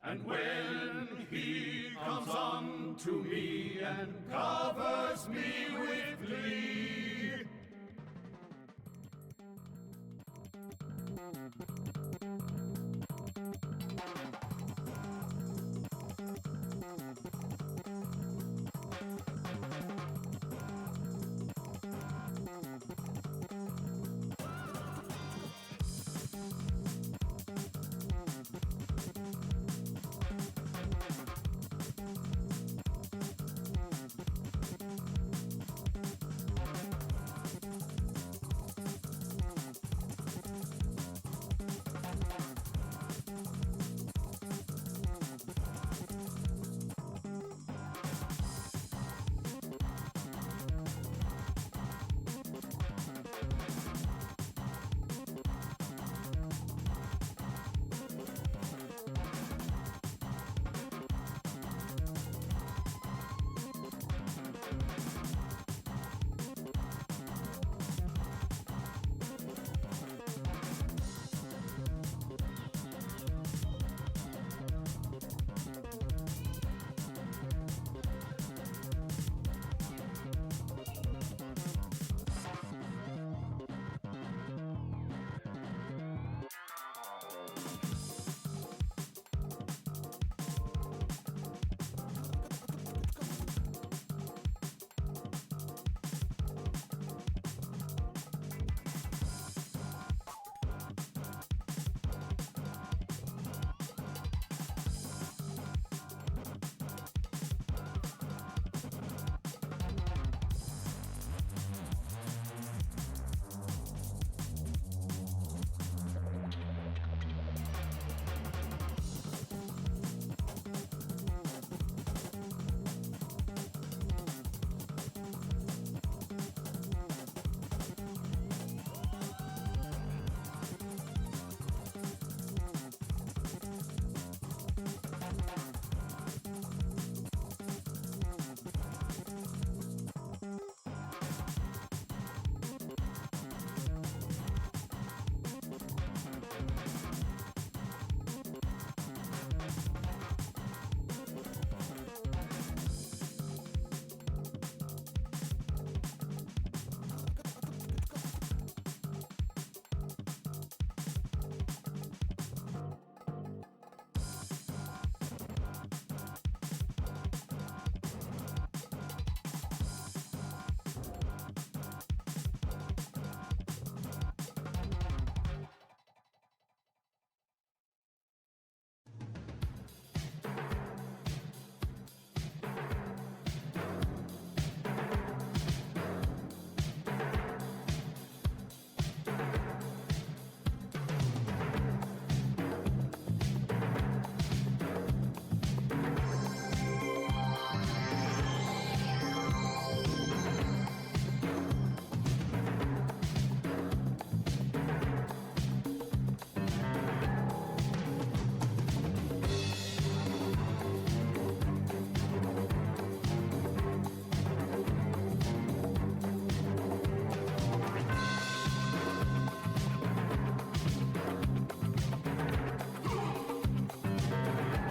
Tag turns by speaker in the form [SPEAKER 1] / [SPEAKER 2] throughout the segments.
[SPEAKER 1] And when he comes unto me and covers me with glee,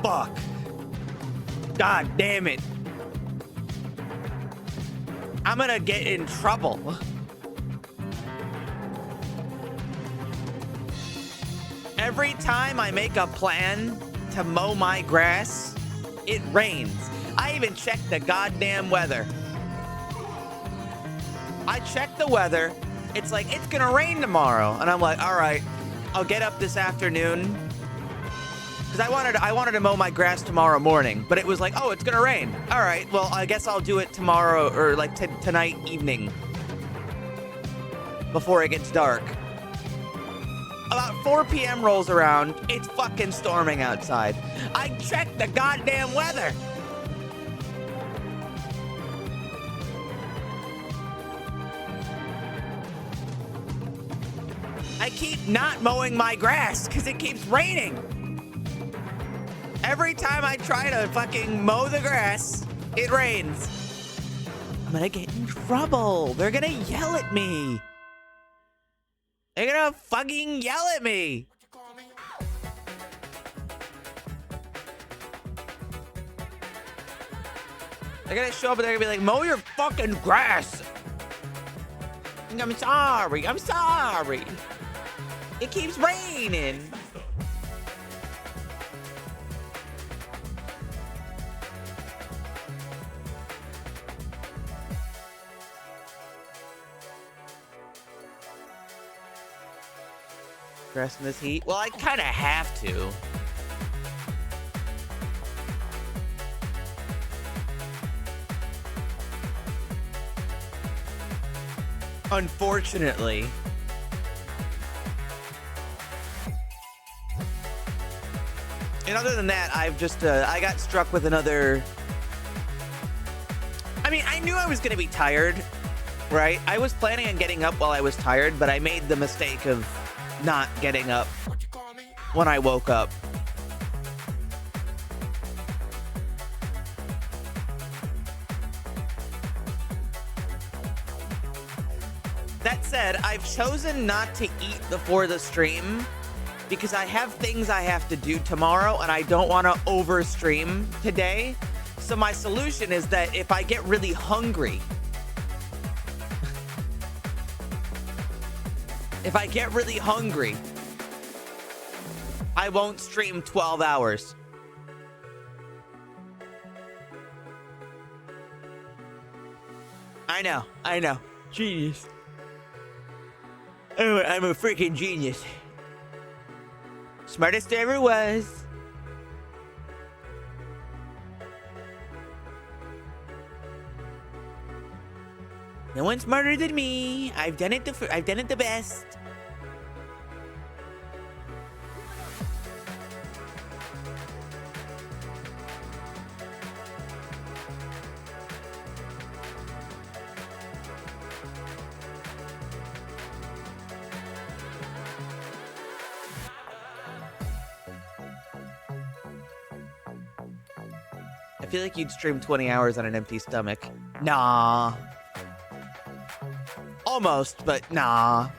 [SPEAKER 2] Fuck. God damn it. I'm gonna get in trouble. Every time I make a plan to mow my grass, it rains. I even check the goddamn weather. I check the weather. It's like, it's gonna rain tomorrow. And I'm like, all right, I'll get up this afternoon. Because I wanted to mow my grass tomorrow morning, but it was like, oh, it's gonna rain. All right, well, I guess I'll do it tomorrow or like tonight evening before it gets dark. About 4 p.m. rolls around, it's fucking storming outside. I checked the goddamn weather. I keep not mowing my grass because it keeps raining. Every time I try to fucking mow the grass, it rains. I'm gonna get in trouble. They're gonna yell at me. They're gonna fucking yell at me. They're gonna show up and they're gonna be like, mow your fucking grass. I'm sorry. I'm sorry. It keeps raining. Grass in this heat? Well, I kind of have to. Unfortunately. And other than that, I've just, I got struck with another... I mean, I knew I was going to be tired, right? I was planning on getting up while I was tired, but I made the mistake of not getting up when I woke up. That said, I've chosen not to eat before the stream because I have things I have to do tomorrow and I don't want to overstream today. So my solution is that if I get really hungry, I won't stream 12 hours. I know. Genius. Oh, I'm a freaking genius. Smartest there ever was. No one's smarter than me. I've done it the best. I feel like you'd stream 20 hours on an empty stomach. Nah. Almost, but nah.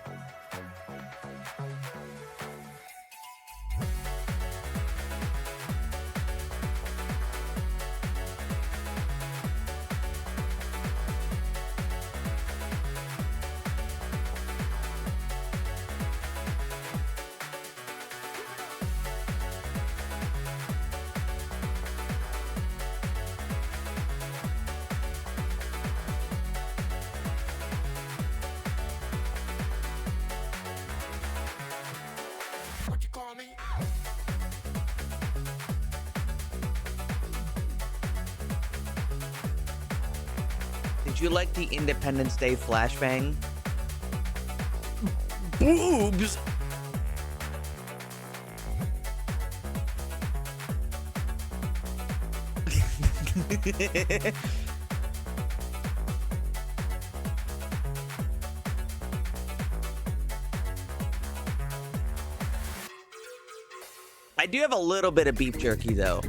[SPEAKER 2] Did you like the Independence Day flashbang? Boobs! I do have a little bit of beef jerky, though.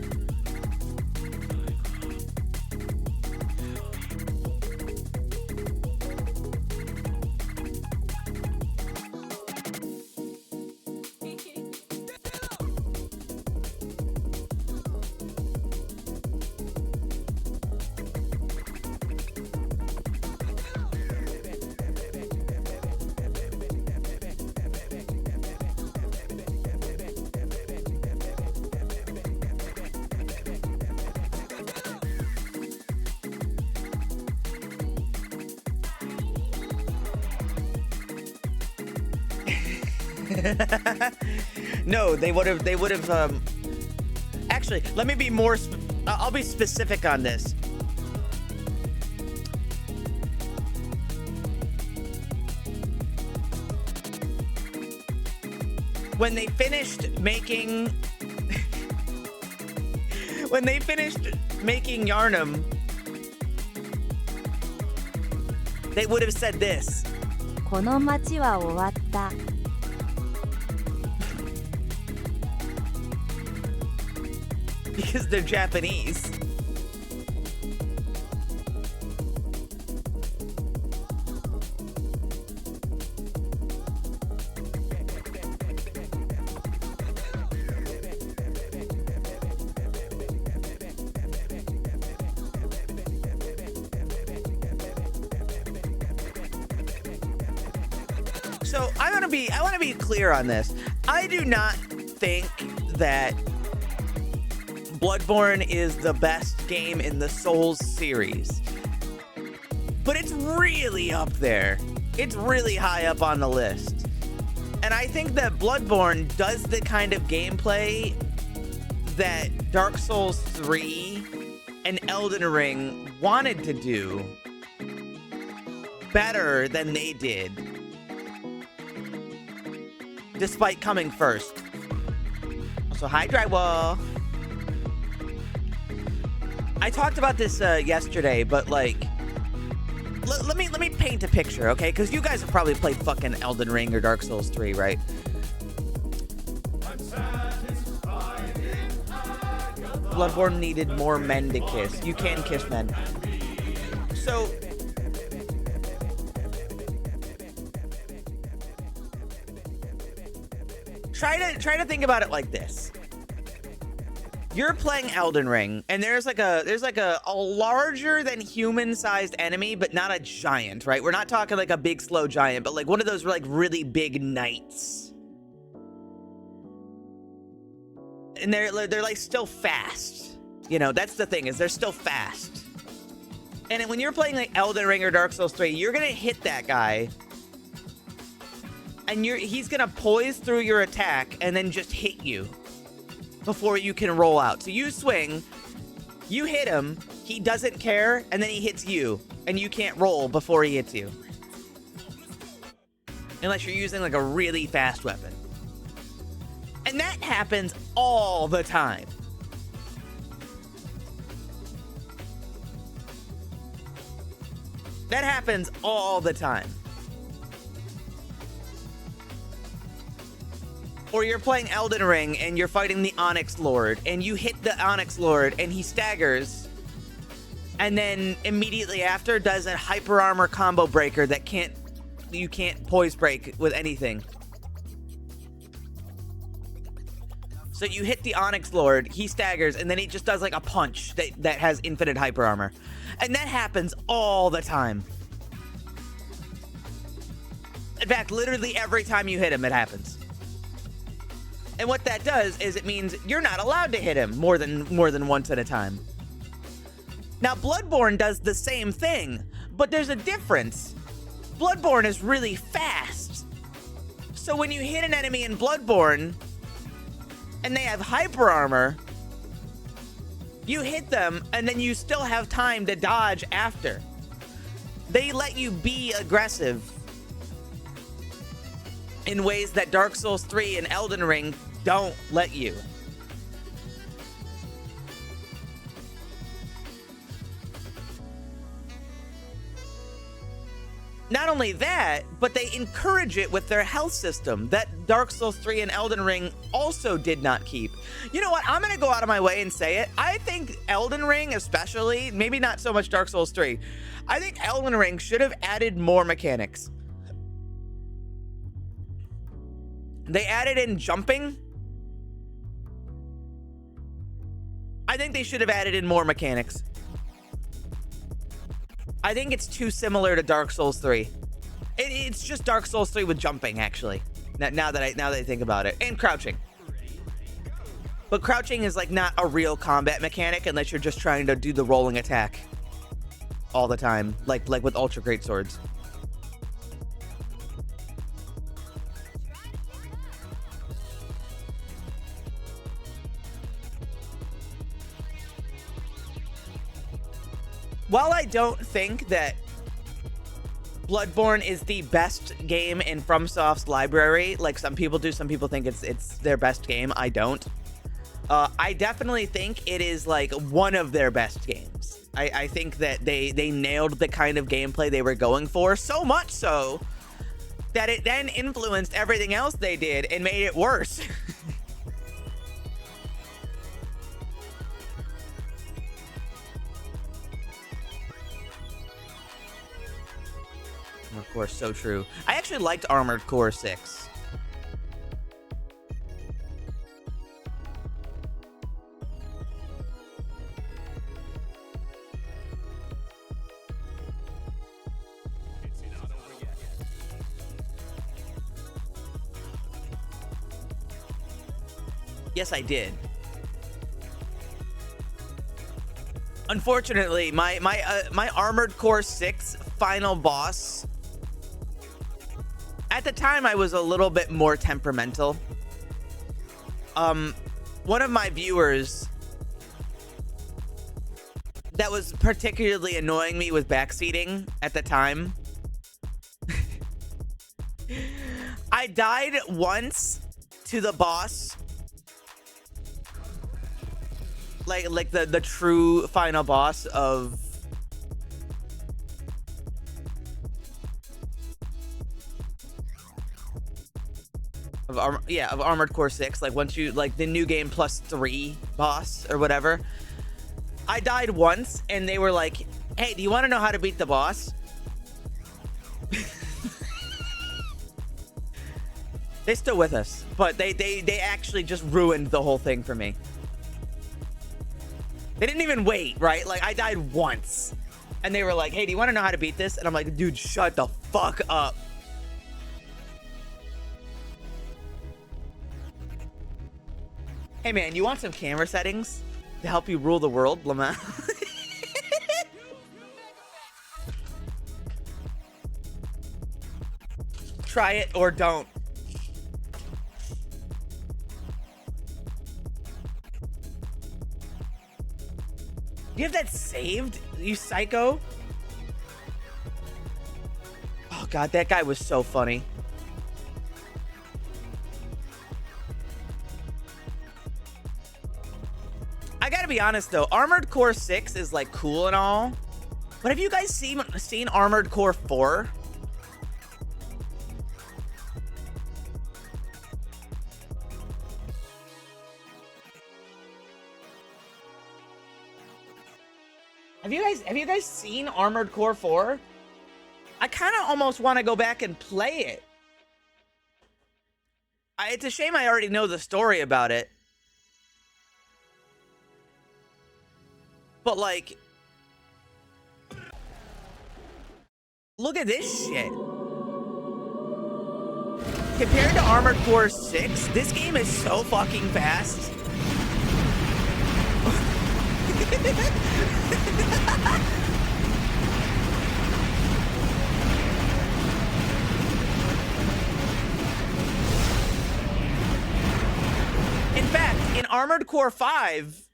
[SPEAKER 2] No, they would have, actually, let me be more, I'll be specific on this. When they finished making, Yarnum, they would have said this.
[SPEAKER 3] この街は終わった
[SPEAKER 2] Because they're Japanese. So I want to be clear on this. I do not think that Bloodborne is the best game in the Souls series, but it's really up there. It's really high up on the list. And I think that Bloodborne does the kind of gameplay that Dark Souls 3 and Elden Ring wanted to do better than they did, despite coming first. Also, hi, Drywall. I talked about this yesterday, but like, let me paint a picture, okay? Because you guys have probably played fucking Elden Ring or Dark Souls 3, right? Bloodborne needed more men to kiss. You can kiss men. So try to think about it like this. You're playing Elden Ring, and there's like a larger than human-sized enemy, but not a giant, right? We're not talking like a big slow giant, but like one of those like really big knights. And they're like still fast. You know, that's the thing, is they're still fast. And when you're playing like Elden Ring or Dark Souls 3, you're gonna hit that guy, and he's gonna poise through your attack and then just hit you before you can roll out. So you swing, you hit him, he doesn't care, and then he hits you, and you can't roll before he hits you. Unless you're using like a really fast weapon. And that happens all the time. That happens all the time. Or you're playing Elden Ring and you're fighting the Onyx Lord, and you hit the Onyx Lord and he staggers, and then immediately after does a hyper armor combo breaker that you can't poise break with anything. So you hit the Onyx Lord, he staggers, and then he just does like a punch that has infinite hyper armor. And that happens all the time. In fact, literally every time you hit him, it happens. And what that does is it means you're not allowed to hit him more than once at a time. Now, Bloodborne does the same thing, but there's a difference. Bloodborne is really fast. So when you hit an enemy in Bloodborne and they have hyper armor, you hit them and then you still have time to dodge after. They let you be aggressive in ways that Dark Souls 3 and Elden Ring don't let you. Not only that, but they encourage it with their health system that Dark Souls 3 and Elden Ring also did not keep. You know what? I'm going to go out of my way and say it. I think Elden Ring especially, maybe not so much Dark Souls 3, I think Elden Ring should have added more mechanics. They added in jumping. I think they should have added in more mechanics. I think it's too similar to Dark Souls 3. It's just Dark Souls 3 with jumping, actually. Now that I think about it, and crouching. But crouching is like not a real combat mechanic unless you're just trying to do the rolling attack all the time, like with Ultra Great Swords. While I don't think that Bloodborne is the best game in FromSoft's library, like some people do, some people think it's their best game, I don't. I definitely think it is like one of their best games. I think that they nailed the kind of gameplay they were going for, so much so that it then influenced everything else they did and made it worse. Of course, so true. I actually liked Armored Core 6. Yes, I did. Unfortunately, my Armored Core 6 final boss. At the time, I was a little bit more temperamental. One of my viewers that was particularly annoying me with backseating at the time. I died once to the boss. Like the true final boss of Armored Core 6, like once you like the new game +3 boss or whatever. I died once and they were like, "Hey, do you want to know how to beat the boss?" They're still with us, but they actually just ruined the whole thing for me. They didn't even wait, right? Like, I died once. And they were like, "Hey, do you want to know how to beat this?" And I'm like, "Dude, shut the fuck up." Hey, man, you want some camera settings to help you rule the world, Lamont? Try it or don't. Do you have that saved, you psycho? Oh god, that guy was so funny. I gotta be honest though, Armored Core 6 is like cool and all, but have you guys seen Armored Core 4? Have you guys seen Armored Core 4? I kind of almost want to go back and play it. It's a shame I already know the story about it. But like, look at this shit. Compared to Armored Core 6, this game is so fucking fast. In fact, in Armored Core 5,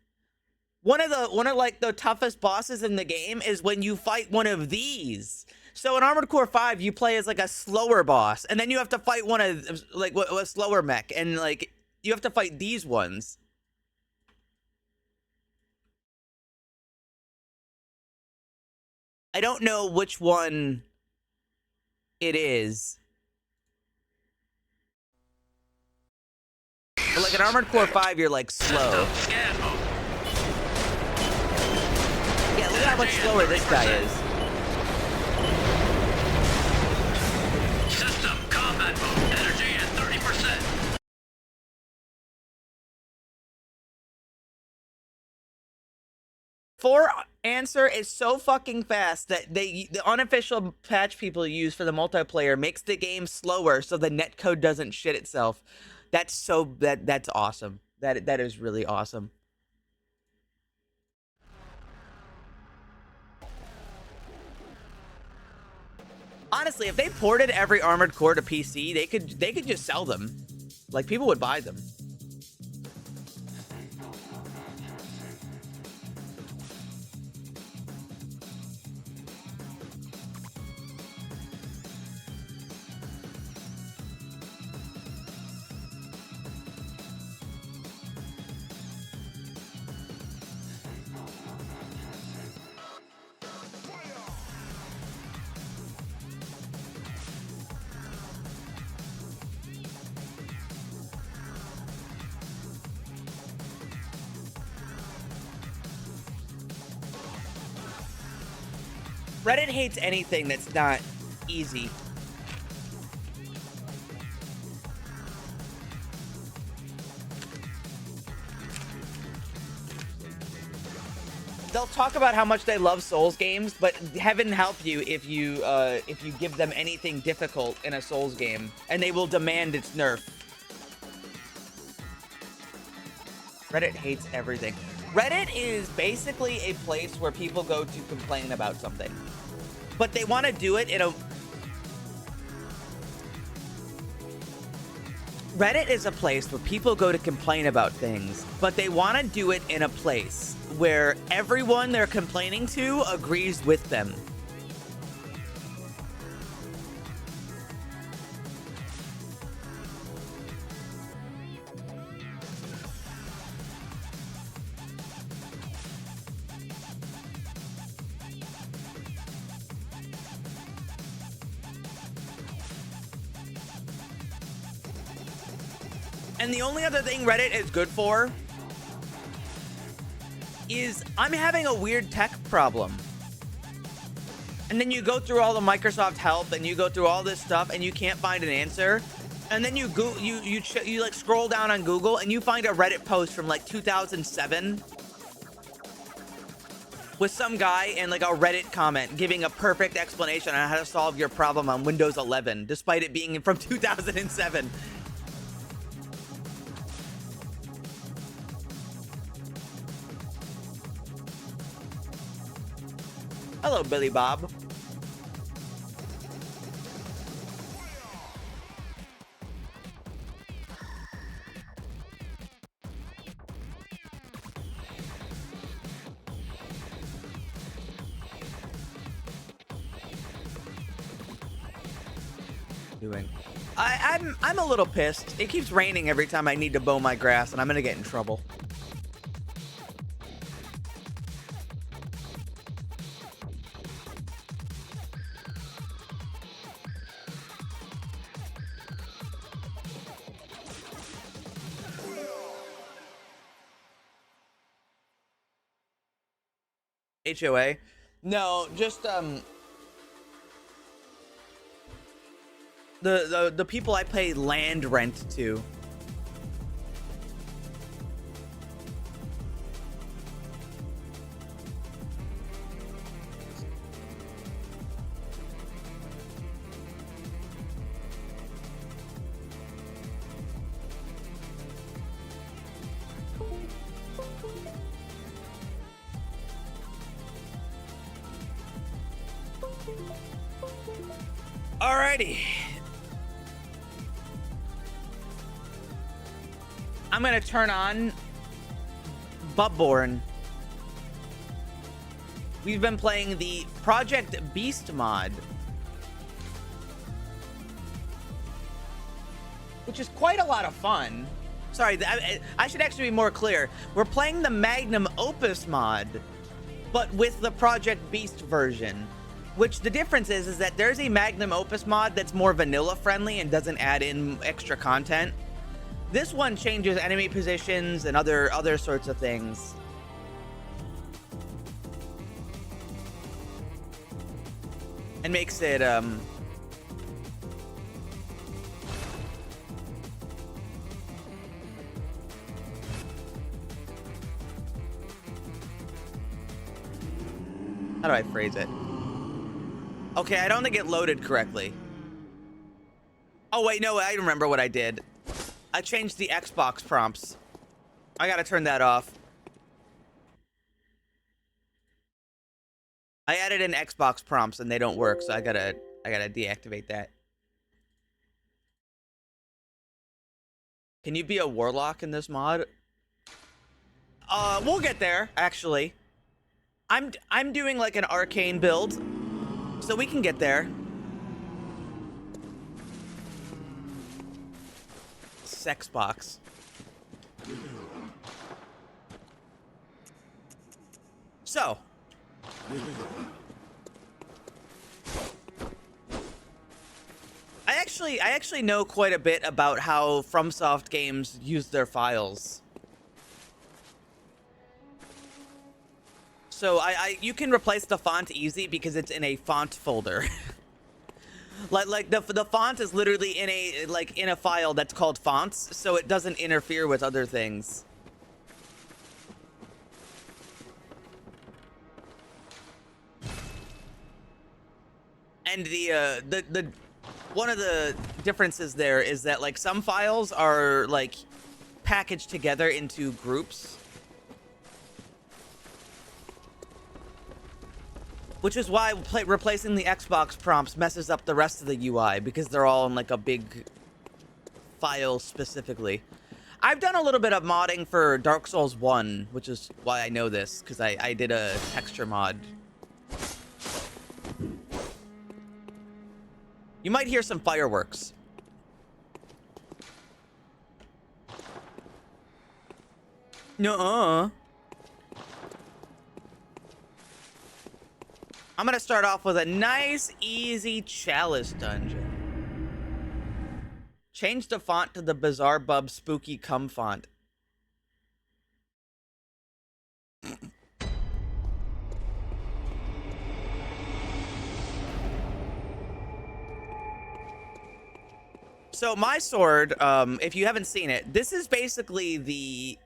[SPEAKER 2] one of like the toughest bosses in the game is when you fight one of these. So in Armored Core 5, you play as like a slower boss, and then you have to fight one of like a slower mech, and like you have to fight these ones. I don't know which one it is. But like in Armored Core 5, you're like slow. Yeah, look at how much slower this guy is.
[SPEAKER 4] System combat mode. Energy at 30%.
[SPEAKER 2] For answer is so fucking fast that the unofficial patch people use for the multiplayer makes the game slower so the netcode doesn't shit itself. That's awesome. That is really awesome. Honestly, if they ported every Armored Core to PC, they could just sell them. Like, people would buy them. Reddit hates anything that's not easy. They'll talk about how much they love Souls games, but heaven help you if you give them anything difficult in a Souls game, and they will demand its nerf. Reddit hates everything. Reddit is basically a place where people go to complain about something. But they want to do it in a... Reddit is a place where people go to complain about things, but they want to do it in a place where everyone they're complaining to agrees with them. And the only other thing Reddit is good for is I'm having a weird tech problem. And then you go through all the Microsoft help and you go through all this stuff and you can't find an answer. And then you like scroll down on Google and you find a Reddit post from like 2007 with some guy in like a Reddit comment giving a perfect explanation on how to solve your problem on Windows 11, despite it being from 2007. Hello, Billy Bob. I'm a little pissed. It keeps raining every time I need to mow my grass, and I'm gonna get in trouble. HOA? No, just the people I pay land rent to. Alrighty. I'm gonna turn on Bubborn. We've been playing the Project Beast mod, which is quite a lot of fun. Sorry, I should actually be more clear. We're playing the Magnum Opus mod, but with the Project Beast version. Which the difference is that there's a Magnum Opus mod that's more vanilla friendly and doesn't add in extra content. This one changes enemy positions and other sorts of things. And makes it how do I phrase it? Okay, I don't think it loaded correctly. Oh, wait, no, I remember what I did. I changed the Xbox prompts. I gotta turn that off. I added in Xbox prompts and they don't work, so I gotta deactivate that. Can you be a warlock in this mod? We'll get there, actually. I'm doing like an arcane build, so we can get there. Sex box. So. I actually know quite a bit about how FromSoft games use their files. So you can replace the font easy because it's in a font folder. like the font is literally in a file that's called fonts, so it doesn't interfere with other things. And the one of the differences there is that like some files are like packaged together into groups. Which is why replacing the Xbox prompts messes up the rest of the UI, because they're all in like a big file specifically. I've done a little bit of modding for Dark Souls 1, which is why I know this, because I did a texture mod. You might hear some fireworks. Nuh-uh. I'm gonna start off with a nice, easy chalice dungeon. Change the font to the Bizarre Bub Spooky Cum font. So my sword, if you haven't seen it, this is basically the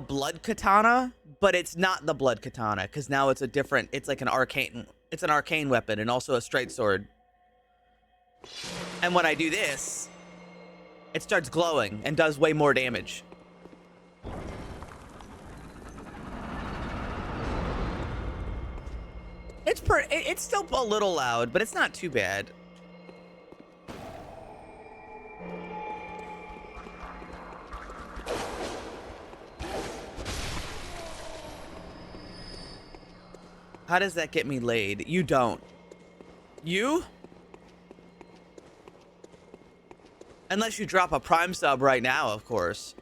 [SPEAKER 2] blood katana, but it's not the blood katana, because now it's a different, it's like an arcane weapon and also a straight sword. And when I do this, it starts glowing and does way more damage. It's still a little loud, but it's not too bad. How does that get me laid? You don't. You? Unless you drop a Prime sub right now, of course.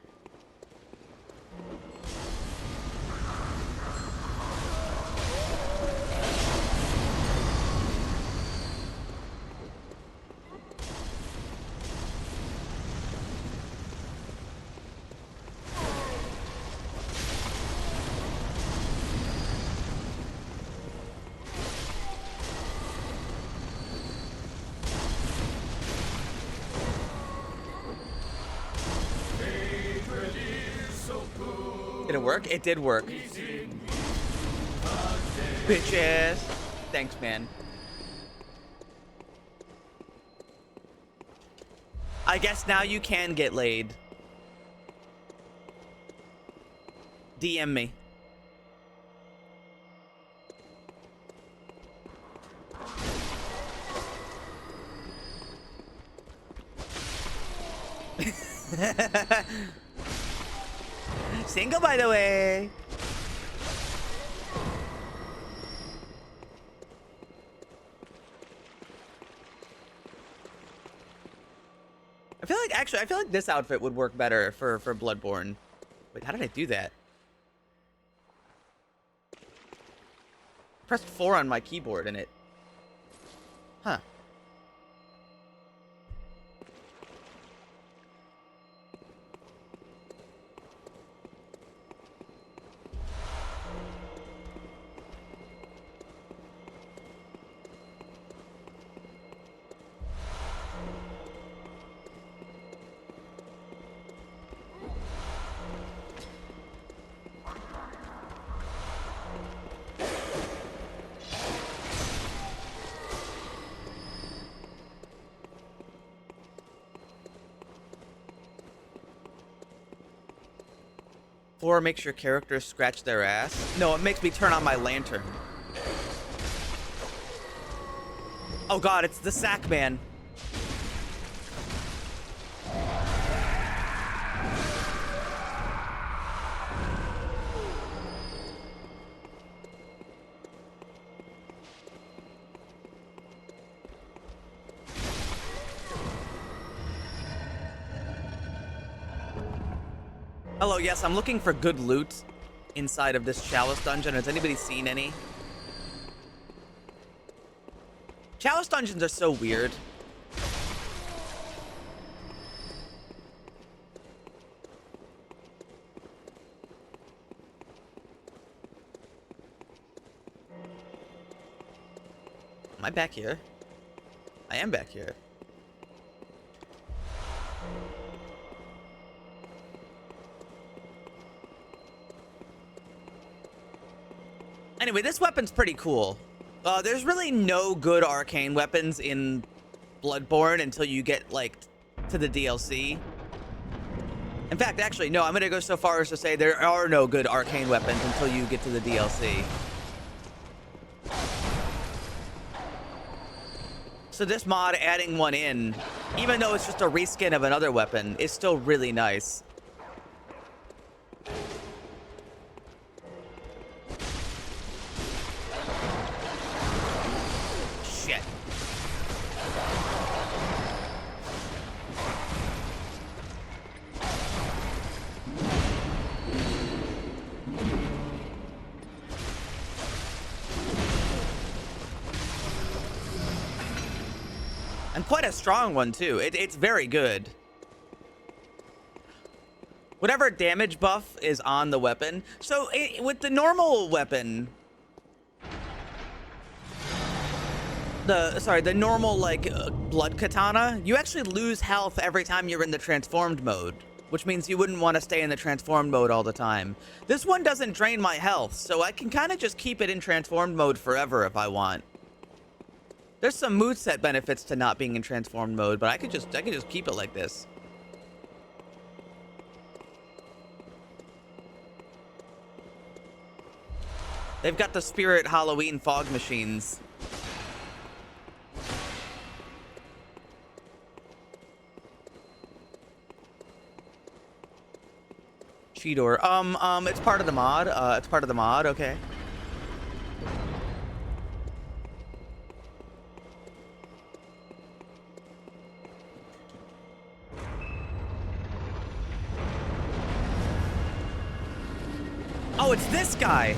[SPEAKER 2] Did it work? It did work. Bitches. Thanks, man. I guess now you can get laid. DM me. Single, by the way. I feel like this outfit would work better for Bloodborne. Wait, how did I do that? I pressed 4 on my keyboard and it... Huh. Or makes your characters scratch their ass. No, it makes me turn on my lantern. Oh god, it's the sack man. Hello, yes, I'm looking for good loot inside of this Chalice dungeon. Has anybody seen any? Chalice dungeons are so weird. Am I back here? I am back here. Anyway, this weapon's pretty cool. There's really no good arcane weapons in Bloodborne until you get, like, to the DLC. In fact, actually, no, I'm going to go so far as to say there are no good arcane weapons until you get to the DLC. So this mod adding one in, even though it's just a reskin of another weapon, is still really nice. Shit. And quite a strong one, too. It's very good. Whatever damage buff is on the weapon. So, with the normal weapon... the normal, like, blood katana, you actually lose health every time you're in the transformed mode. Which means you wouldn't want to stay in the transformed mode all the time. This one doesn't drain my health, so I can kind of just keep it in transformed mode forever if I want. There's some moveset benefits to not being in transformed mode, but I could just keep it like this. They've got the Spirit Halloween fog machines. Cheetor. It's part of the mod. It's part of the mod, okay. Oh, it's this guy.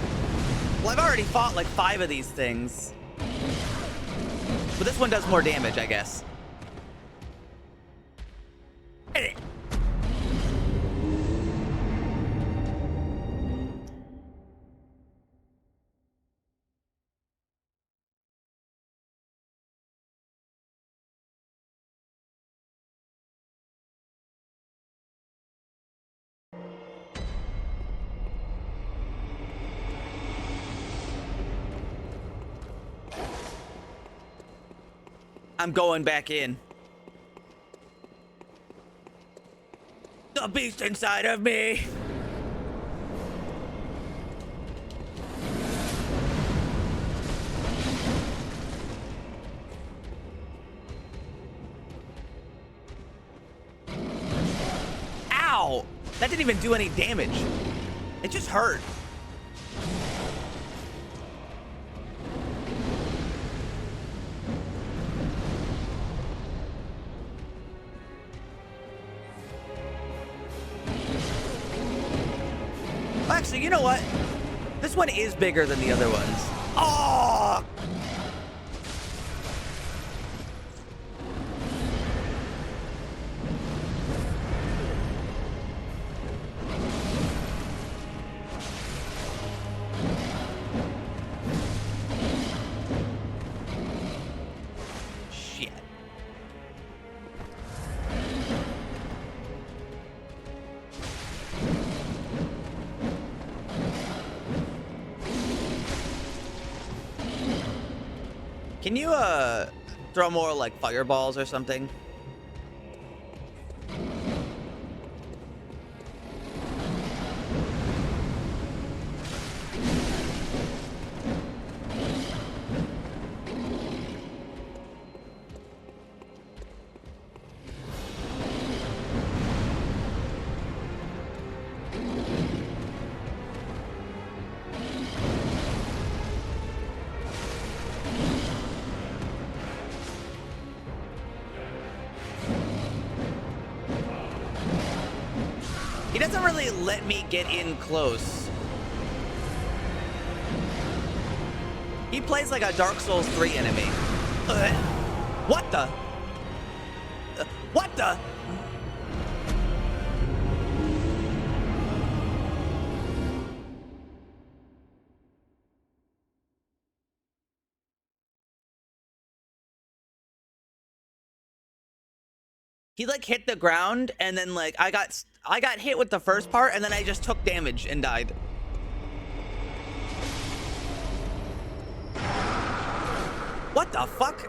[SPEAKER 2] Well, I've already fought like 5 of these things. But this one does more damage, I guess. I'm going back in. The beast inside of me. Ow! That didn't even do any damage. It just hurt. Actually, you know what? This one is bigger than the other ones. Oh! Shit. Can you, throw more, like, fireballs or something? He doesn't really let me get in close. He plays like a Dark Souls 3 enemy. What the? What the? He like hit the ground and then like I got hit with the first part and then I just took damage and died. What the fuck?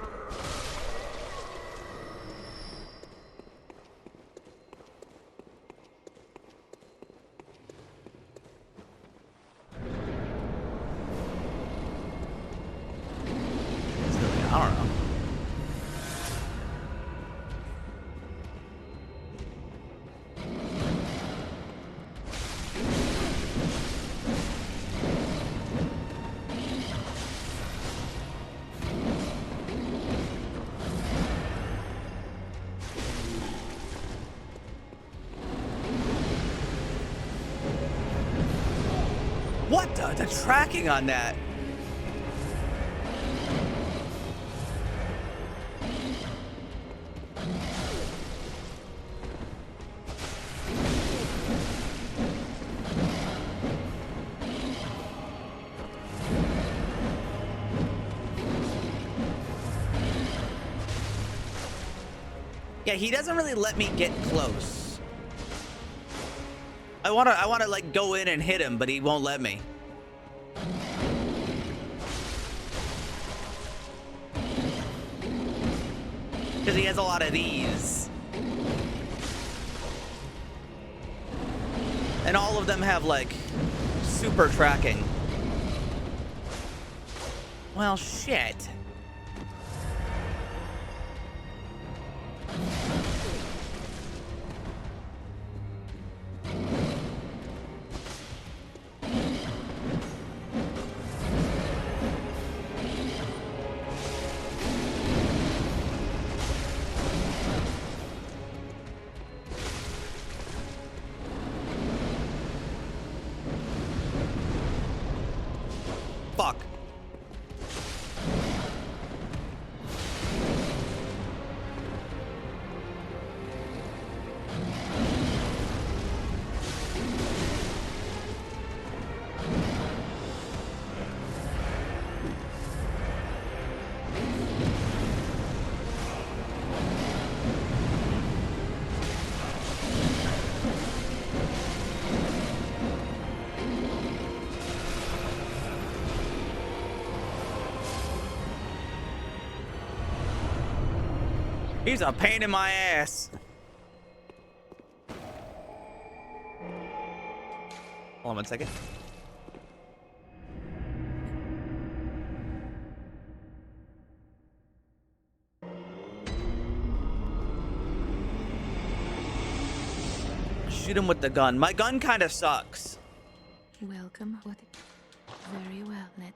[SPEAKER 2] the tracking on that. Yeah, he doesn't really let me get close. I wanna like go in and hit him, but he won't let me. Because he has a lot of these. And all of them have like super tracking. Well, shit. Fuck. He's a pain in my ass. Hold on 1 second. Shoot him with the gun. My gun kind of sucks.
[SPEAKER 5] Welcome. Very well, Ned.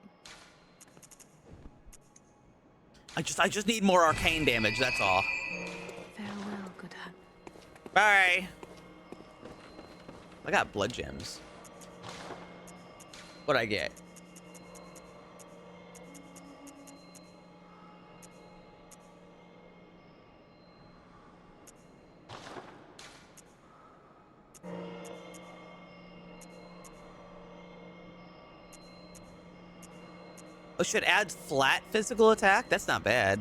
[SPEAKER 2] I just need more arcane damage, that's all.
[SPEAKER 5] Farewell, good hunt.
[SPEAKER 2] Bye. I got blood gems. What'd I get? Oh shit, adds flat physical attack? That's not bad.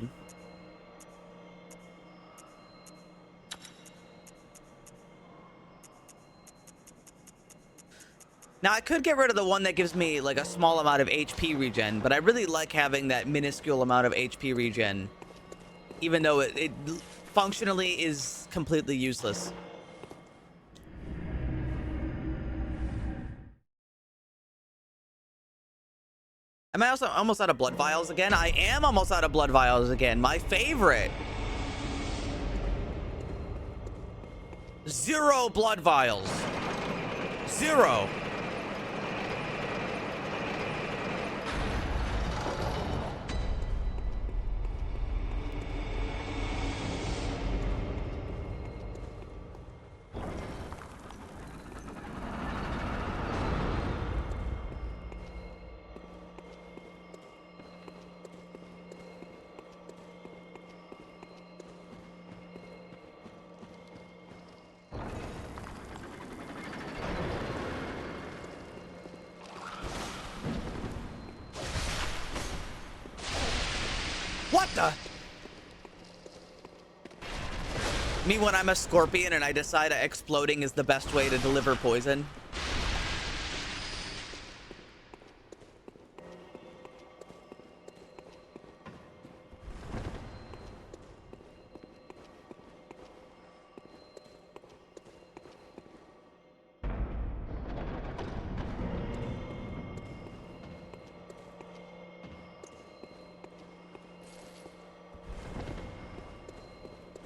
[SPEAKER 2] Now I could get rid of the one that gives me like a small amount of HP regen, but I really like having that minuscule amount of HP regen, even though it functionally is completely useless. Am I also almost out of blood vials again? I am almost out of blood vials again. My favorite. 0 blood vials. 0. What the? Me when I'm a scorpion and I decide exploding is the best way to deliver poison.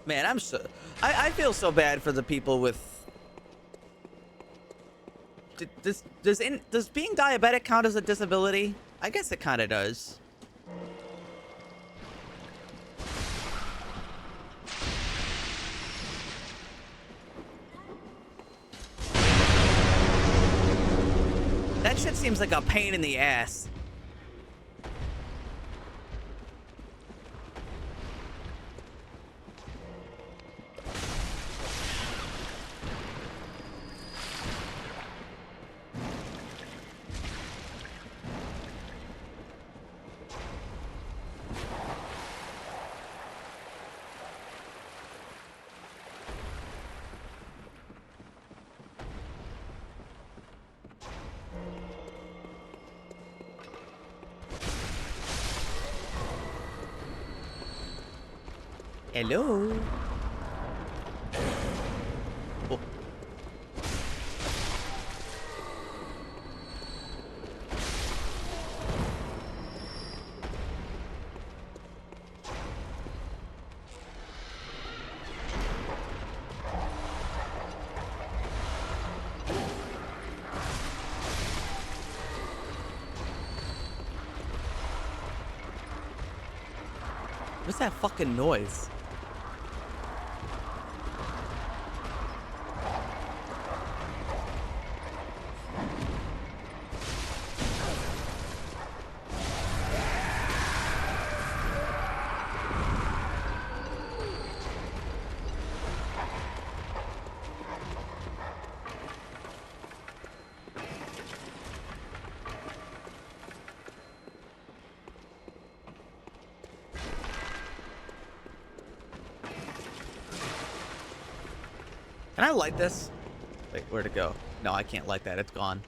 [SPEAKER 2] Man, I feel so bad for the people with. Does being diabetic count as a disability? I guess it kind of does. That shit seems like a pain in the ass. Hello. Oh. What's that fucking noise? Can I light this? Wait, where'd it go? No, I can't light that. It's gone.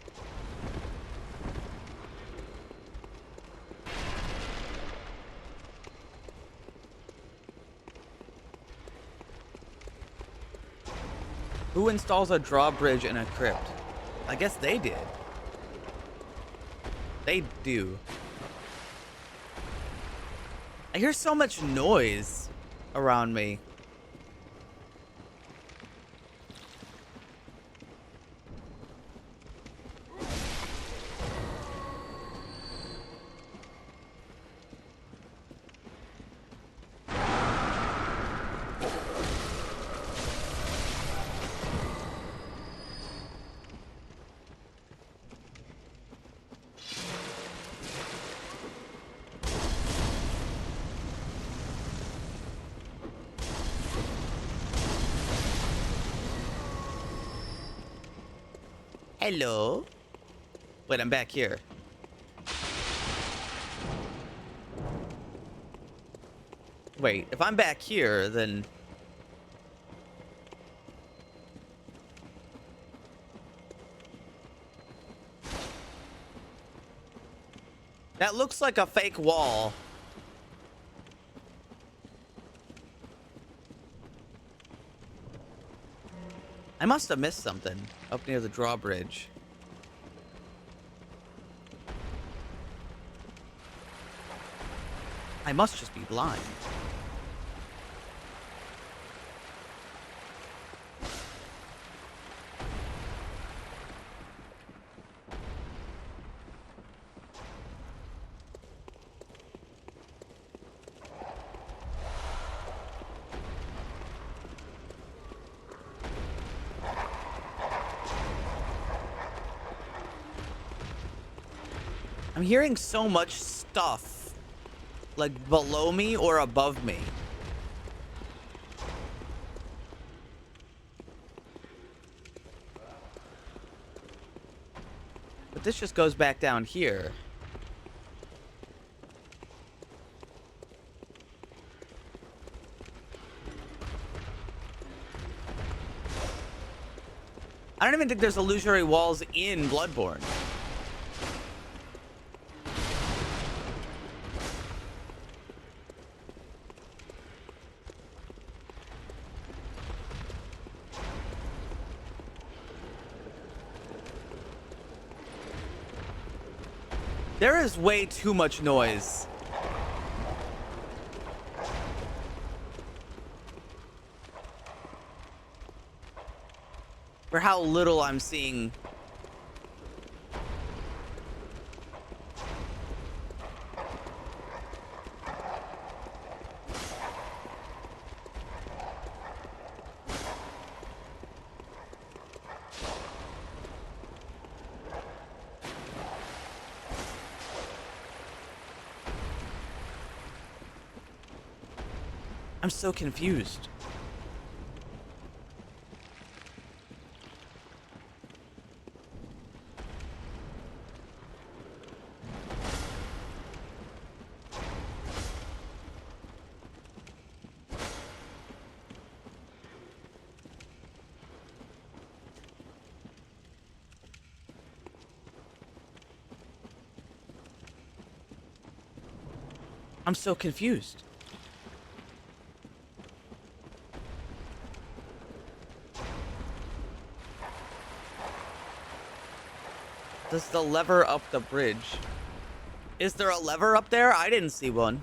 [SPEAKER 2] Who installs a drawbridge in a crypt? I guess they did. They do. I hear so much noise around me. Hello? Wait, I'm back here. Wait, if I'm back here, then... That looks like a fake wall. I must have missed something up near the drawbridge. I must just be blind. I'm hearing so much stuff, like below me or above me. But this just goes back down here. I don't even think there's illusory walls in Bloodborne. There is way too much noise. For how little I'm seeing. I'm so confused. I'm so confused. Does the lever up the bridge? Is there a lever up there? I didn't see one.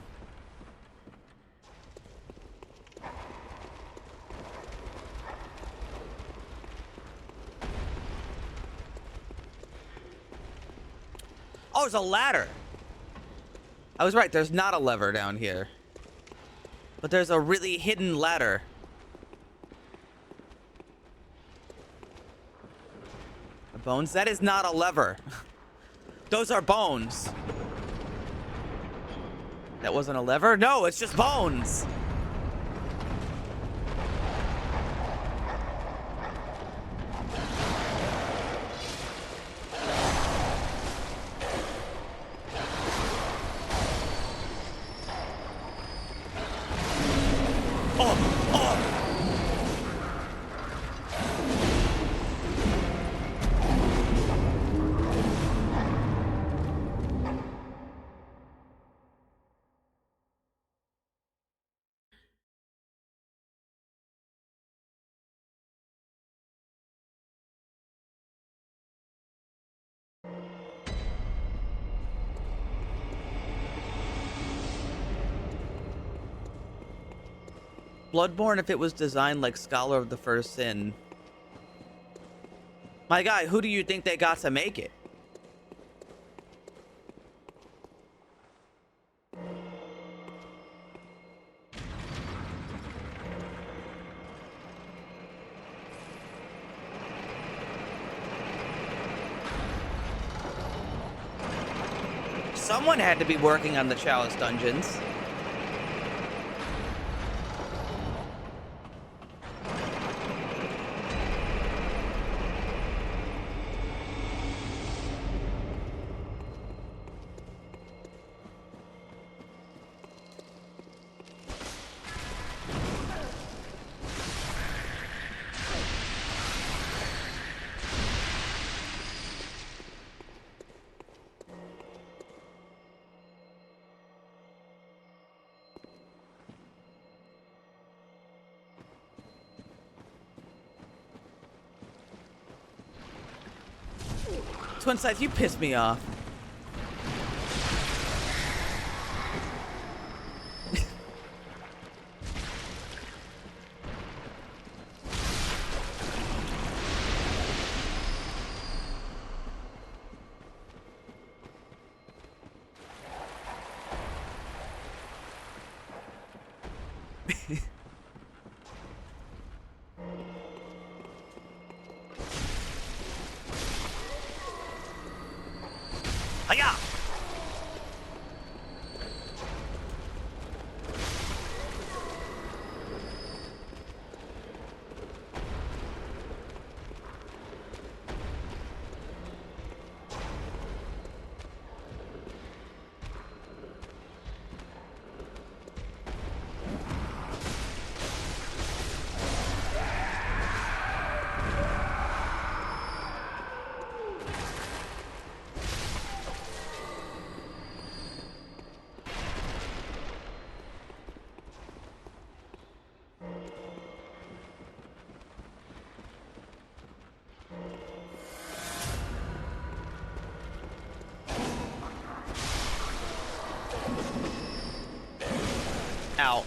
[SPEAKER 2] Oh, there's a ladder. I was right, there's not a lever down here. But there's a really hidden ladder. Bones? That is not a lever. Those are bones. That wasn't a lever? No, it's just bones. Bloodborne, if it was designed like Scholar of the First Sin. My guy, who do you think they got to make it? Someone had to be working on the Chalice dungeons. Twin Sides, you piss me off. Hiya! Ow.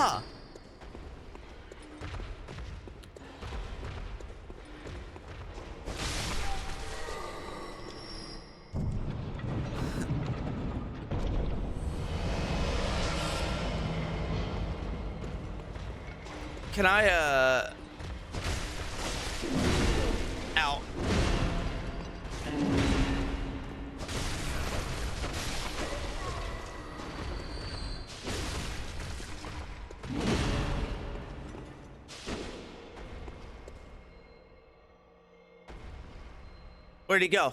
[SPEAKER 2] Huh. Can I, Ow. Where'd he go?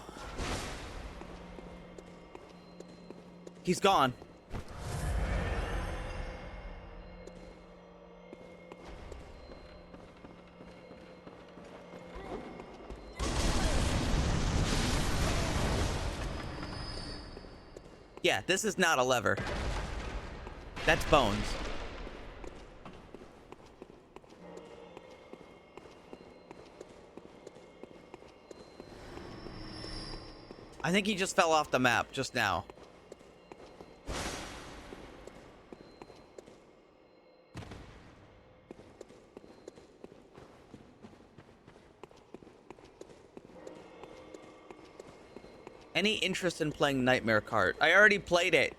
[SPEAKER 2] He's gone. Yeah, this is not a lever. That's bones. I think he just fell off the map just now. Any interest in playing Nightmare Kart? I already played it.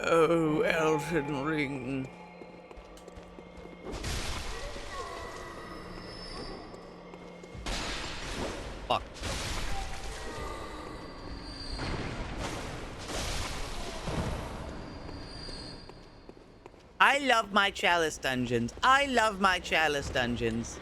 [SPEAKER 2] Oh, Elden Ring. Fuck. I love my Chalice dungeons. I love my Chalice dungeons.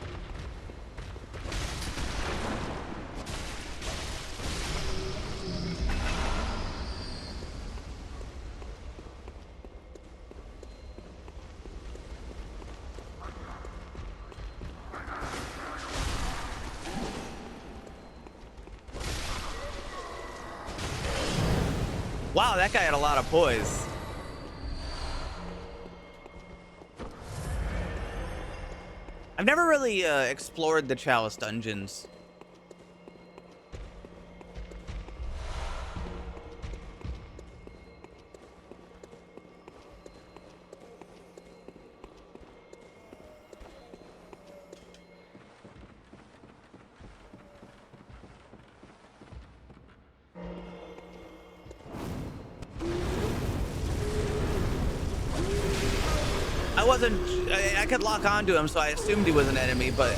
[SPEAKER 2] Wow, that guy had a lot of poise. I've never really explored the Chalice dungeons. I could lock onto him, so I assumed he was an enemy, but...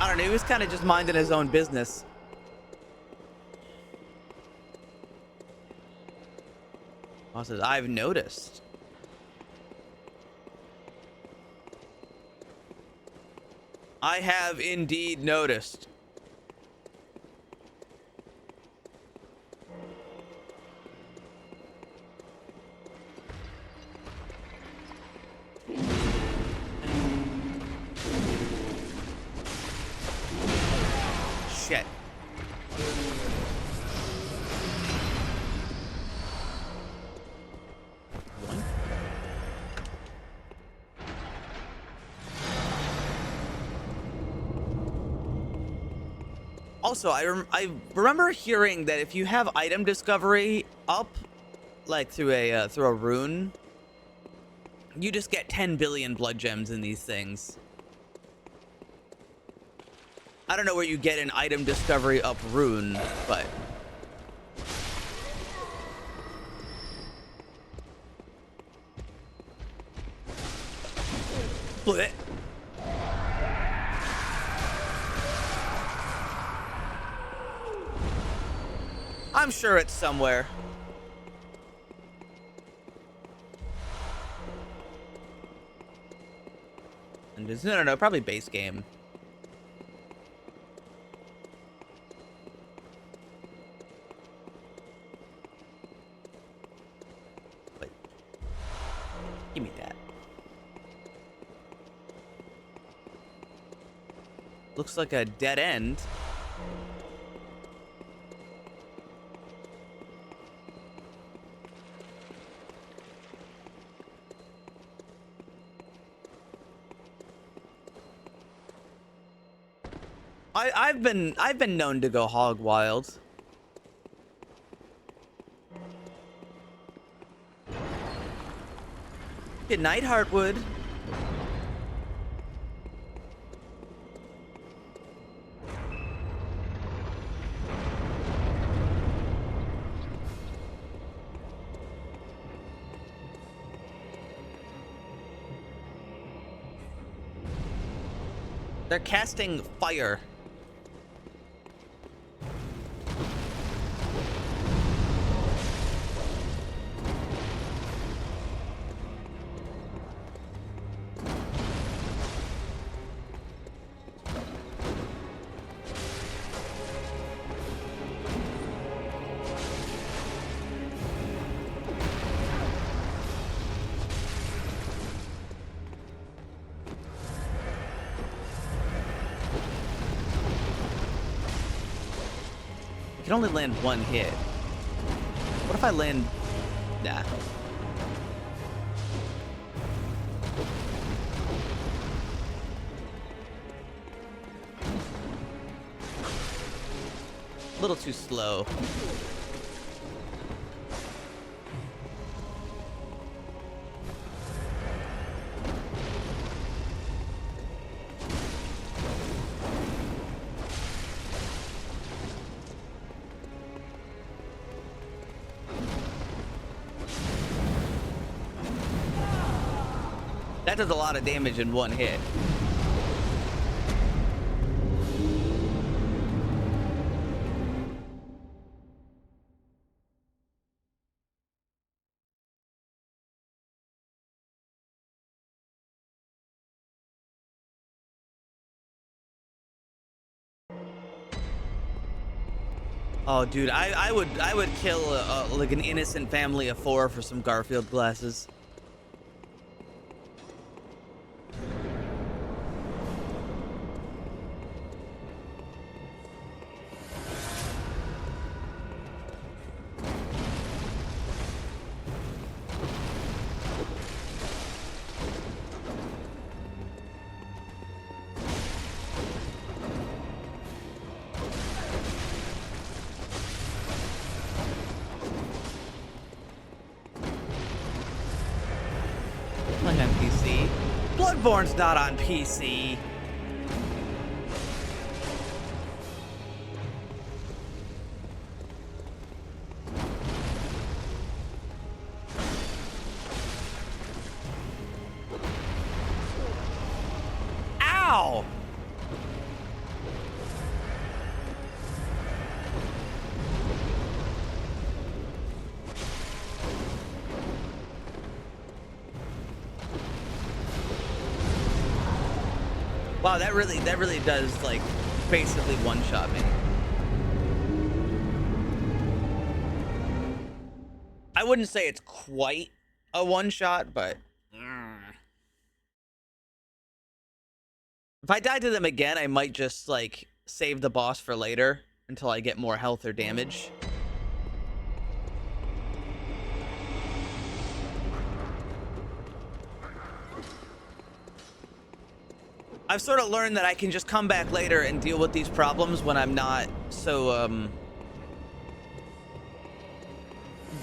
[SPEAKER 2] I don't know, he was kind of just minding his own business. Boss says, I've noticed. I have indeed noticed. Shit. Also, I remember hearing that if you have item discovery up, like through a rune, you just get 10 billion blood gems in these things. I don't know where you get an item discovery up rune, but... Blech. I'm sure it's somewhere. And it's, no, probably base game. Wait. Give me that. Looks like a dead end. I've been known to go hog wild. Good night, Heartwood. They're casting fire. You can only land one hit. What if I land... Nah. A little too slow. That does a lot of damage in one hit. Oh, dude, I would kill like an innocent family of 4 for some Garfield glasses. Playing on PC. Bloodborne's not on PC. Ow! Wow, that really does like basically one-shot me. I wouldn't say it's quite a one-shot, but if I died to them again, I might just like save the boss for later until I get more health or damage. I've sort of learned that I can just come back later and deal with these problems when I'm not so,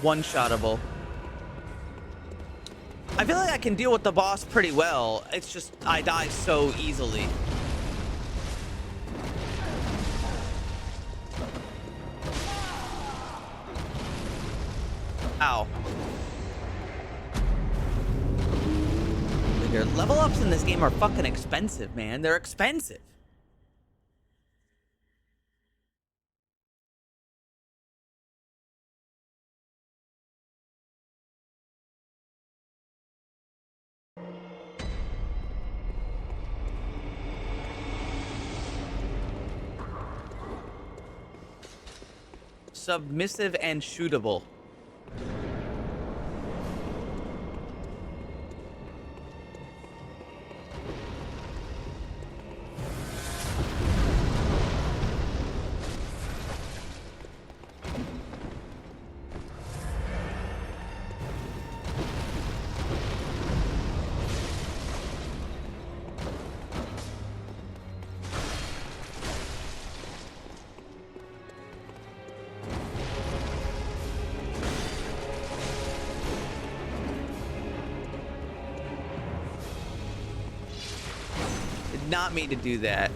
[SPEAKER 2] one-shottable. I feel like I can deal with the boss pretty well. It's just I die so easily. Ow. Here, level ups in this game are fucking expensive, man. They're expensive. Submissive and shootable. not mean to do that.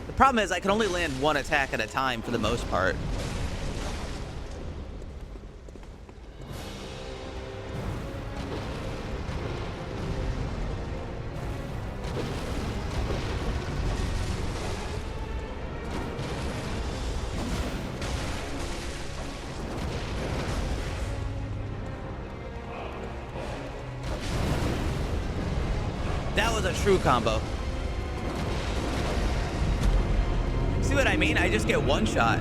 [SPEAKER 2] The problem is I can only land one attack at a time for the most part. That was a true combo. See what I mean? I just get one shot.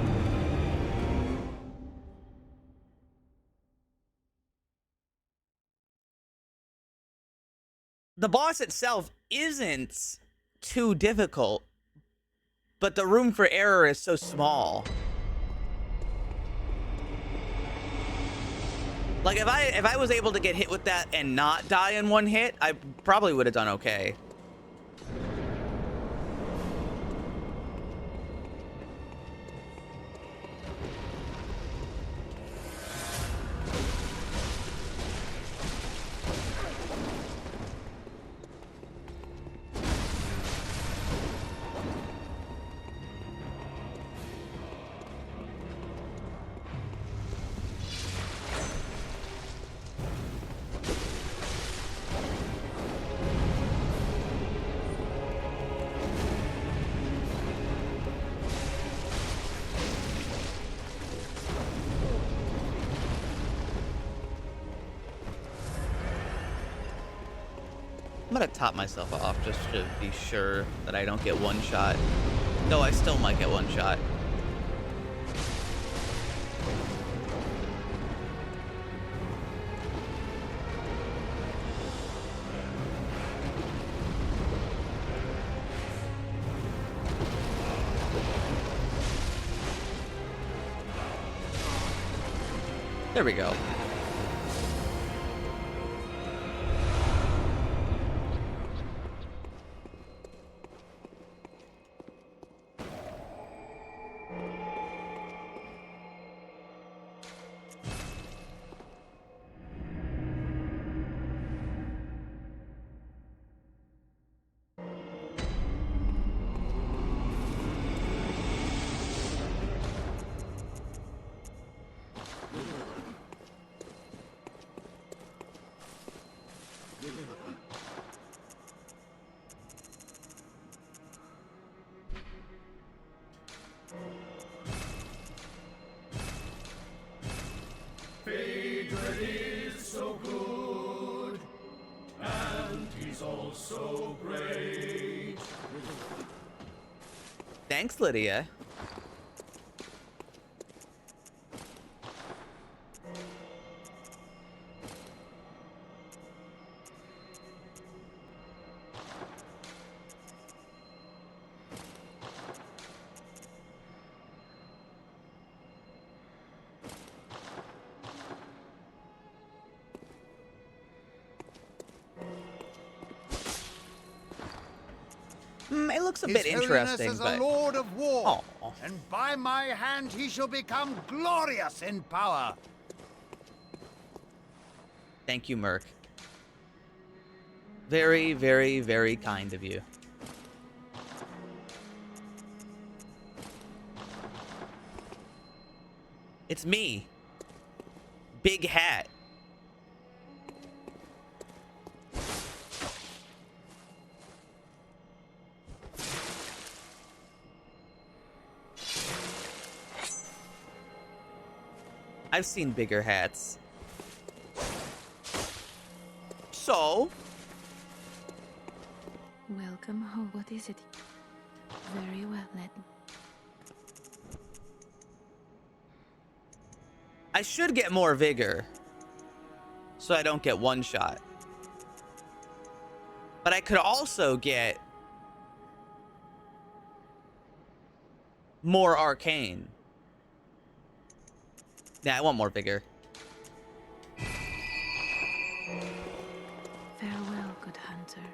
[SPEAKER 2] The boss itself isn't too difficult, but the room for error is so small. Like if I was able to get hit with that and not die in one hit, I probably would have done okay. I'm gonna top myself off just to be sure that I don't get one shot. Though I still might get one shot. There we go.
[SPEAKER 1] Phaedra is so good, and he's also great.
[SPEAKER 2] Thanks, Lydia. It looks a bit interesting,
[SPEAKER 6] is
[SPEAKER 2] but
[SPEAKER 6] a lord of war,
[SPEAKER 2] Aw.
[SPEAKER 6] and by my hand he shall become glorious in power.
[SPEAKER 2] Thank you, Merc. Very, very, very kind of you. It's me. Big Hat. I've seen bigger hats. So?
[SPEAKER 5] Welcome home. What is it? Very well, let me.
[SPEAKER 2] I should get more vigor, so I don't get one shot. But I could also get more arcane. Yeah, I want more vigor.
[SPEAKER 5] Farewell, good hunter.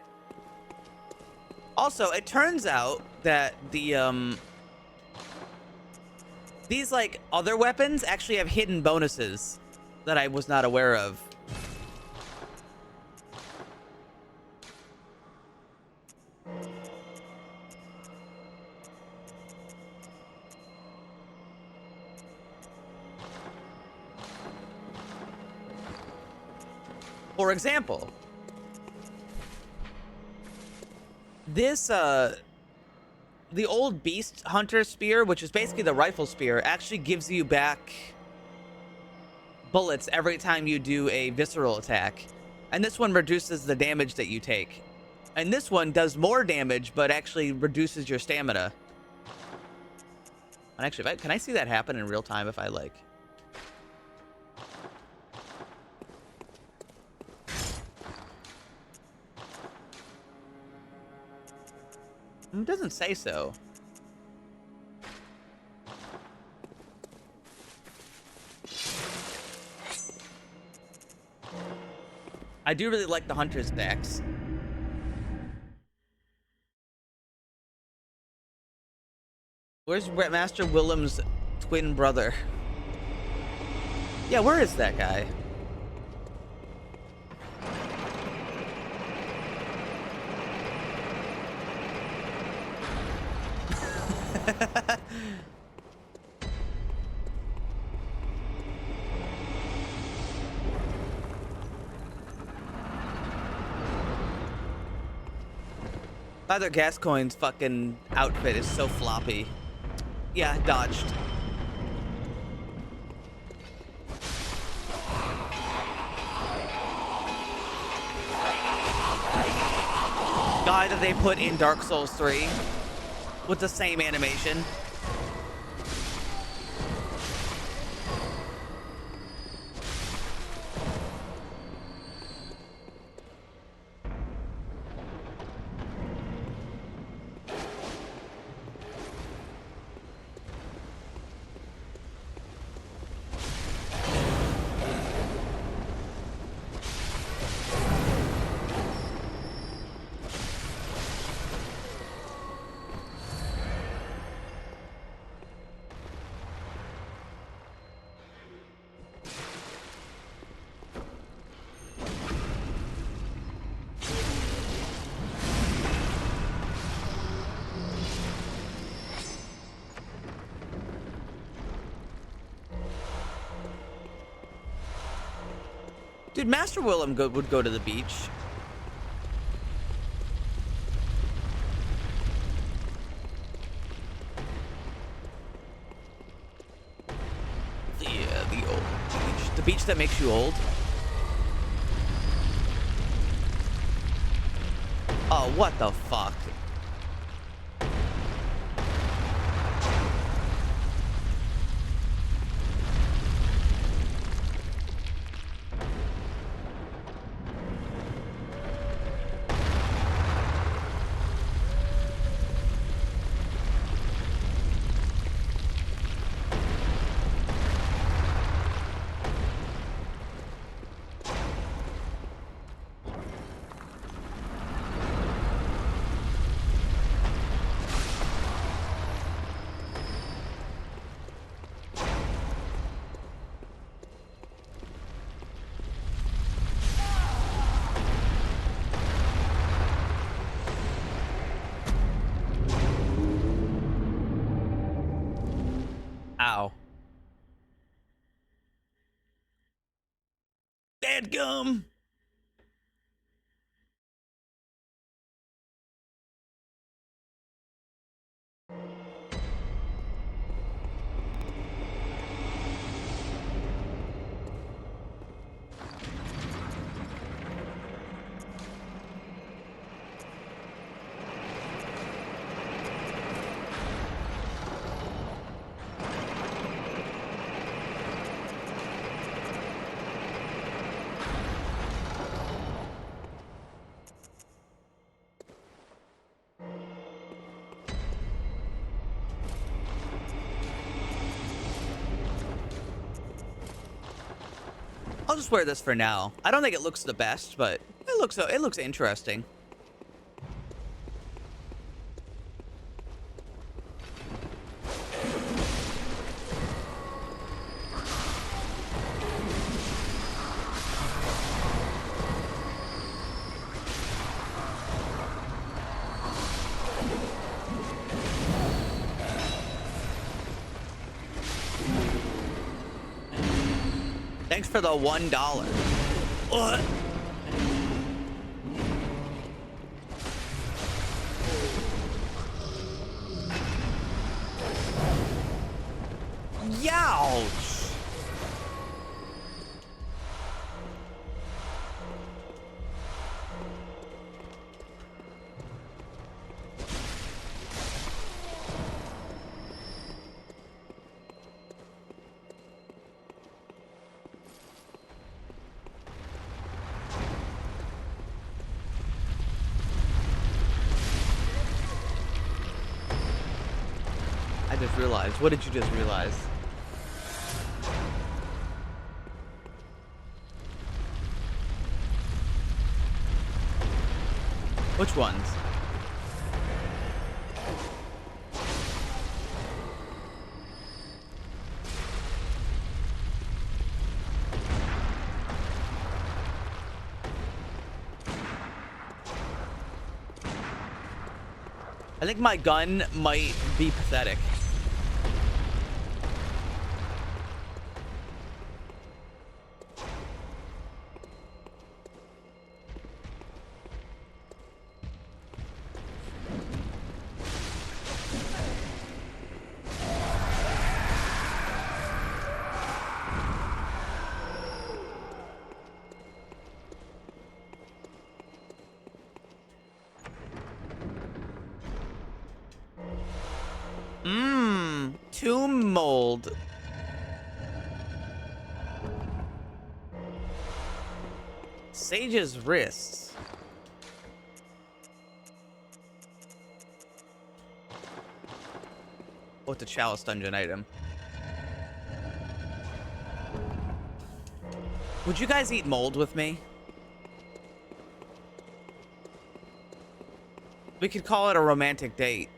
[SPEAKER 2] Also, it turns out that these like other weapons actually have hidden bonuses that I was not aware of. For example, this, the old Beast Hunter Spear, which is basically the rifle spear, actually gives you back bullets every time you do a visceral attack. And this one reduces the damage that you take. And this one does more damage, but actually reduces your stamina. And actually, can I see that happen in real time if I, like... It doesn't say so. I do really like the Hunter's stacks. Where's Master Willem's twin brother? Yeah, where is that guy? Father Gascoigne's fucking outfit is so floppy. Yeah, dodged. Guy that they put in Dark Souls 3 with the same animation. Dude, Master Willem would go to the beach. The old beach. The beach that makes you old. Oh, what the fuck? Ow. Dadgum. I'll just wear this for now. I don't think it looks the best, but it looks interesting. Thanks for the $1. What? Youch! I just realized. What did you just realize? Which ones? I think my gun might be pathetic. Tomb mold. Sage's wrists. Oh, it's a Chalice Dungeon item. Would you guys eat mold with me? We could call it a romantic date.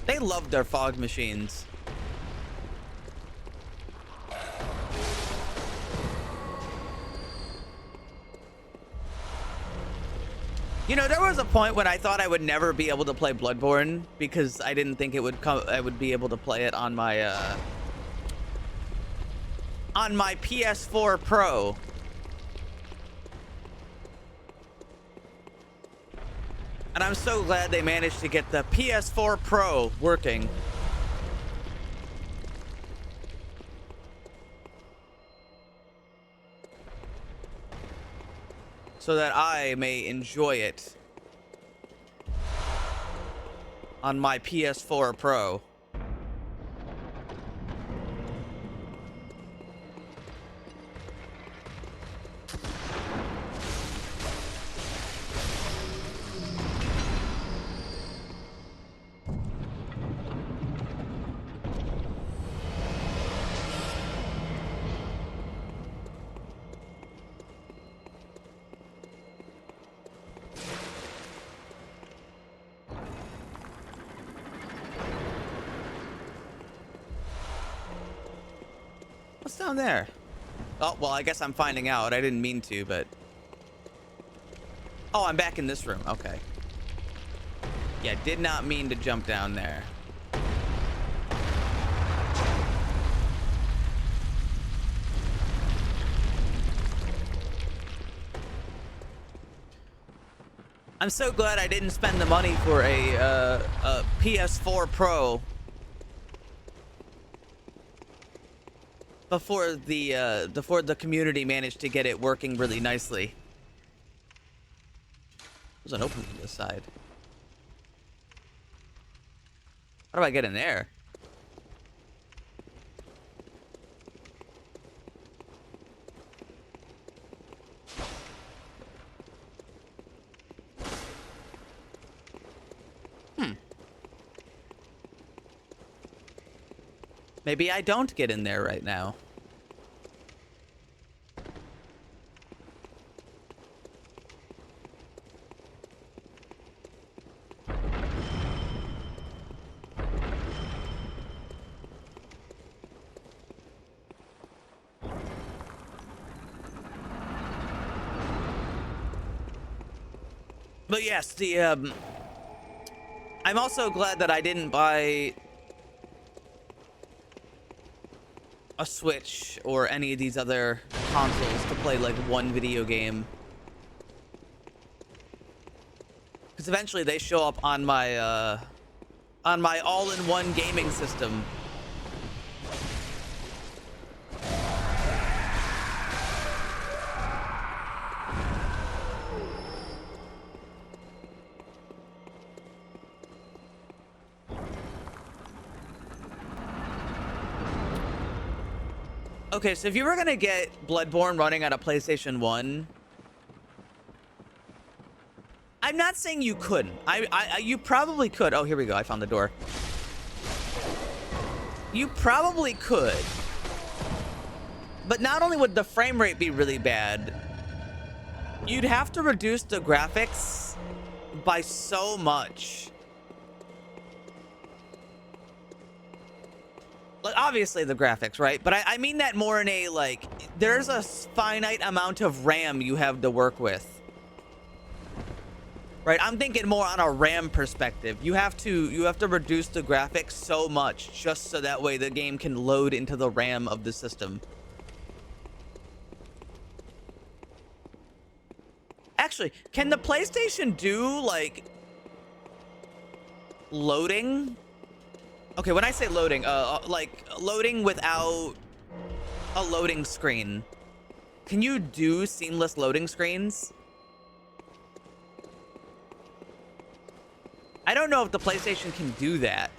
[SPEAKER 2] They love their fog machines. You know, there was a point when I thought I would never be able to play Bloodborne because I didn't think it would come. I would be able to play it on my PS4 Pro. And I'm so glad they managed to get the PS4 Pro working. So that I may enjoy it on my PS4 Pro. What's down there? Oh, well, I guess I'm finding out. I didn't mean to, but... Oh, I'm back in this room. Okay. Yeah, did not mean to jump down there. I'm so glad I didn't spend the money for a PS4 Pro. before the community managed to get it working really nicely. There's an opening to this side. How do I get in there? Maybe I don't get in there right now. But yes, I'm also glad that I didn't buy a Switch or any of these other consoles to play like one video game. Because eventually they show up on my all-in-one gaming system. Okay, so if you were gonna get Bloodborne running on a PlayStation 1, I'm not saying you couldn't. You probably could. Oh, here we go. I found the door. You probably could. But not only would the frame rate be really bad, you'd have to reduce the graphics by so much. Like, obviously the graphics, right? But I mean that more in a, like, there's a finite amount of RAM you have to work with. Right? I'm thinking more on a RAM perspective. You have to reduce the graphics so much just so that way the game can load into the RAM of the system. Actually, can the PlayStation do, like, loading? Okay, when I say loading, like loading without a loading screen. Can you do seamless loading screens? I don't know if the PlayStation can do that.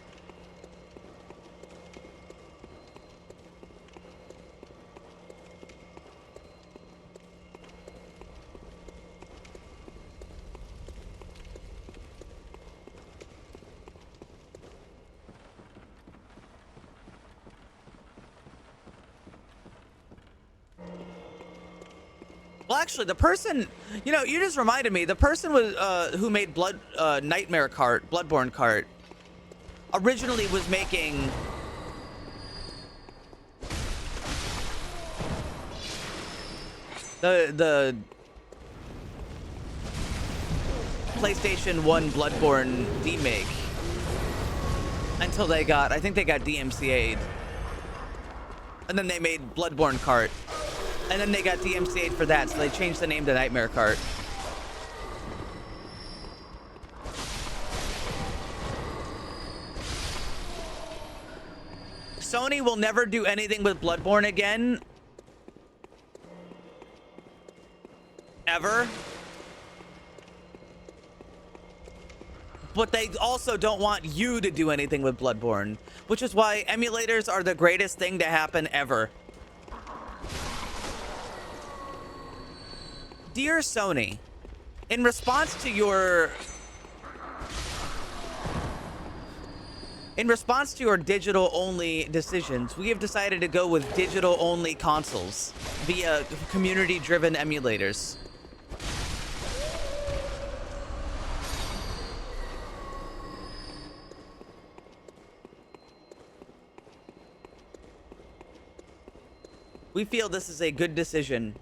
[SPEAKER 2] Well, actually, the person, you know, you just reminded me, the person was who made Nightmare Cart, Bloodborne Cart, originally was making the PlayStation 1 Bloodborne remake until they got, I think they got DMCA'd. And then they made Bloodborne Cart. And then they got DMCA'd for that, so they changed the name to Nightmare Cart. Sony will never do anything with Bloodborne again. Ever. But they also don't want you to do anything with Bloodborne, which is why emulators are the greatest thing to happen ever. Dear Sony, in response to your digital-only decisions, we have decided to go with digital-only consoles via community-driven emulators. We feel this is a good decision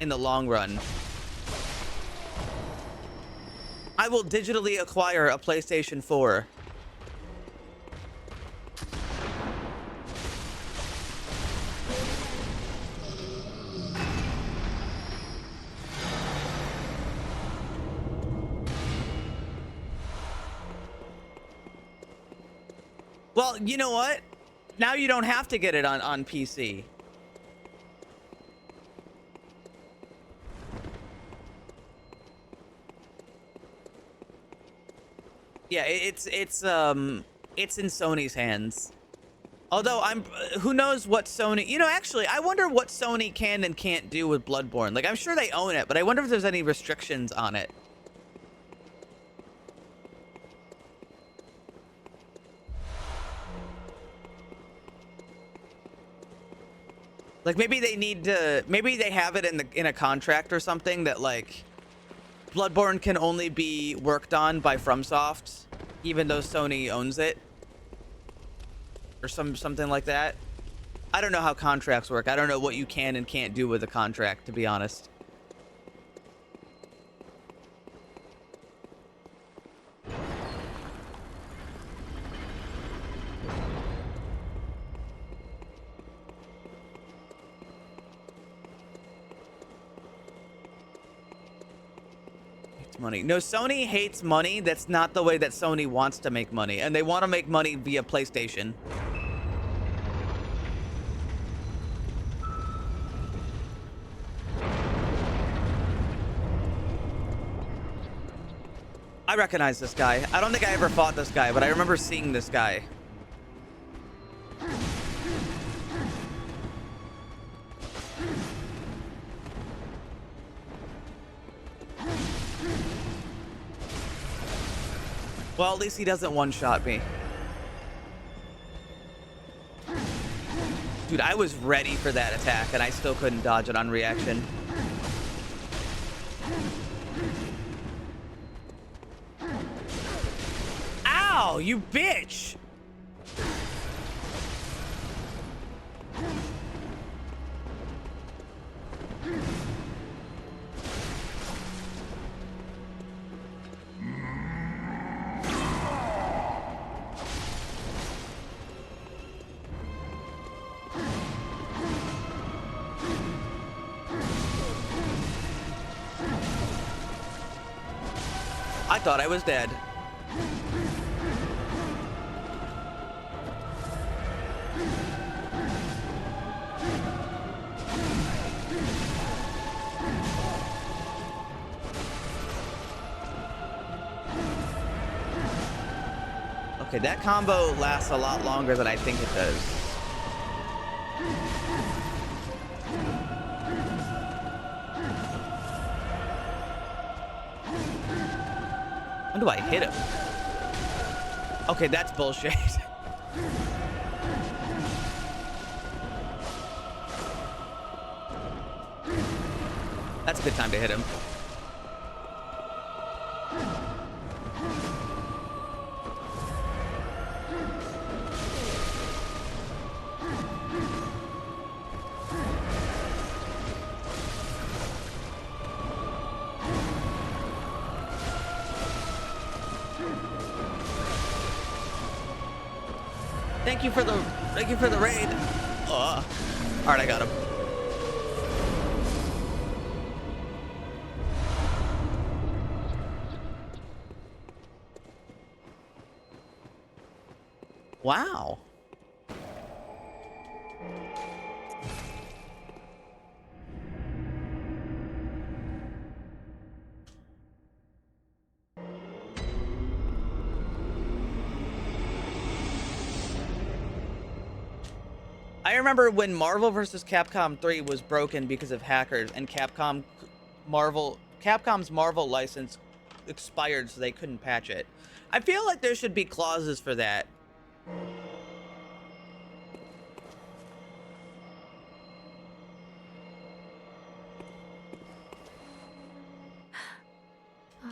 [SPEAKER 2] in the long run. I will digitally acquire a PlayStation 4. Well, you know what? Now you don't have to get it on PC. Yeah, it's in Sony's hands. Although who knows what Sony, actually, I wonder what Sony can and can't do with Bloodborne. Like, I'm sure they own it, but I wonder if there's any restrictions on it. Like, maybe they need to, maybe they have it in a contract or something that, like, Bloodborne can only be worked on by FromSoft, even though Sony owns it. Or something like that. I don't know how contracts work. I don't know what you can and can't do with a contract, to be honest. Money. No, Sony hates money. That's not the way that Sony wants to make money. And they want to make money via PlayStation. I recognize this guy. I don't think I ever fought this guy, but I remember seeing this guy. Well, at least he doesn't one-shot me. Dude, I was ready for that attack, and I still couldn't dodge it on reaction. Ow, you bitch! I thought I was dead. Okay, that combo lasts a lot longer than I think it does. When do I hit him? Okay, that's bullshit. That's a good time to hit him. Thank you for the raid. All right, I got him. Wow. I remember when Marvel vs. Capcom 3 was broken because of hackers, and Capcom's Marvel license expired, so they couldn't patch it. I feel like there should be clauses for that.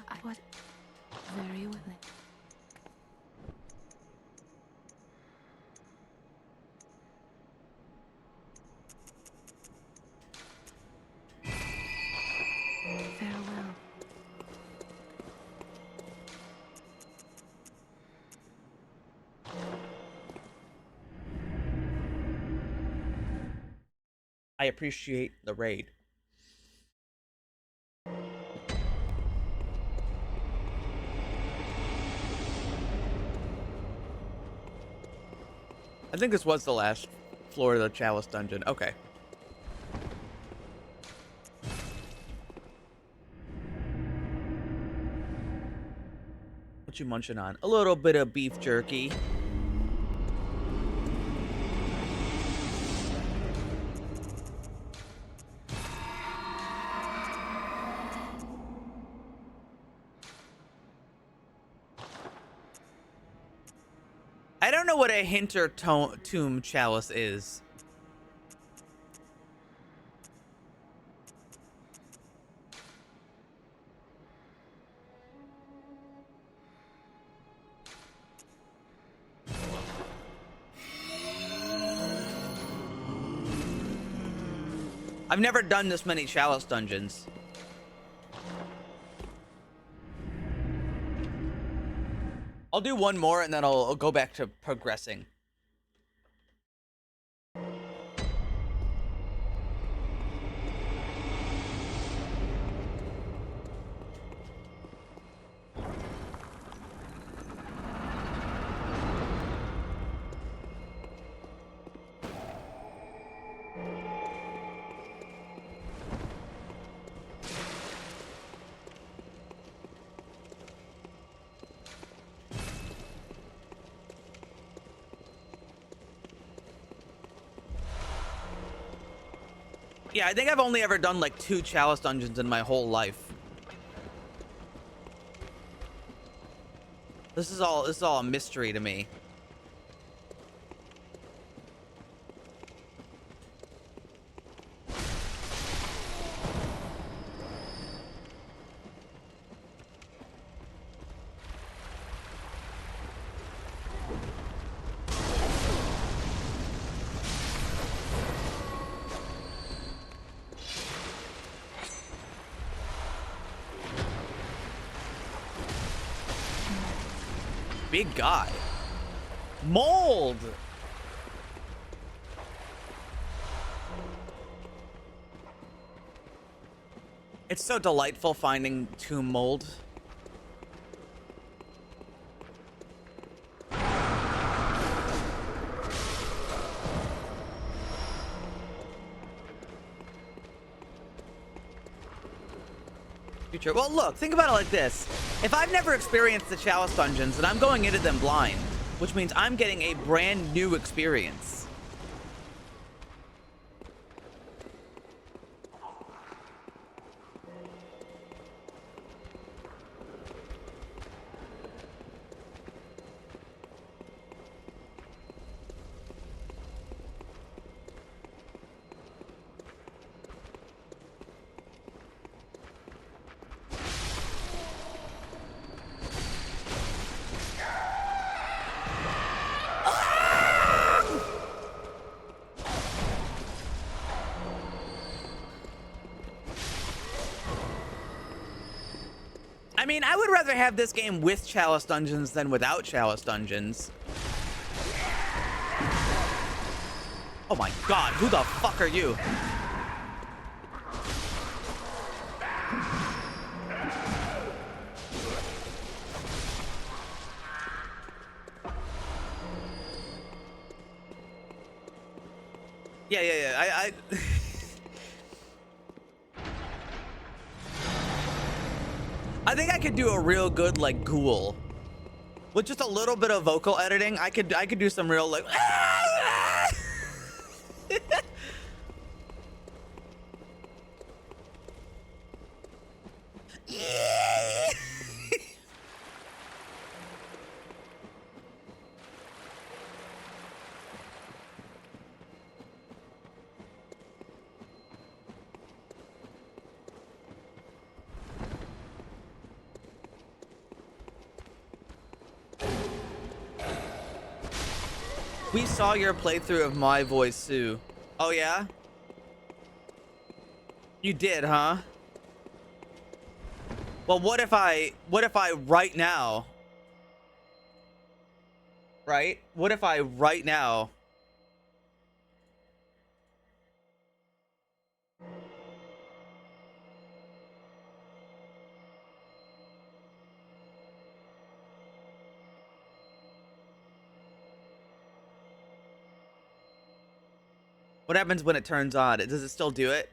[SPEAKER 5] I was very willing. Farewell.
[SPEAKER 2] I appreciate the raid. I think this was the last floor of the Chalice dungeon. Okay. What you munching on? A little bit of beef jerky. I don't know what a Hinter Tomb Chalice is. I've never done this many Chalice dungeons. I'll do one more and then I'll go back to progressing. Yeah, I think I've only ever done like 2 Chalice dungeons in my whole life. This is all a mystery to me. Big guy. Mold! It's so delightful finding tomb mold. Future. Well, look, think about it like this. If I've never experienced the Chalice dungeons, then I'm going into them blind, which means I'm getting a brand new experience. I mean, I would rather have this game with Chalice dungeons than without Chalice dungeons. Oh my god, who the fuck are you? Yeah, I I think I could do a real good like ghoul with just a little bit of vocal editing. I could do some real like We saw your playthrough of My Voice Sue. Oh yeah? You did, huh? Well, what if I right now, right? What if I right now What happens when it turns on? Does it still do it?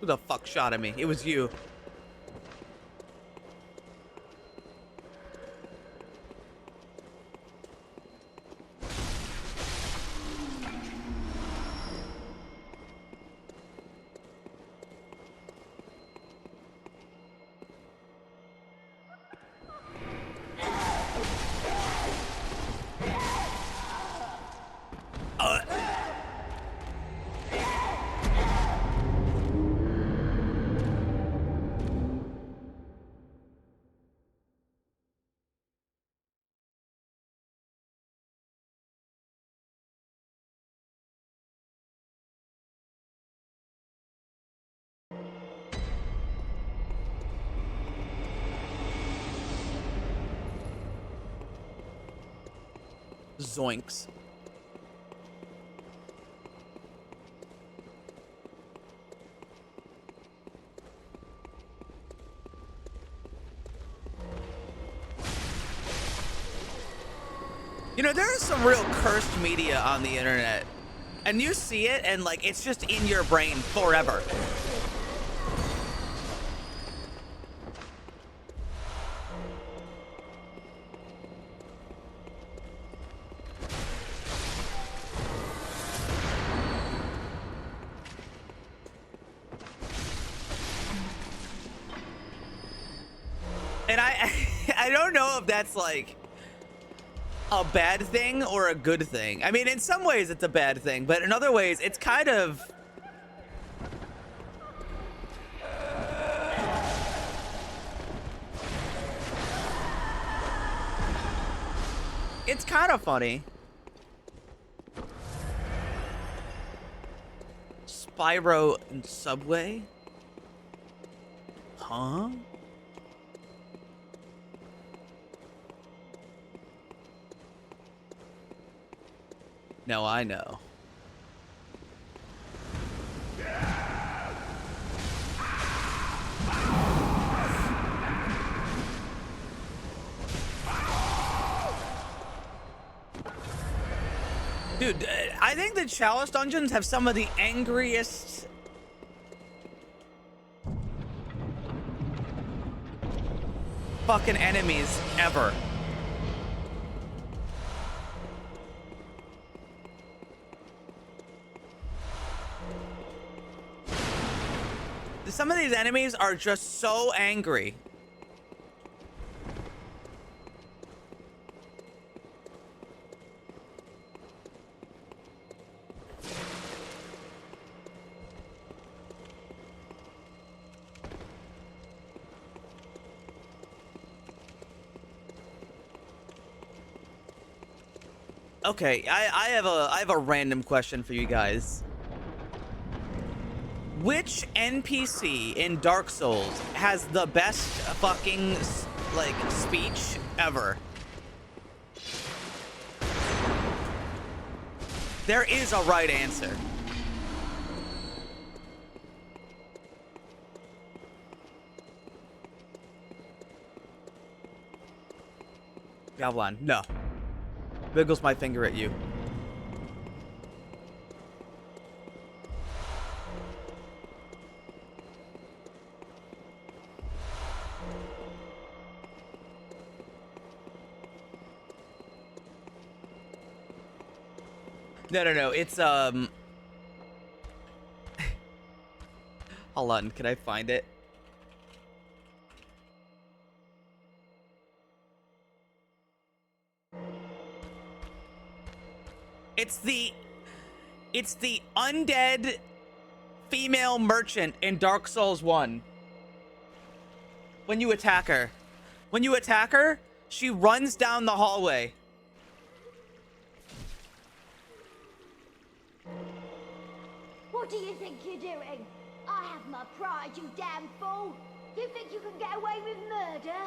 [SPEAKER 2] Who the fuck shot at me? It was you. Zoinks. You know, there is some real cursed media on the internet. And you see it and like it's just in your brain forever. And I don't know if that's like a bad thing or a good thing. I mean, in some ways it's a bad thing, but in other ways it's kind of... It's kind of funny. Spyro and Subway? Huh? No, I know. Dude, I think the Chalice dungeons have some of the angriest... fucking enemies ever. Some of these enemies are just so angry. Okay, I have a random question for you guys. Which NPC in Dark Souls has the best fucking, like, speech ever? There is a right answer. Gavlan, no. Wiggles my finger at you. No. It's hold on, can I find it? It's the undead female merchant in Dark Souls 1. When you attack her. When you attack her, she runs down the hallway.
[SPEAKER 7] What do you think you're doing? I have my pride, you damn fool! You think you can get away with murder?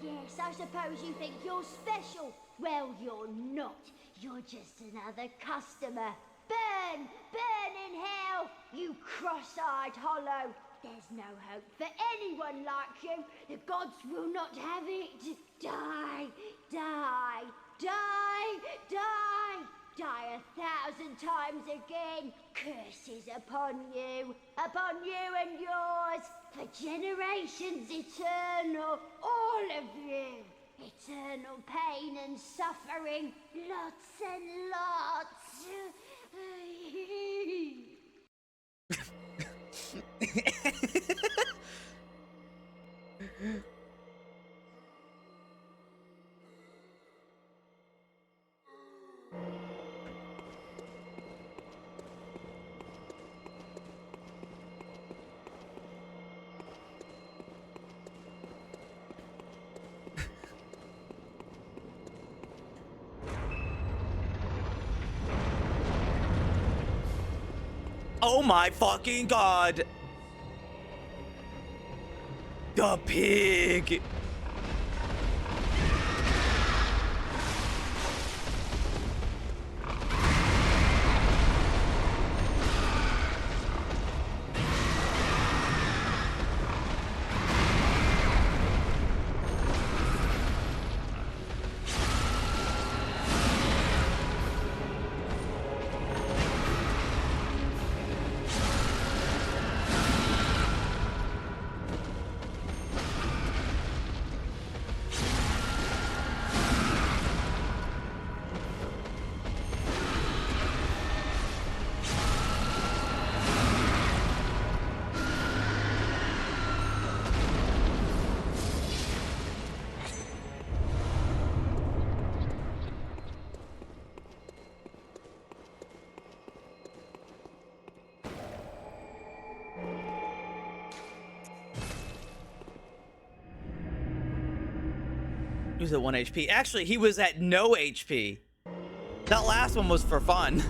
[SPEAKER 7] Yes, I suppose you think you're special. Well, you're not. You're just another customer. Burn! Burn in hell! You cross-eyed hollow! There's no hope for anyone like you. The gods will not have it. Die! Die! Die! Die! Die 1,000 times again! Curses upon you and yours, for generations eternal, all of you! Eternal pain and suffering, lots and lots!
[SPEAKER 2] Oh my fucking god! The pig! He was at 1 HP. Actually, he was at no HP. That last one was for fun.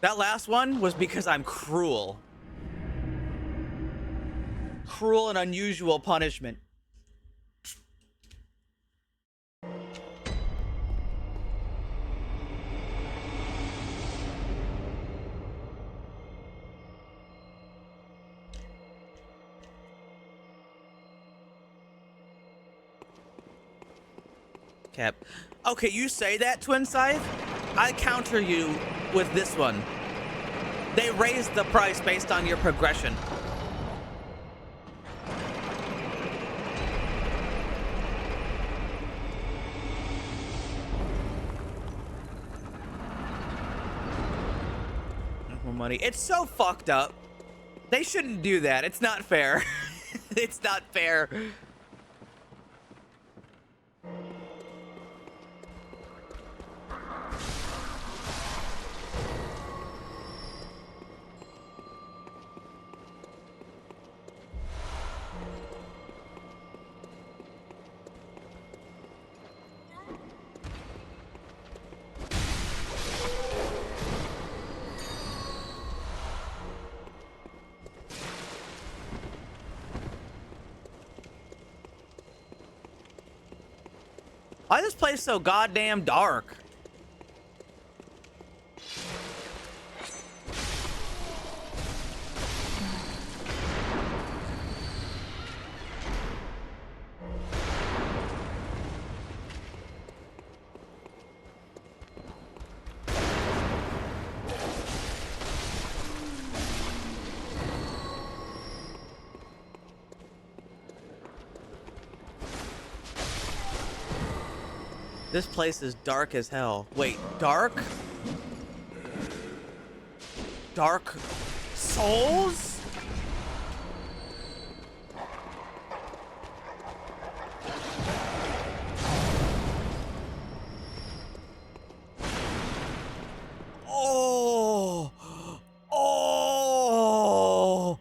[SPEAKER 2] That last one was because I'm cruel. Cruel and unusual punishment. Cap. Okay, you say that, Twin Scythe? I counter you with this one. They raised the price based on your progression. More money. It's so fucked up. They shouldn't do that. It's not fair. It's not fair. Why is this place so goddamn dark? This place is dark as hell. Wait, dark? Dark Souls? Oh! Oh!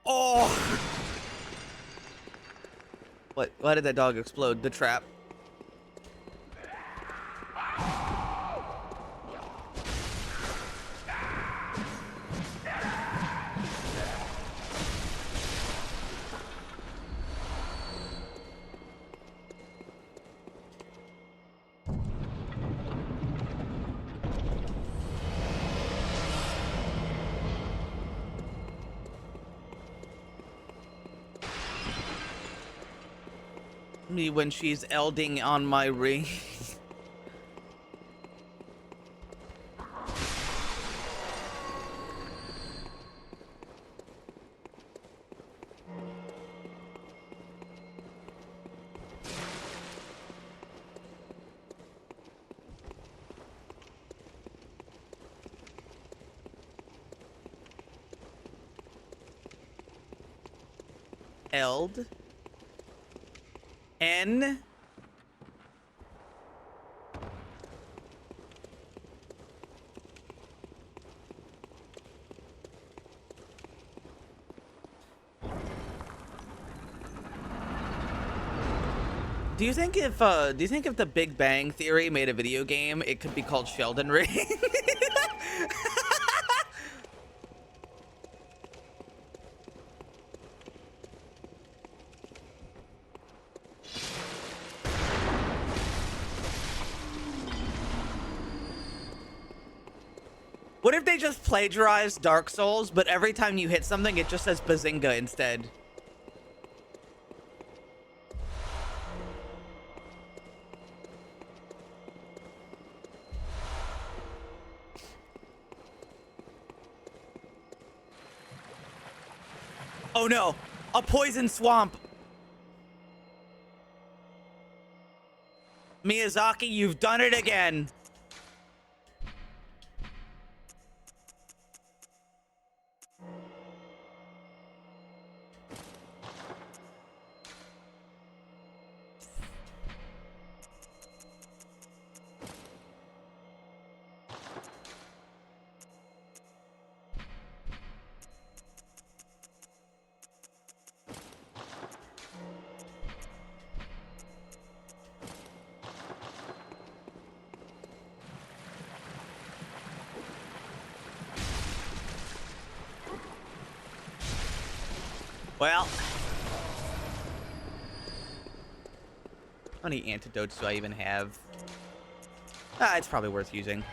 [SPEAKER 2] Oh! What? Why did that dog explode? The trap. Me when she's elding on my ring. Eld. N. Do you think if the Big Bang Theory made a video game, it could be called Sheldon Ring? What if they just plagiarized Dark Souls, but every time you hit something, it just says Bazinga instead? Oh no, a poison swamp. Miyazaki, you've done it again. Well, how many antidotes do I even have? It's probably worth using.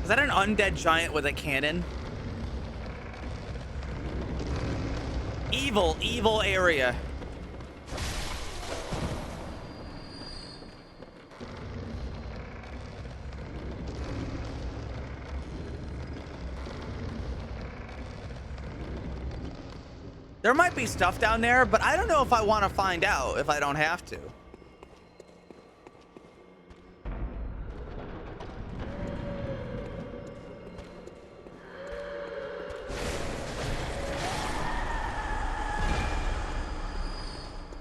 [SPEAKER 2] Is that an undead giant with a cannon? Evil, evil area. There might be stuff down there, but I don't know if I want to find out if I don't have to.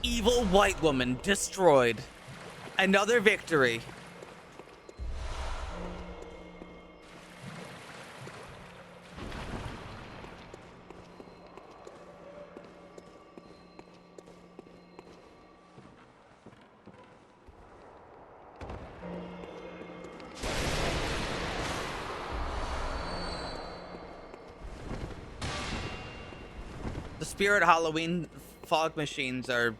[SPEAKER 2] Evil white woman destroyed. Another victory. Spirit Halloween fog machines are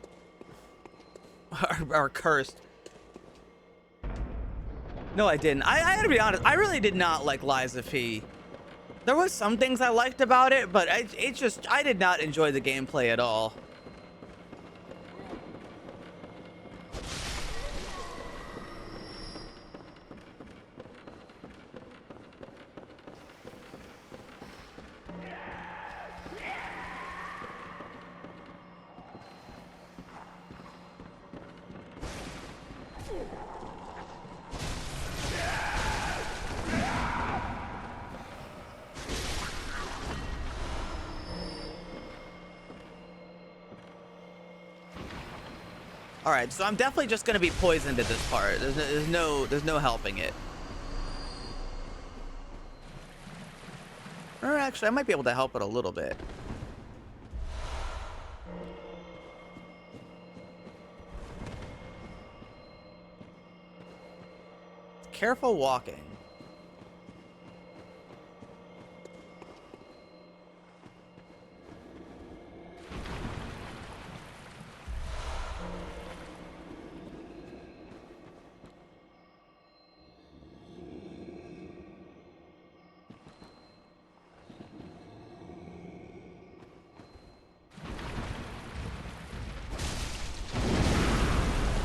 [SPEAKER 2] cursed. No, I didn't. I gotta be honest. I really did not like Lies of P. There was some things I liked about it, but I did not enjoy the gameplay at all. All right, so I'm definitely just gonna be poisoned at this part. There's no helping it. Or actually, I might be able to help it a little bit. Careful walking.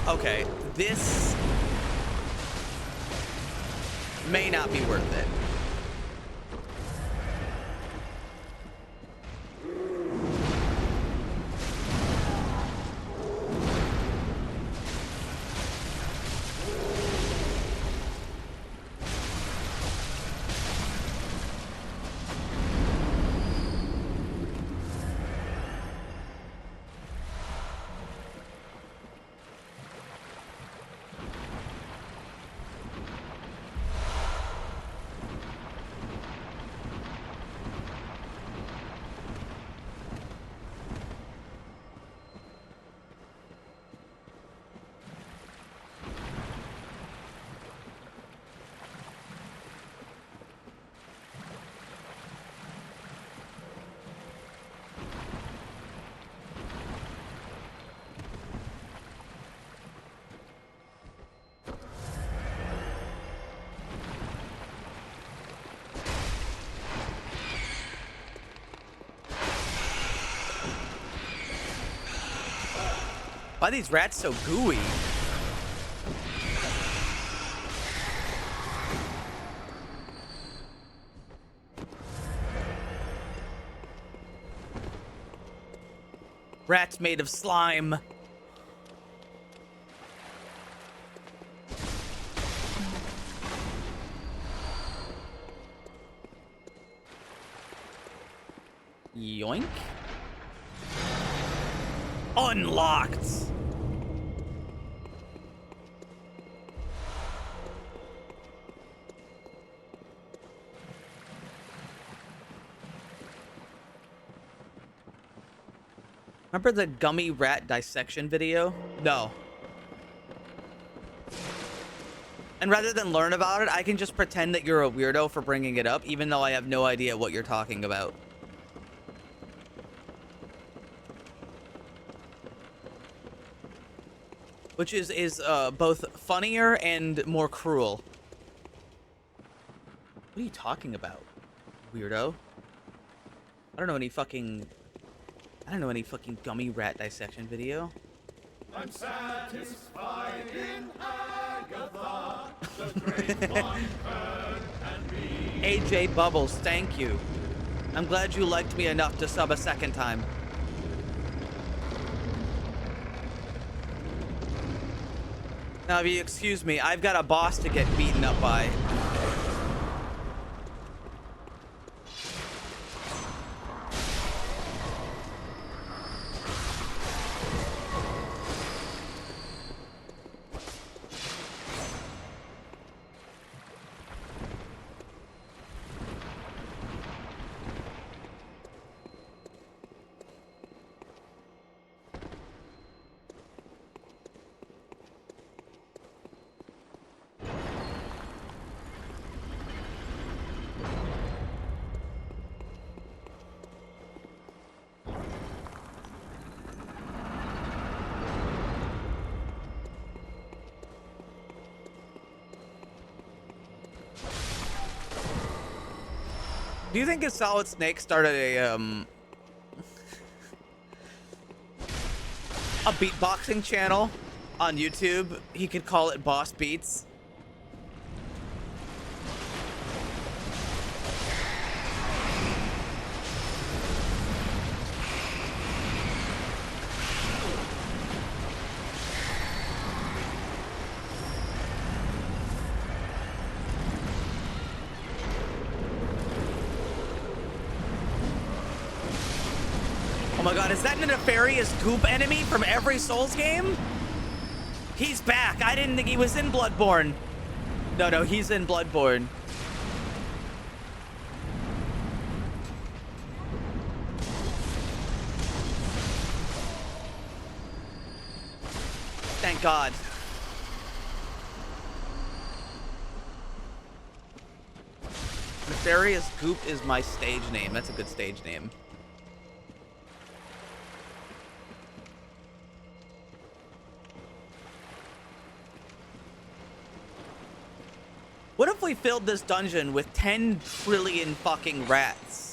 [SPEAKER 2] Okay, this may not be worth it. Why are these rats so gooey? Rats made of slime. Yoink. Unlocked. Remember the gummy rat dissection video? No. And rather than learn about it, I can just pretend that you're a weirdo for bringing it up, even though I have no idea what you're talking about. Which is both funnier and more cruel. What are you talking about, weirdo? I don't know any fucking gummy rat dissection video.
[SPEAKER 1] I'm satisfied in Agatha, the great one heard and me.
[SPEAKER 2] AJ Bubbles, thank you. I'm glad you liked me enough to sub a second time. Now, if you excuse me, I've got a boss to get beaten up by. Do you think if Solid Snake started a beatboxing channel on YouTube, he could call it Boss Beats? Oh my god, is that a nefarious goop enemy from every Souls game? He's back. I didn't think he was in Bloodborne. No, he's in Bloodborne. Thank God. Nefarious Goop is my stage name. That's a good stage name. What if we filled this dungeon with 10 trillion fucking rats?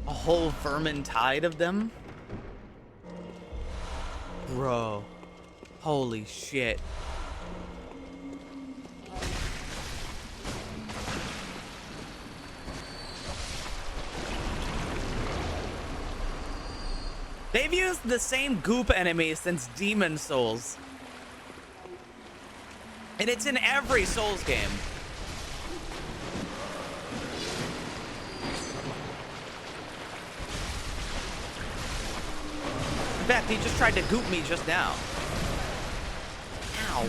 [SPEAKER 2] A whole vermin tide of them? Bro. Holy shit. They've used the same goop enemy since Demon Souls. And it's in every Souls game. In fact, he just tried to goop me just now. Ow.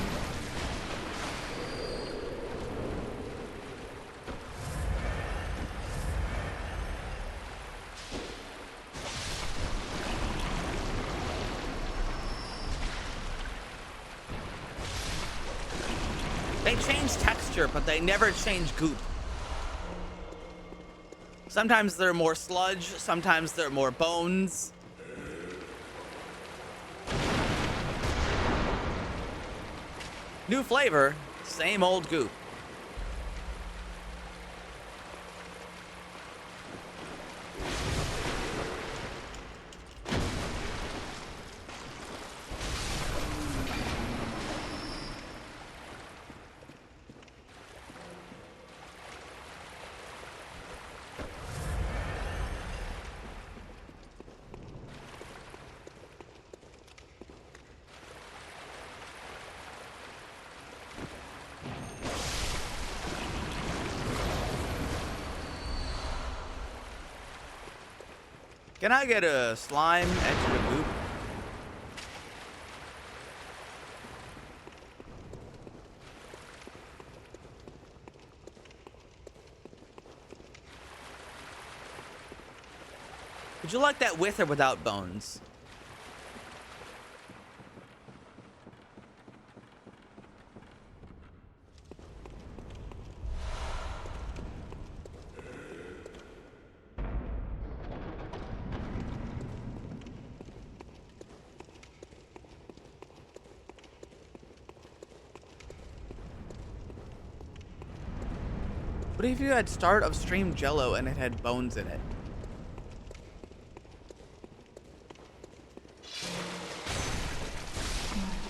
[SPEAKER 2] They change texture, but they never change goop. Sometimes they're more sludge, sometimes they're more bones. New flavor, same old goop. Can I get a slime extra goop? Would you like that with or without bones? What if you had start of stream Jello and it had bones in it?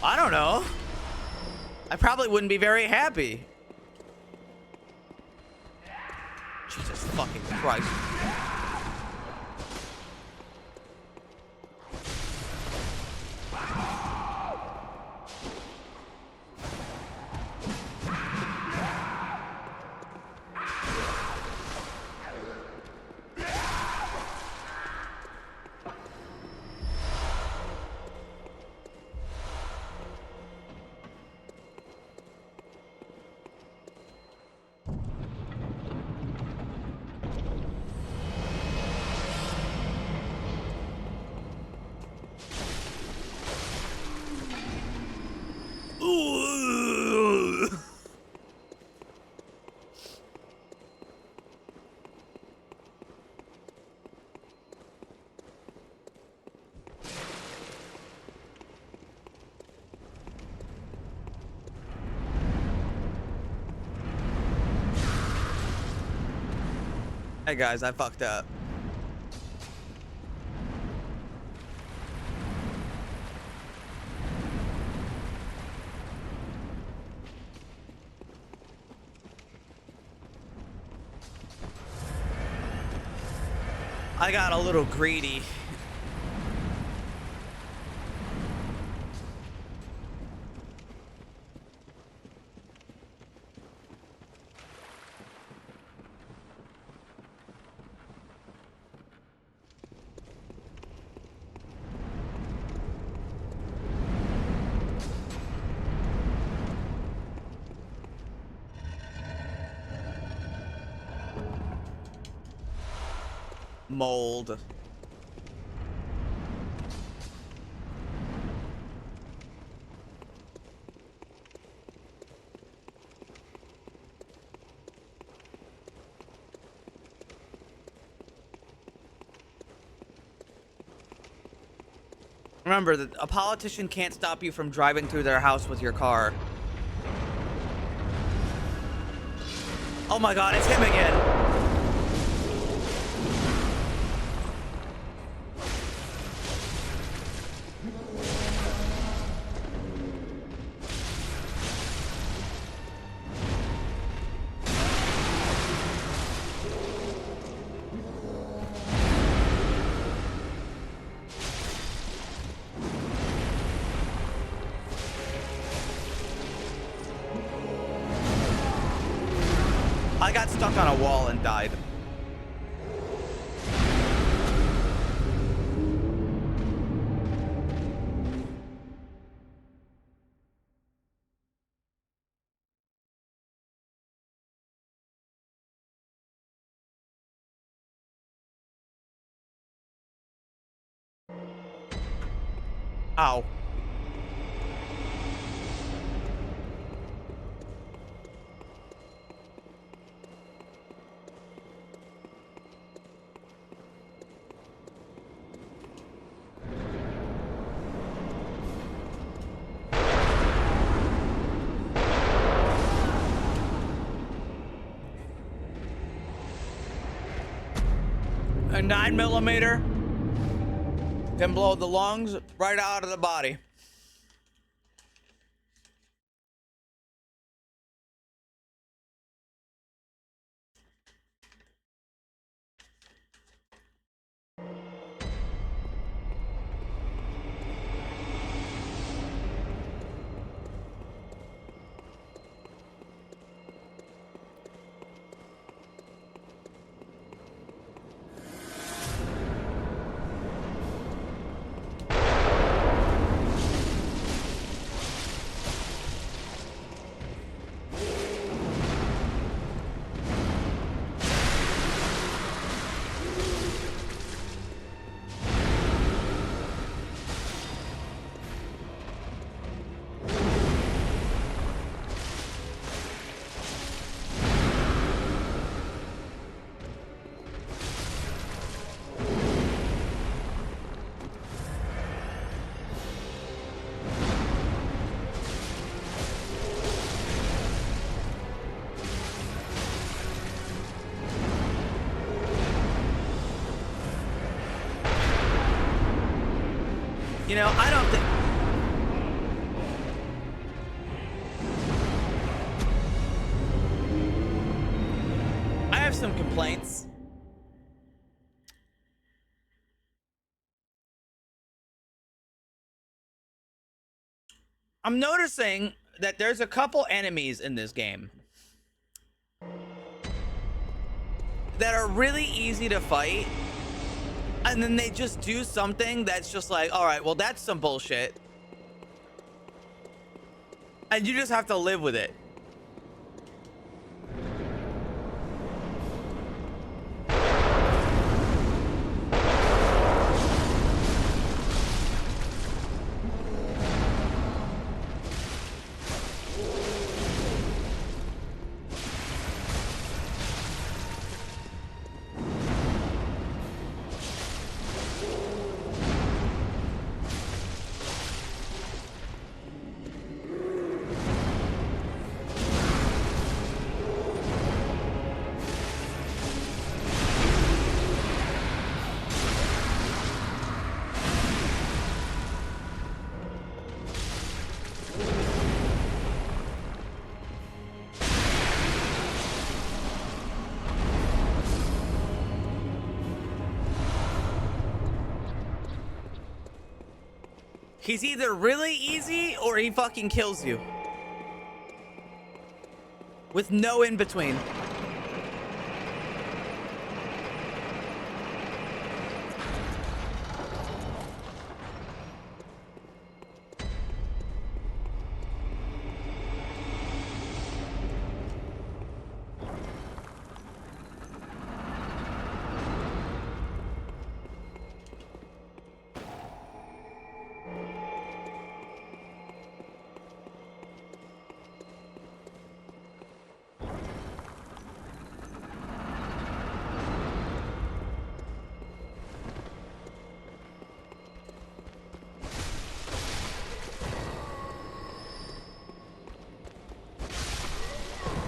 [SPEAKER 2] I don't know. I probably wouldn't be very happy. Jesus fucking Christ. Hey guys, I fucked up. I got a little greedy. Mold. Remember that a politician can't stop you from driving through their house with your car. Oh my god, it's him again. I got stuck on a wall and died. Ow. A 9mm can blow the lungs right out of the body. You know, I don't think... I have some complaints. I'm noticing that there's a couple enemies in this game that are really easy to fight. And then they just do something that's just like, all right, well, that's some bullshit. And you just have to live with it. He's either really easy or he fucking kills you. With no in between.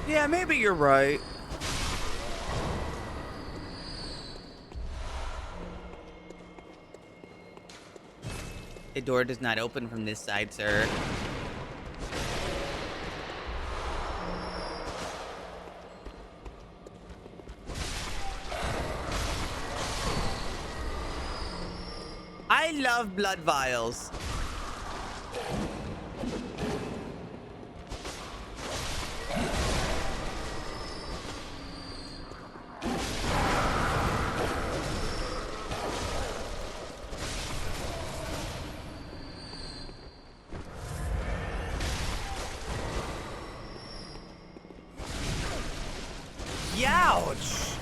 [SPEAKER 2] Yeah, maybe you're right. The door does not open from this side, sir. I love blood vials. Youch!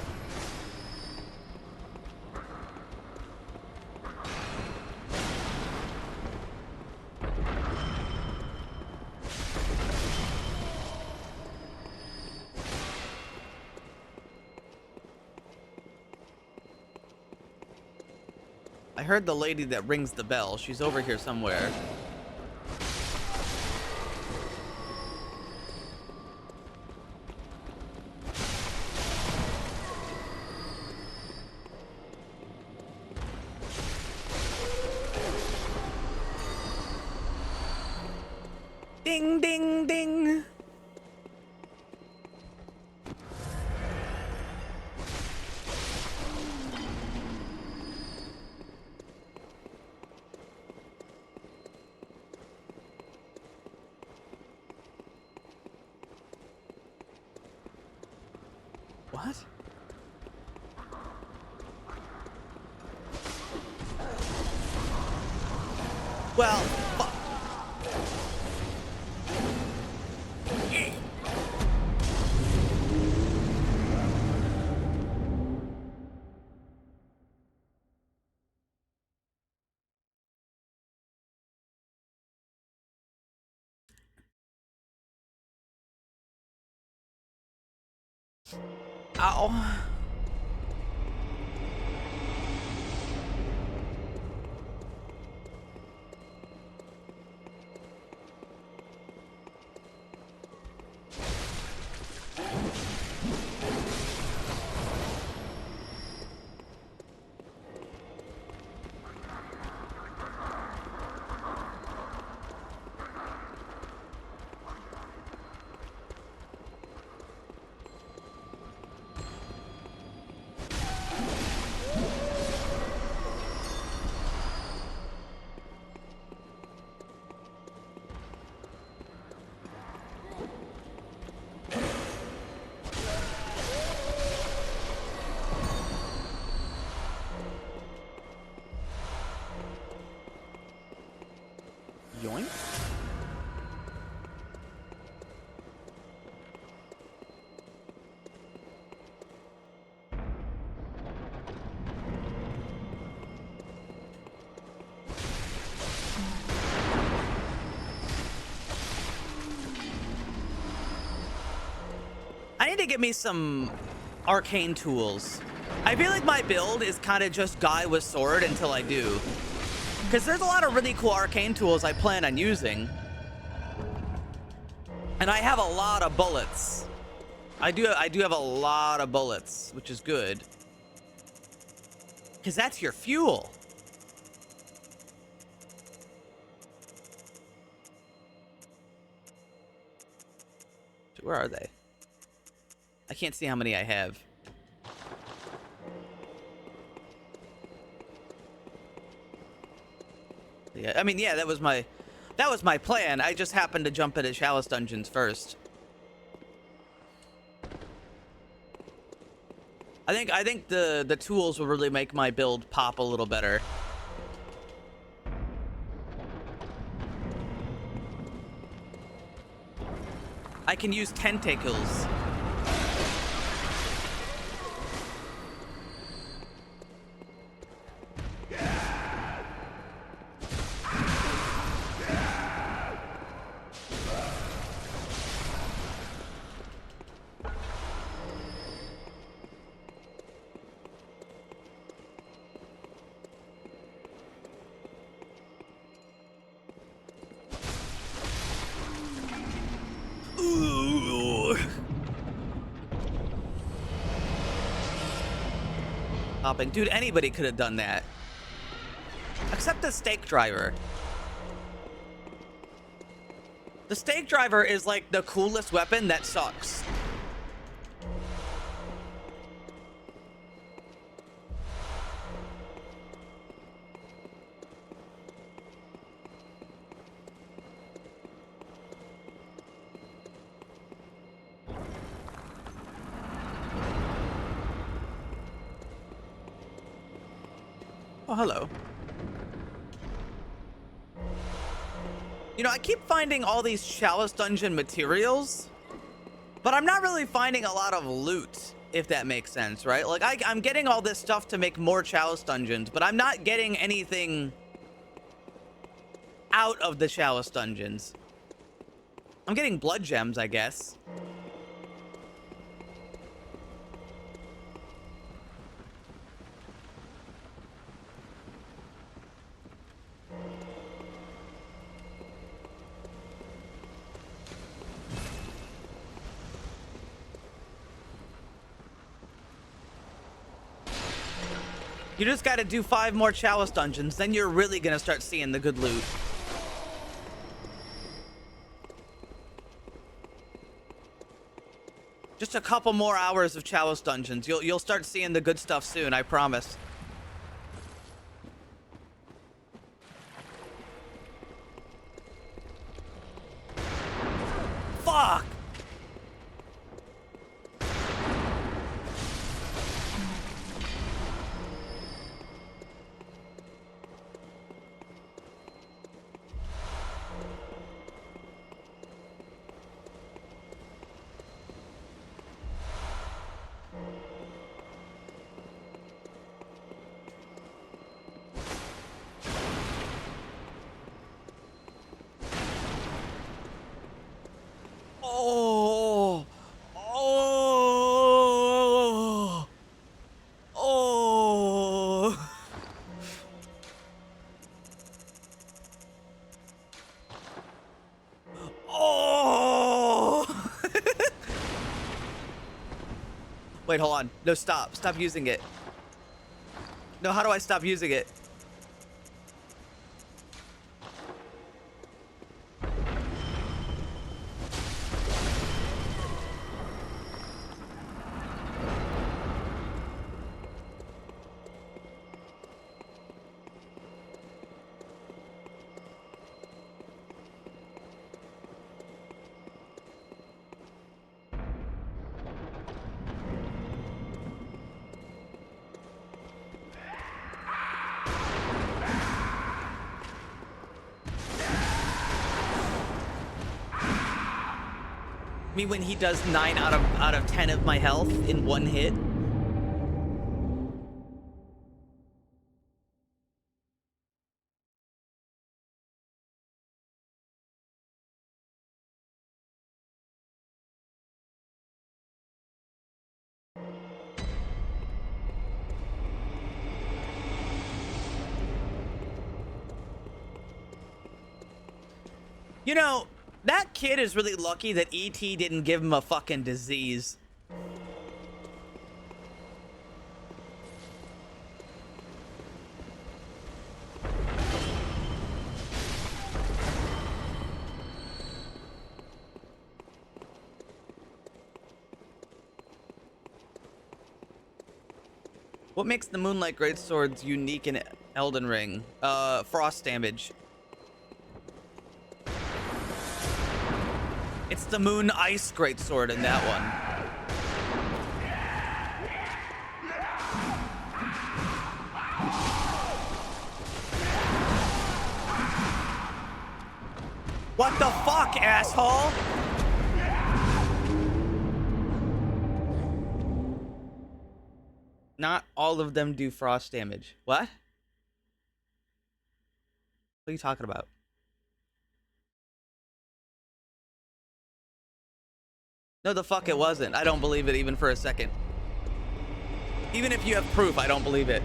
[SPEAKER 2] I heard the lady that rings the bell. She's over here somewhere. Ding, ding, ding. What? Well, fuck. Ow. Yoink. I need to get me some arcane tools. I feel like my build is kind of just guy with sword until I do. Because there's a lot of really cool arcane tools I plan on using. And I have a lot of bullets. I do have a lot of bullets, which is good. Because that's your fuel. So where are they? I can't see how many I have. Yeah, I mean, yeah, that was my plan. I just happened to jump into Chalice Dungeons first. I think the tools will really make my build pop a little better. I can use tentacles. Ooh. Hopping. Dude, anybody could have done that. Except the stake driver. The stake driver is like the coolest weapon that sucks. Oh, hello. You know, I keep finding all these Chalice Dungeon materials, but I'm not really finding a lot of loot, if that makes sense, right? Like, I'm getting all this stuff to make more Chalice Dungeons, but I'm not getting anything out of the Chalice Dungeons. I'm getting blood gems, I guess. You just gotta do 5 more Chalice Dungeons, then you're really gonna start seeing the good loot. Just a couple more hours of Chalice Dungeons. You'll start seeing the good stuff soon, I promise. Fuck! Oh, oh, oh. Oh. Wait, hold on. No, stop. Stop using it. No, how do I stop using it? Me when he does 9 out of 10 of my health in one hit. You know, that kid is really lucky that E.T. didn't give him a fucking disease. What makes the Moonlight Greatswords unique and Elden Ring. Frost damage. It's the Moon Ice Greatsword in that one. What the fuck, asshole? Not all of them do frost damage. What? What are you talking about? No, the fuck it wasn't. I don't believe it even for a second. Even if you have proof, I don't believe it.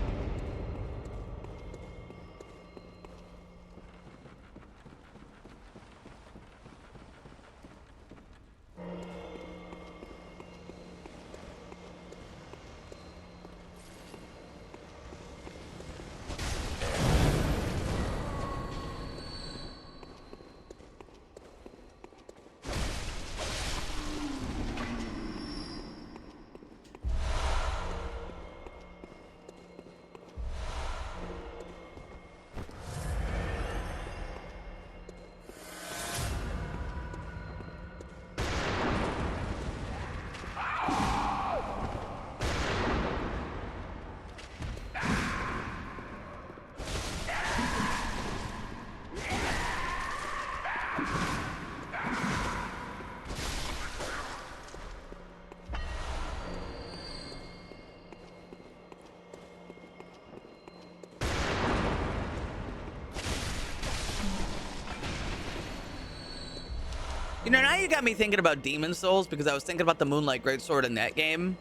[SPEAKER 2] You know, now you got me thinking about Demon Souls because I was thinking about the Moonlight Greatsword in that game.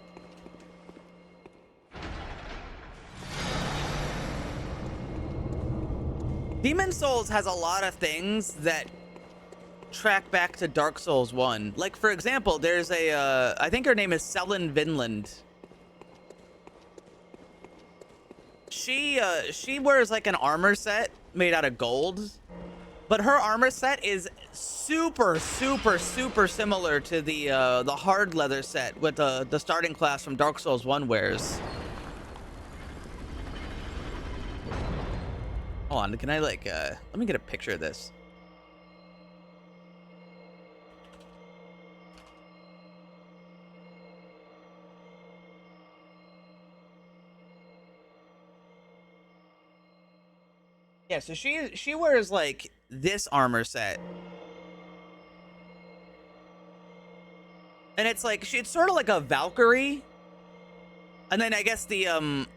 [SPEAKER 2] Demon Souls has a lot of things that track back to Dark Souls 1. Like, for example, there's a, I think her name is Selin Vinland. She wears like an armor set made out of gold. But her armor set is super similar to the hard leather set with the starting class from Dark Souls 1 wears. Hold on, can I like let me get a picture of this. Yeah, so she wears like this armor set. And it's like it's sort of like a Valkyrie. And then I guess the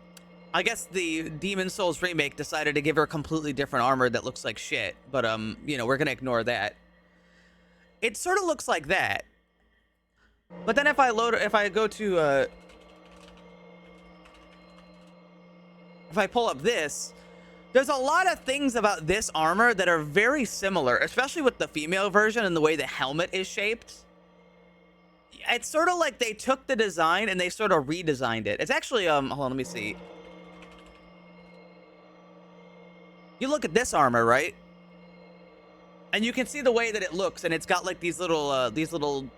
[SPEAKER 2] Demon Souls remake decided to give her completely different armor that looks like shit, but you know, we're going to ignore that. It sort of looks like that. But then if I pull up this, there's a lot of things about this armor that are very similar, especially with the female version and the way the helmet is shaped. It's sort of like they took the design and they sort of redesigned it. It's actually, hold on, let me see. You look at this armor, right? And you can see the way that it looks, and it's got like these little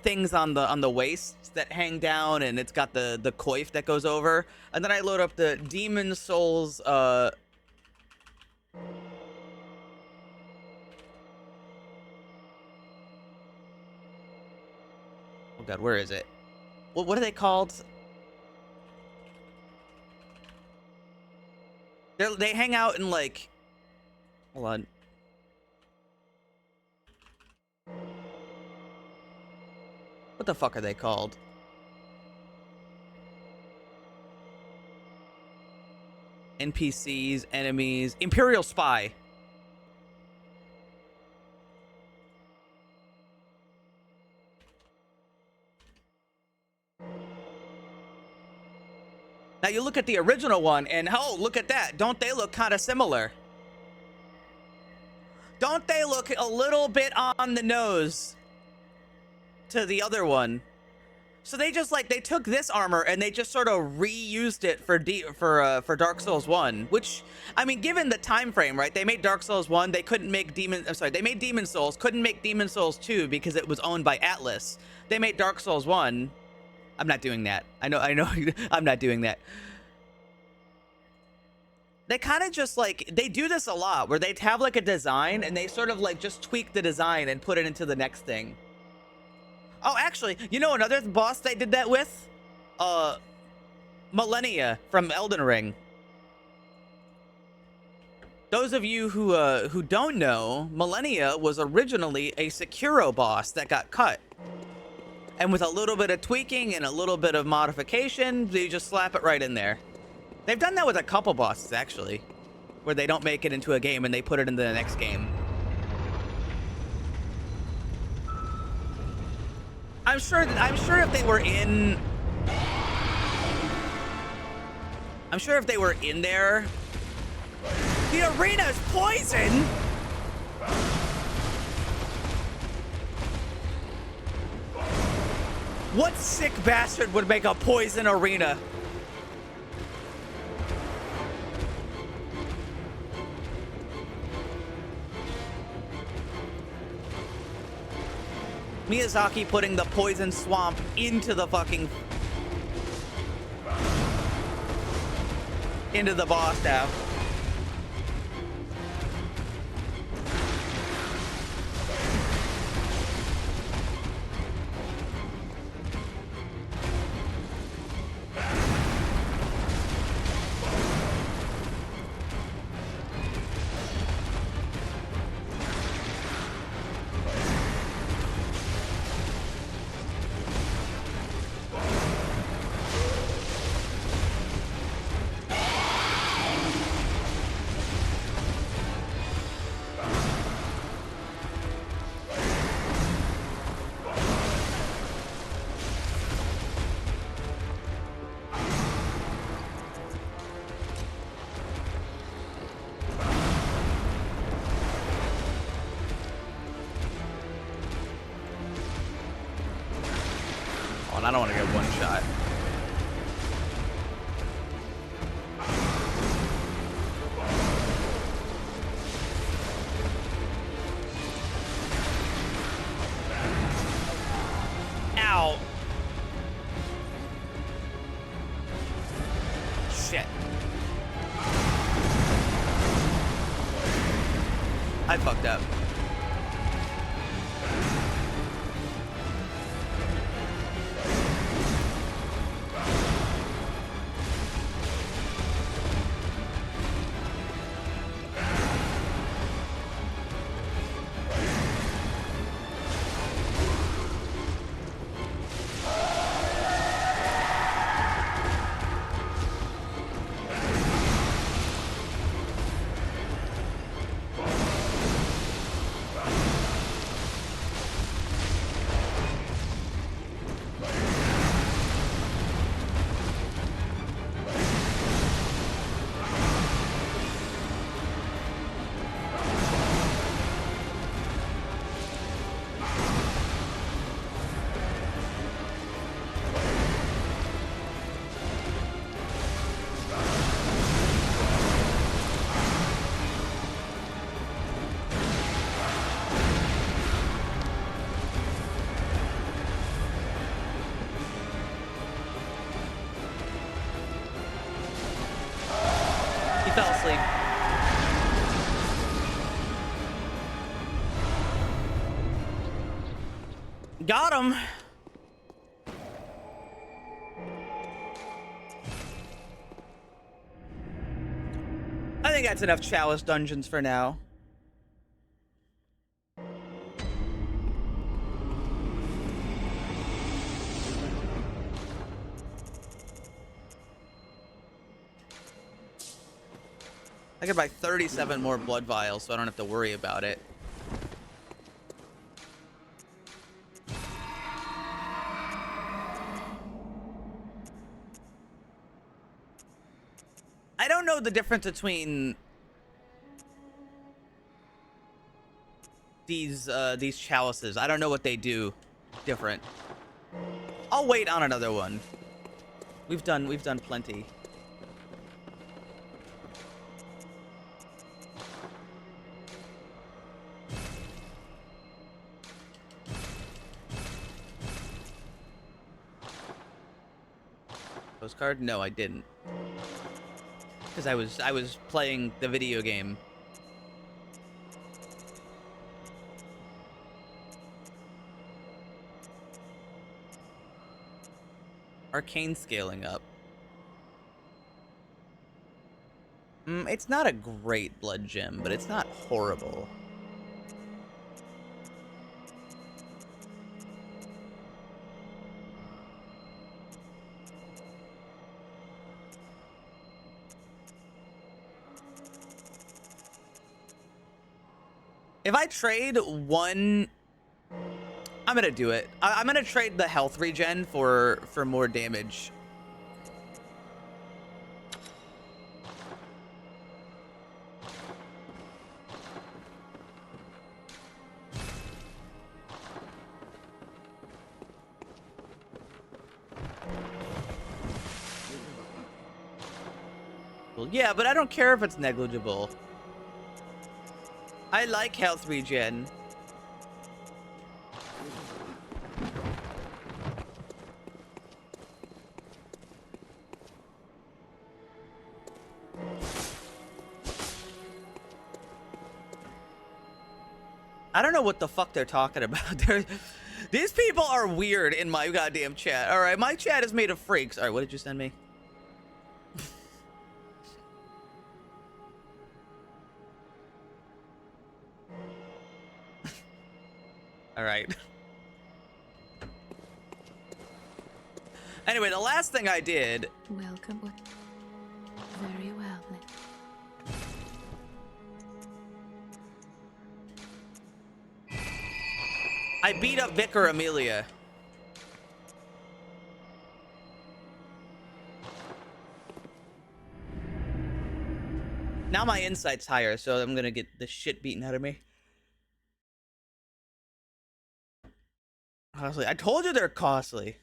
[SPEAKER 2] things on the waist that hang down, and it's got the coif that goes over. And then I load up the Demon Souls, oh god, where is it? What are they called? They hang out in like... Hold on. What the fuck are they called? NPCs, enemies, Imperial Spy. Now you look at the original one and oh, look at that. Don't they look kind of similar? Don't they look a little bit on the nose to the other one? So they just like, they took this armor and they just sort of reused it for Dark Souls 1, which, I mean, given the time frame, right? They made Dark Souls 1, they couldn't make they made Demon Souls, couldn't make Demon Souls 2 because it was owned by Atlas. They made Dark Souls 1. I'm not doing that. I know, I'm not doing that. They kind of just like, they do this a lot where they'd have like a design and they sort of like just tweak the design and put it into the next thing. Oh, actually, you know another boss they did that with? Millennia from Elden Ring. Those of you who don't know, Millennia was originally a Sekiro boss that got cut. And with a little bit of tweaking and a little bit of modification, they just slap it right in there. They've done that with a couple bosses, actually, where they don't make it into a game and they put it into the next game. I'm sure if they were in... I'm sure if they were in there... The arena's poison! What sick bastard would make a poison arena? Miyazaki putting the poison swamp into the fucking... into the boss now. I don't want to get one shot. Ow. Shit. I fucked up. Fell asleep. Got him. I think that's enough Chalice dungeons for now. I could buy 37 more blood vials, so I don't have to worry about it. I don't know the difference between these chalices. I don't know what they do different. I'll wait on another one. We've done plenty. Postcard? No, I didn't. Because I was playing the video game. Arcane scaling up. It's not a great blood gem, but it's not horrible. If I trade one, I'm gonna do it. I'm gonna trade the health regen for more damage. Well, yeah, but I don't care if it's negligible. I like health regen. I don't know what the fuck they're talking about. These people are weird in my goddamn chat. All right, my chat is made of freaks. All right, what did you send me? All right. Anyway, the last thing I did.
[SPEAKER 5] Welcome. What? Very well.
[SPEAKER 2] I beat up Vicar Amelia. Now my insight's higher, so I'm gonna get the shit beaten out of me. Honestly, I told you they're costly.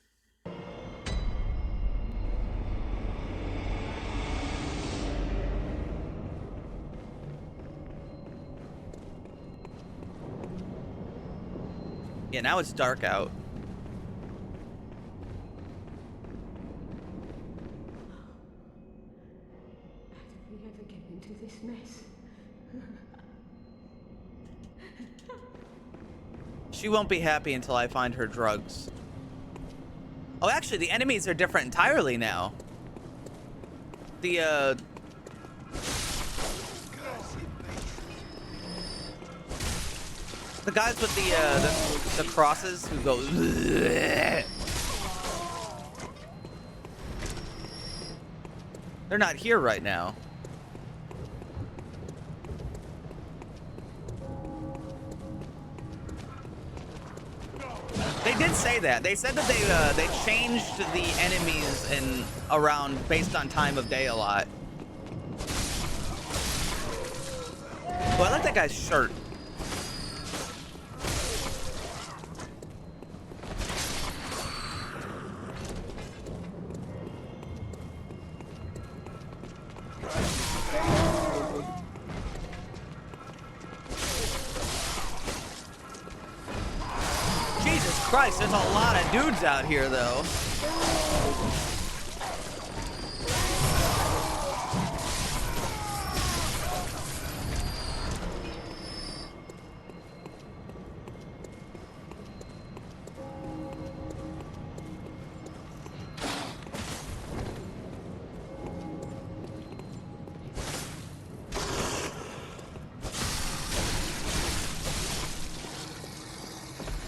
[SPEAKER 2] Yeah, now it's dark out.
[SPEAKER 5] How did we ever get into this mess?
[SPEAKER 2] She won't be happy until I find her drugs. Oh, actually, the enemies are different entirely now. The guys with the crosses who go. They're not here right now. They did say that. They said that they changed the enemies and around based on time of day a lot. Oh, I like that guy's shirt. Christ, there's a lot of dudes out here, though.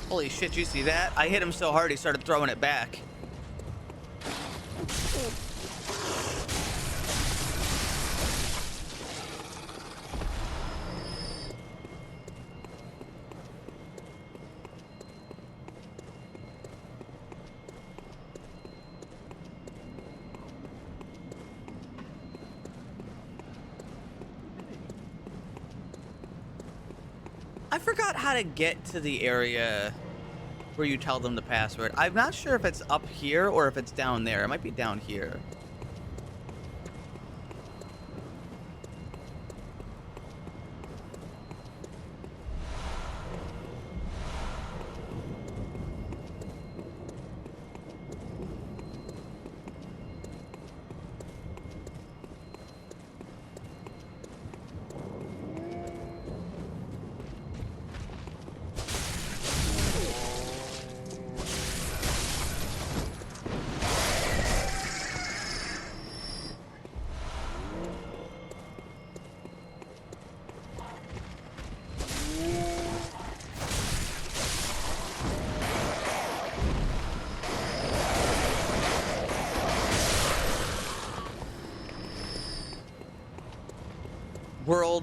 [SPEAKER 2] Holy shit, you see that? I hit him so hard he started throwing it back. I forgot how to get to the area where you tell them the password. I'm not sure if it's up here or if it's down there. It might be down here.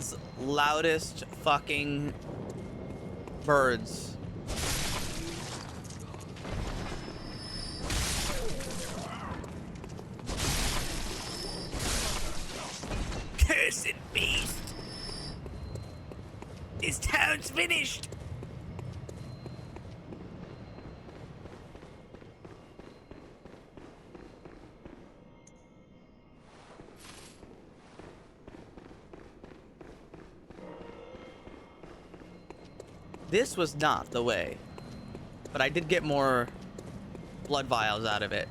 [SPEAKER 2] world's loudest fucking birds. Cursed beast! This town's finished! This was not the way, but I did get more blood vials out of it.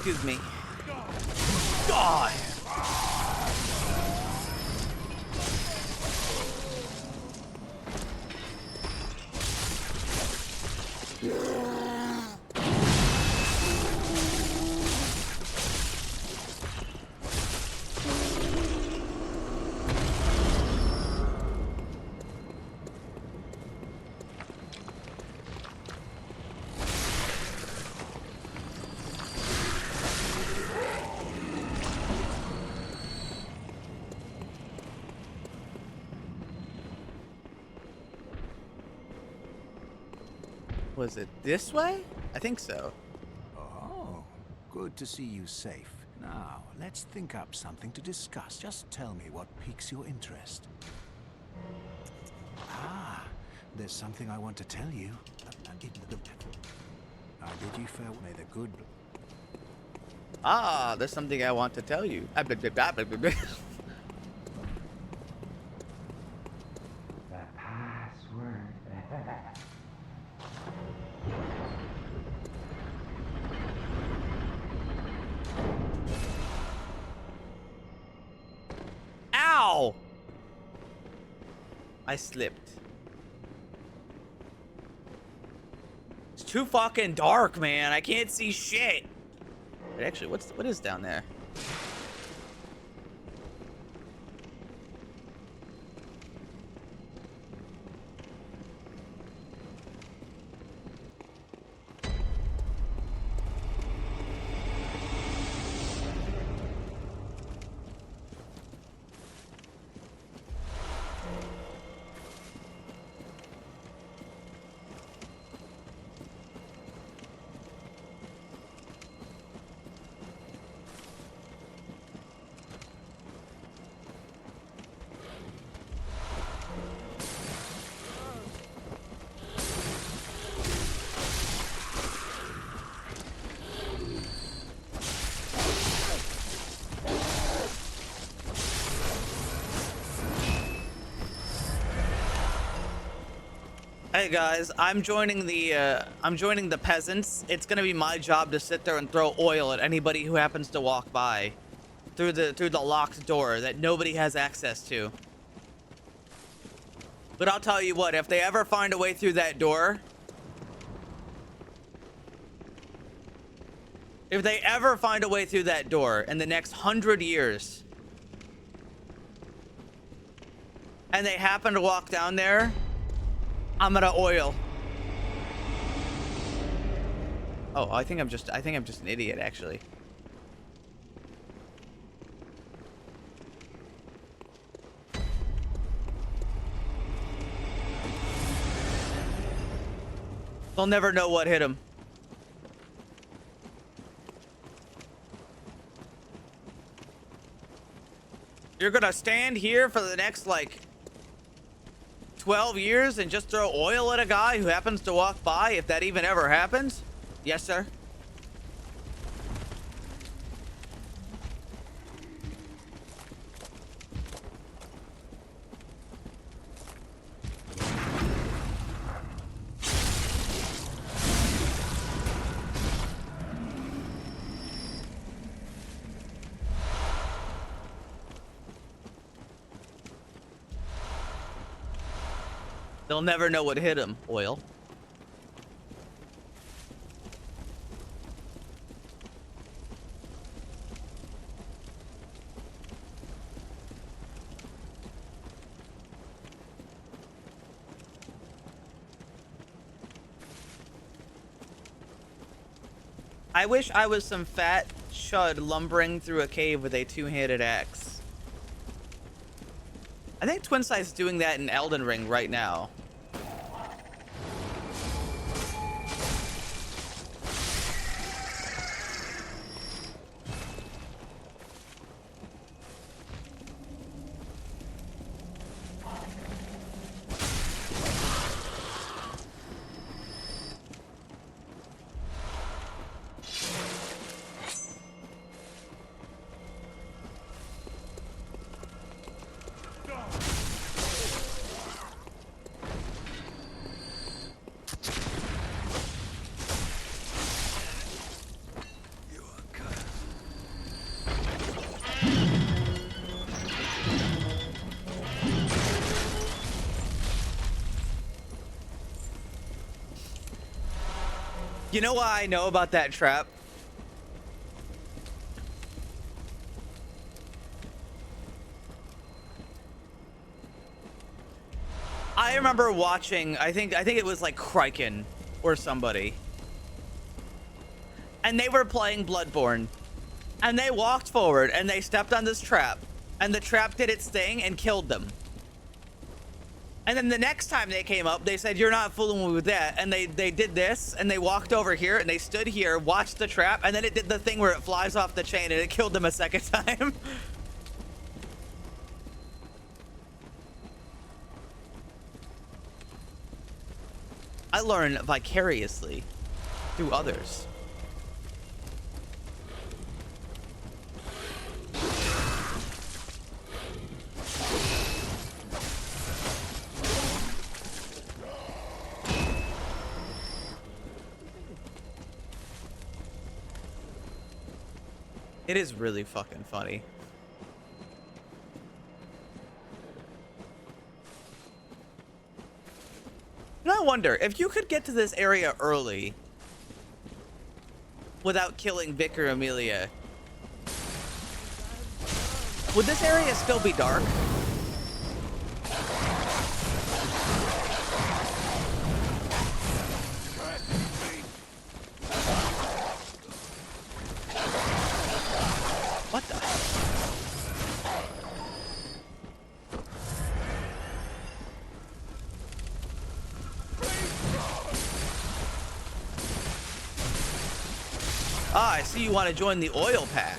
[SPEAKER 2] Excuse me. God! Was it this way? I think so.
[SPEAKER 6] Oh, good to see you safe. Now, let's think up something to discuss. Just tell me what piques your interest. Ah, there's something I want to tell you. I bid you farewell. May the good...
[SPEAKER 2] Ah, there's something I want to tell you.
[SPEAKER 8] The password.
[SPEAKER 2] Ow! I slipped. It's too fucking dark, man. I can't see shit. But actually, what is down there? Hey guys, I'm joining the peasants. It's gonna be my job to sit there and throw oil at anybody who happens to walk by through the locked door that nobody has access to. But I'll tell you what, if they ever find a way through that door, if they ever find a way through that door in the next 100 years, and they happen to walk down there, I'm gonna oil. Oh, I think I'm just an idiot, actually. They'll never know what hit him. You're gonna stand here for the next, like, 12 years and just throw oil at a guy who happens to walk by, if that even ever happens? Yes, sir. They'll never know what hit them. Oil. I wish I was some fat chud lumbering through a cave with a two-handed axe. I think Twinsight's doing that in Elden Ring right now. You know why I know about that trap? I remember watching, I think it was like Kraken or somebody. And they were playing Bloodborne. And they walked forward and they stepped on this trap. And the trap did its thing and killed them. And then the next time they came up, they said, "You're not fooling me with that." And they did this, and they walked over here, and they stood here, watched the trap, and then it did the thing where it flies off the chain, and it killed them a second time. I learn vicariously through others. It is really fucking funny. And I wonder, if you could get to this area early without killing Vic or Amelia, would this area still be dark? What the? Ah, I see you want to join the oil pack.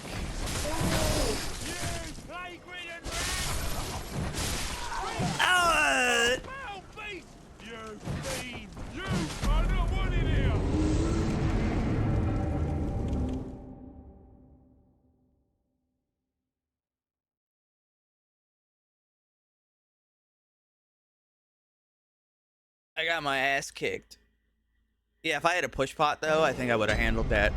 [SPEAKER 2] I got my ass kicked. Yeah, if I had a push pot though, I think I would have handled that.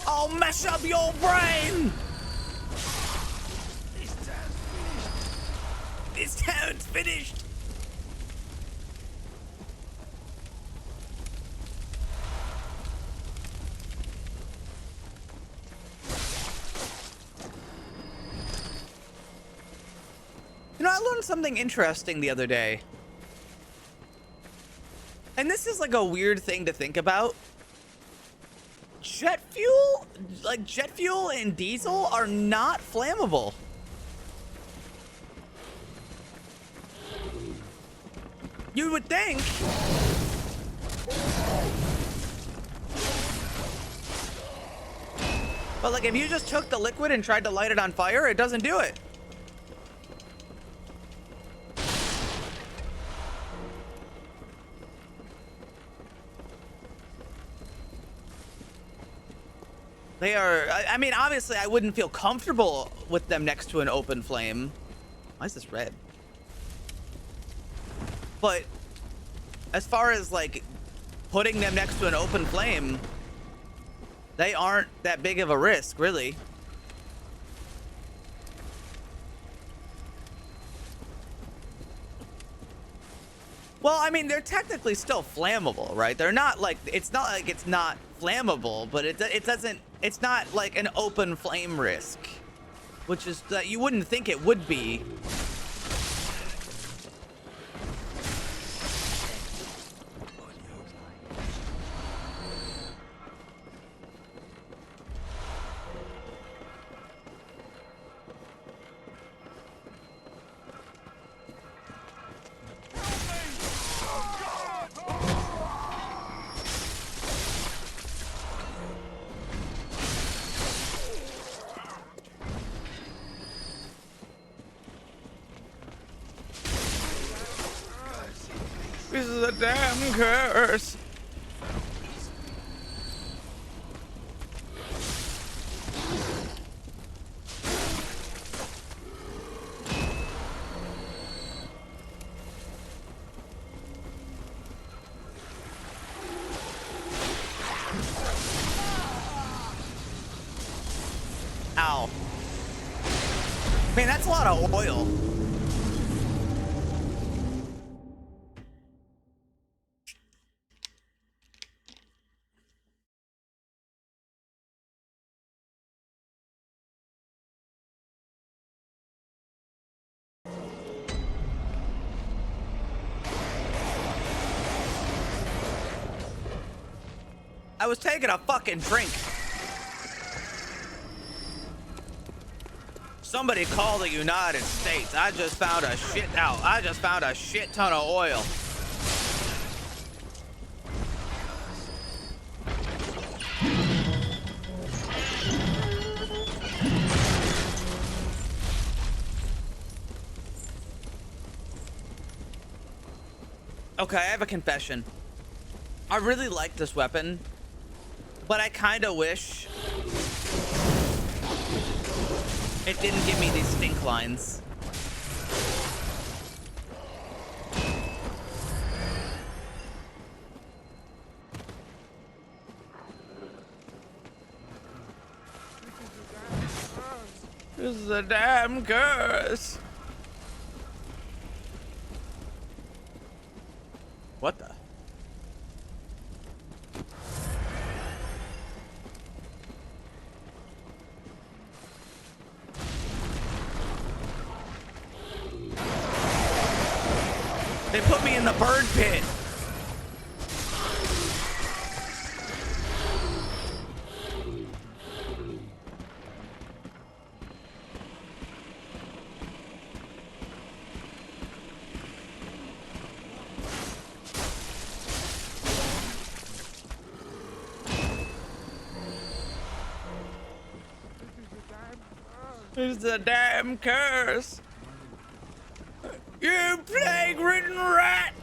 [SPEAKER 2] I'll mess up your brain! This town's finished! I learned something interesting the other day. And this is like a weird thing to think about. Jet fuel, like jet fuel and diesel are not flammable. You would think. But like if you just took the liquid and tried to light it on fire, it doesn't do it. They are, I mean, obviously I wouldn't feel comfortable with them next to an open flame. Why is this red? But as far as like putting them next to an open flame, they aren't that big of a risk, really. Well, I mean, they're technically still flammable, right? They're not like, it's not like it's not flammable, but it doesn't, it's not like an open flame risk, which is that you wouldn't think it would be. This is a damn curse. Ow. Man, that's a lot of oil. I was taking a fucking drink. Somebody call the United States. I just found a shit ton of oil. Okay, I have a confession. I really like this weapon, but I kind of wish it didn't give me these stink lines. This is a damn curse. What the? They put me in the bird pit. It's a damn curse. You plague-ridden rat!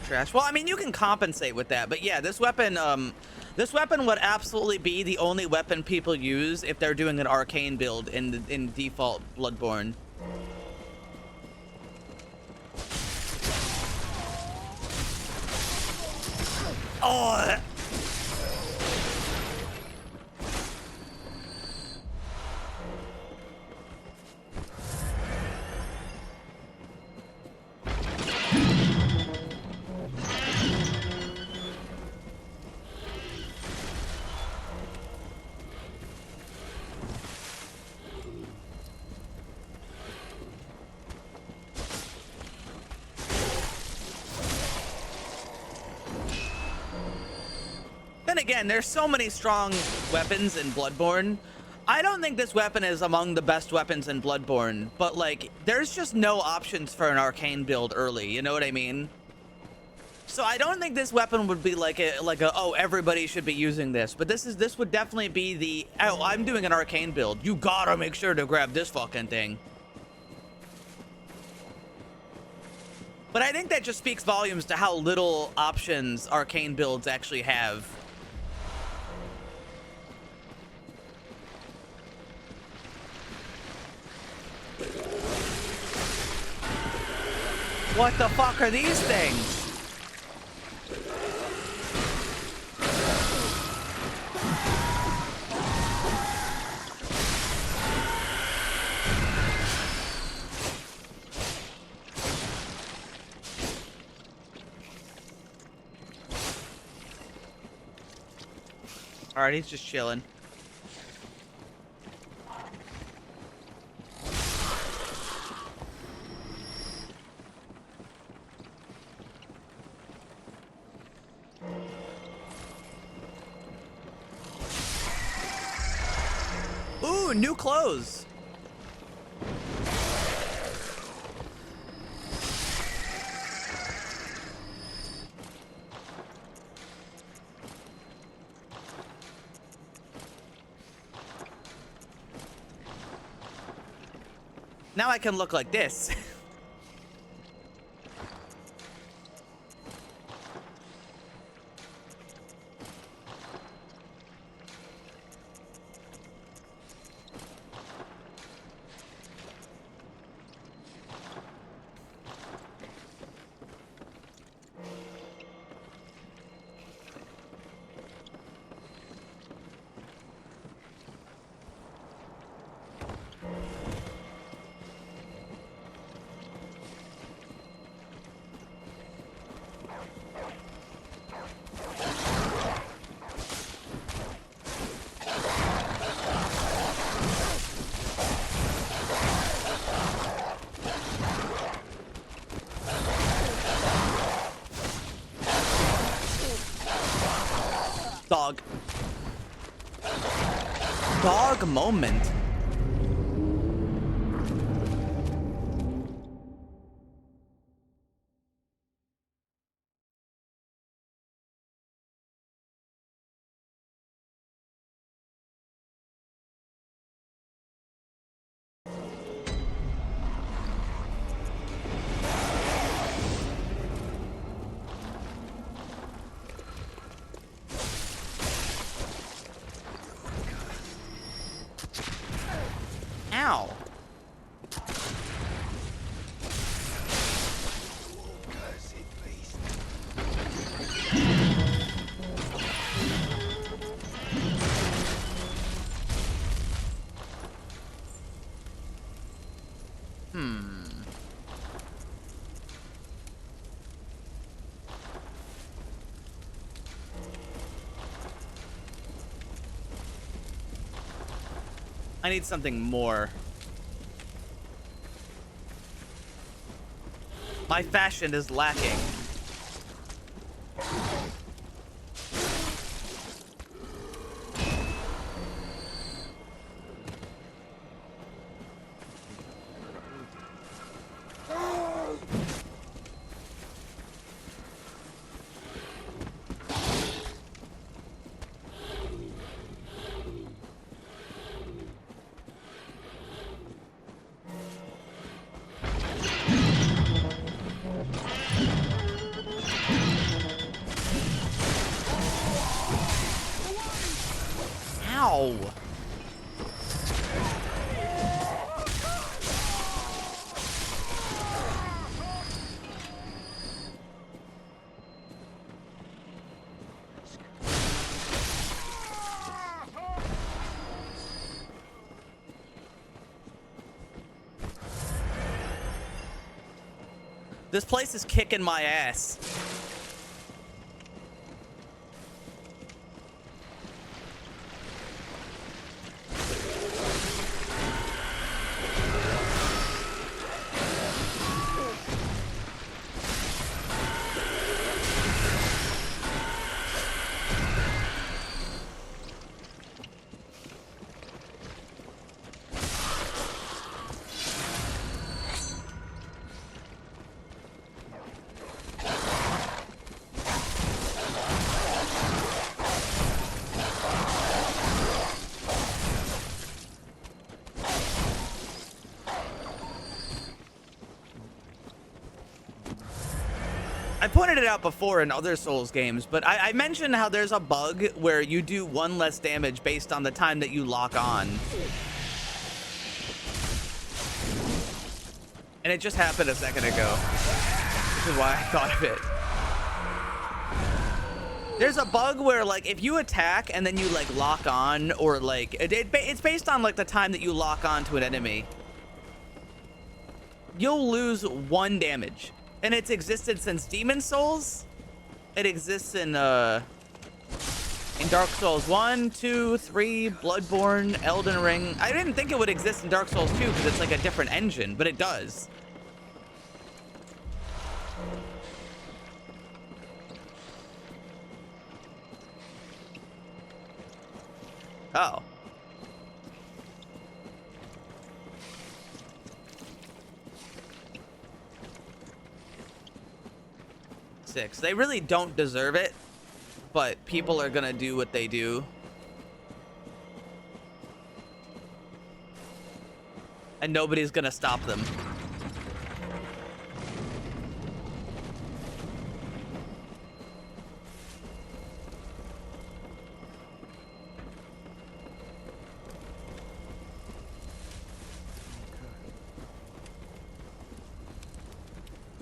[SPEAKER 2] Trash. Well, I mean, you can compensate with that, but yeah, this weapon would absolutely be the only weapon people use if they're doing an arcane build in default Bloodborne. Oh. again, there's so many strong weapons in Bloodborne. I don't think this weapon is among the best weapons in Bloodborne, but like, there's just no options for an arcane build early, you know what I mean? So I don't think this weapon would be like a oh, everybody should be using this, but this would definitely be the, oh, I'm doing an arcane build. You gotta make sure to grab this fucking thing. But I think that just speaks volumes to how little options arcane builds actually have. What the fuck are these things? All right, he's just chilling. Ooh, new clothes. Now I can look like this. Dog. Dog moment. Ow. I need something more. My fashion is lacking. Ow. This place is kicking my ass. I pointed it out before in other Souls games, but I mentioned how there's a bug where you do 1 less damage based on the time that you lock on. And it just happened a second ago. Which is why I thought of it. There's a bug where, like, if you attack and then you, like, lock on, or, like, it's based on, like, the time that you lock on to an enemy. You'll lose 1 damage. And it's existed since Demon Souls. It exists in Dark Souls 1, 2, 3, Bloodborne, Elden Ring. I didn't think it would exist in Dark Souls 2 because it's like a different engine, but it does. Oh. They really don't deserve it, but people are gonna do what they do. And nobody's gonna stop them.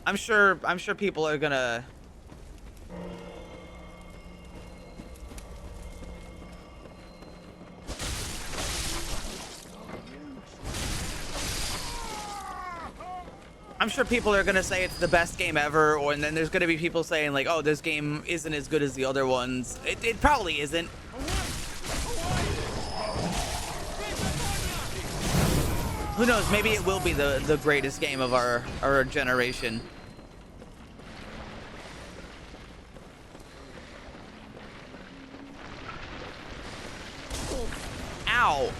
[SPEAKER 2] I'm sure people are gonna say it's the best game ever, and then there's gonna be people saying like, oh, this game isn't as good as the other ones. It probably isn't. Who knows? Maybe it will be the greatest game of our generation. Ow.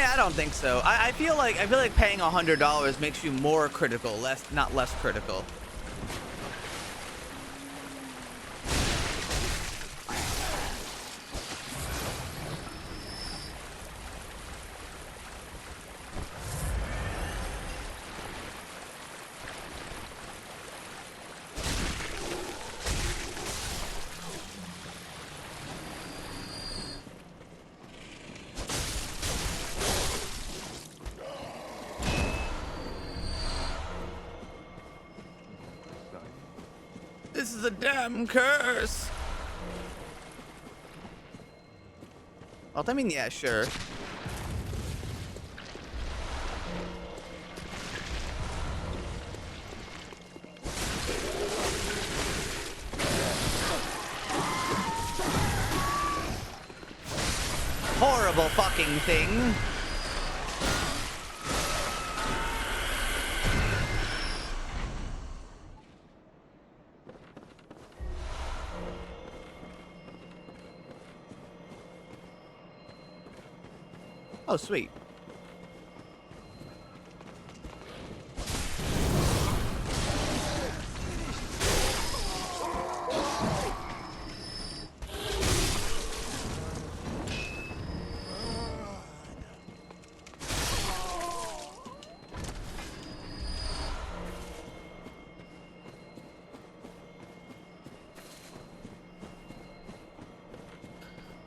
[SPEAKER 2] I don't think so. I feel like paying $100 makes you more critical, not less critical. This is a damn curse. Well, I mean, yeah, sure. Horrible fucking thing. Oh, sweet.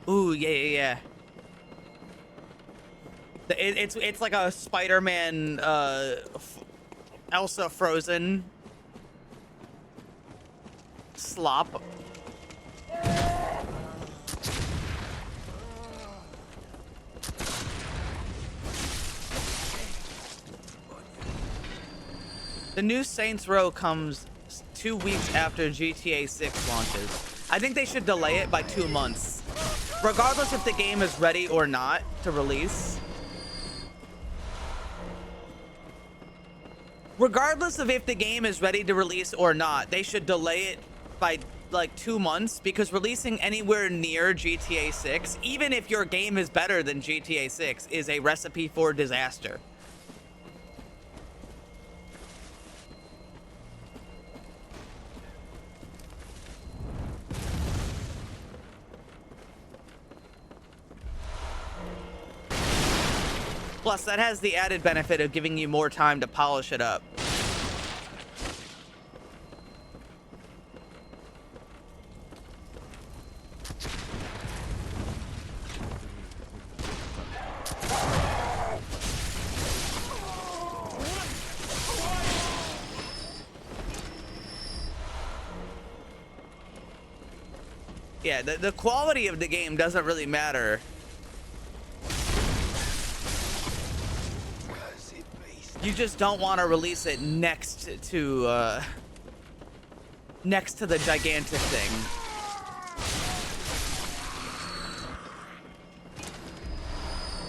[SPEAKER 2] Ooh, yeah. It's like a Spider-Man Elsa Frozen slop. The new Saints Row comes 2 weeks after GTA 6 launches. I think they should delay it by 2 months. Regardless if the game is ready or not to release. Regardless of if the game is ready to release or not, they should delay it by like 2 months, because releasing anywhere near GTA 6, even if your game is better than GTA 6, is a recipe for disaster. Plus, that has the added benefit of giving you more time to polish it up. Yeah, the quality of the game doesn't really matter. You just don't want to release it next to the gigantic thing.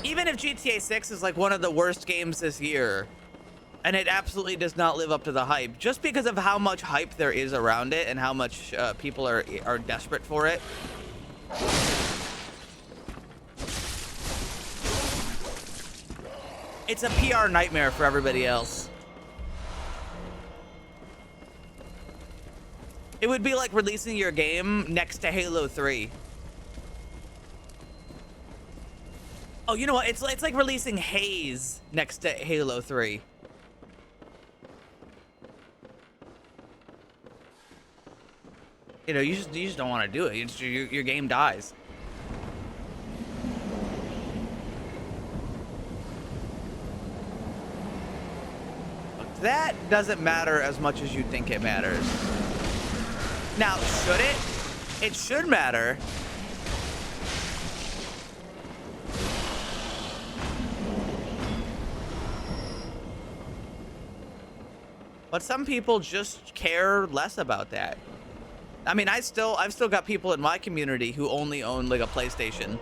[SPEAKER 2] Even if GTA 6 is like one of the worst games this year, and it absolutely does not live up to the hype, just because of how much hype there is around it and how much people are desperate for it. It's a PR nightmare for everybody else. It would be like releasing your game next to Halo 3. Oh, you know what? It's like releasing Haze next to Halo 3. You know, you just don't want to do it. Your game dies. That doesn't matter as much as you think it matters. Now, should it? It should matter. But some people just care less about that. I mean, I've still got people in my community who only own like a PlayStation.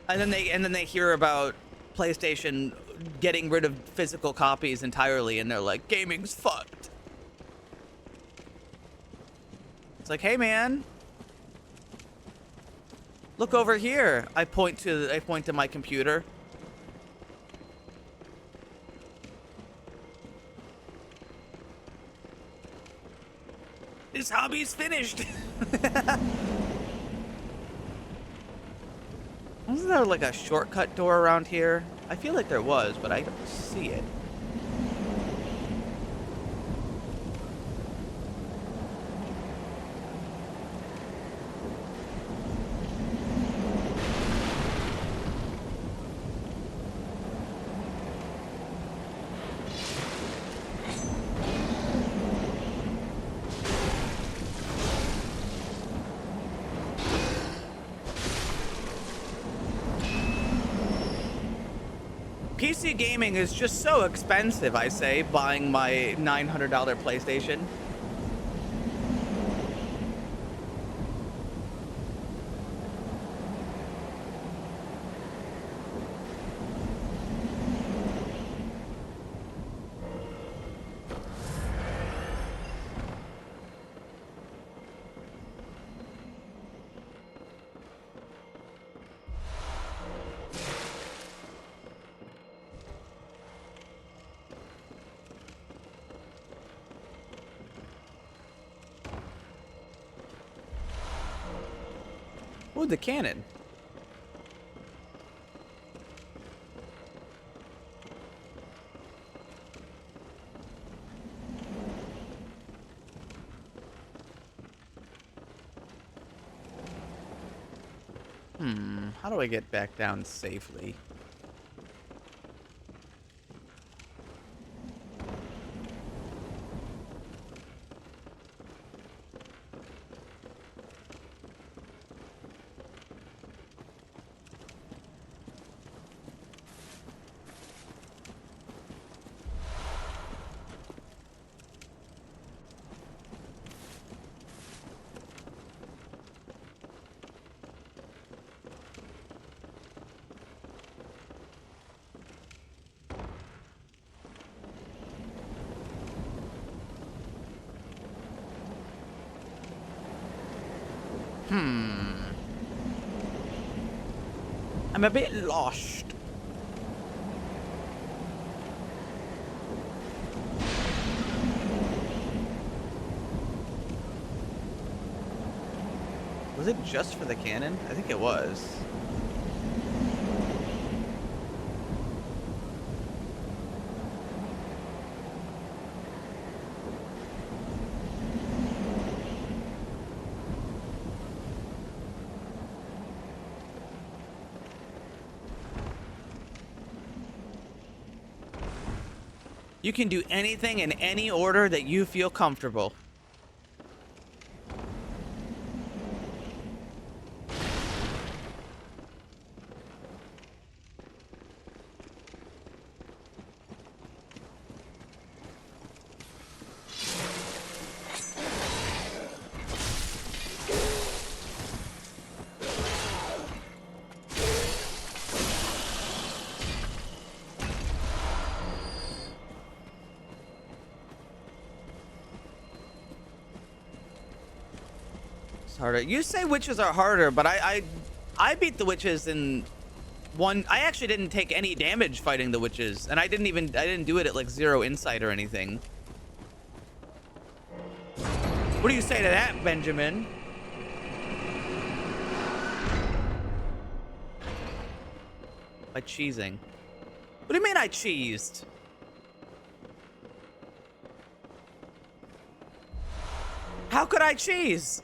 [SPEAKER 2] And then they hear about PlayStation getting rid of physical copies entirely, and they're like, gaming's fucked. It's like, hey man, look over here. I point to my computer. This hobby's finished. Wasn't there like a shortcut door around here? I feel like there was, but I don't see it. PC gaming is just so expensive, I say, buying my $900 PlayStation. Ooh, the cannon. How do I get back down safely? I'm a bit lost. Was it just for the cannon? I think it was. You can do anything in any order that you feel comfortable. Harder. You say witches are harder, but I beat the witches in one. I actually didn't take any damage fighting the witches, and I didn't do it at like 0 insight or anything. What do you say to that, Benjamin? By cheesing. What do you mean I cheesed? How could I cheese?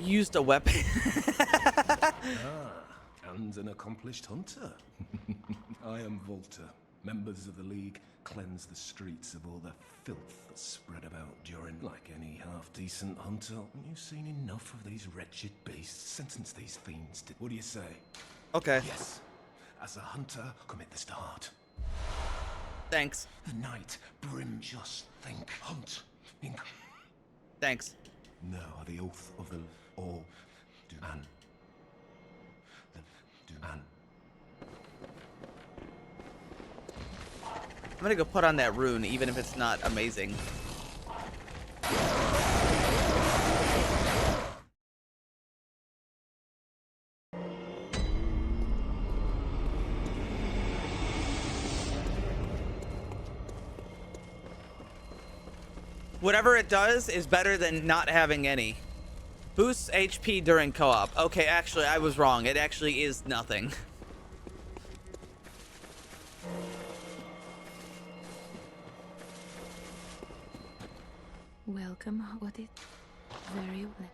[SPEAKER 2] Used a weapon.
[SPEAKER 9] And an accomplished hunter. I am Volta. Members of the League cleanse the streets of all the filth that's spread about during. Like any half-decent hunter, you've seen enough of these wretched beasts. Sentence these fiends to... What do you say?
[SPEAKER 2] Okay.
[SPEAKER 9] Yes. As a hunter, commit this to heart.
[SPEAKER 2] Thanks.
[SPEAKER 9] The night brim. Just think. Hunt.
[SPEAKER 2] Thanks.
[SPEAKER 9] Now the oath of the all do man. Do man.
[SPEAKER 2] I'm gonna go put on that rune, even if it's not amazing. Whatever it does is better than not having any. Boosts HP during co-op. Okay, actually, I was wrong. It actually is nothing.
[SPEAKER 5] Welcome. What is very well.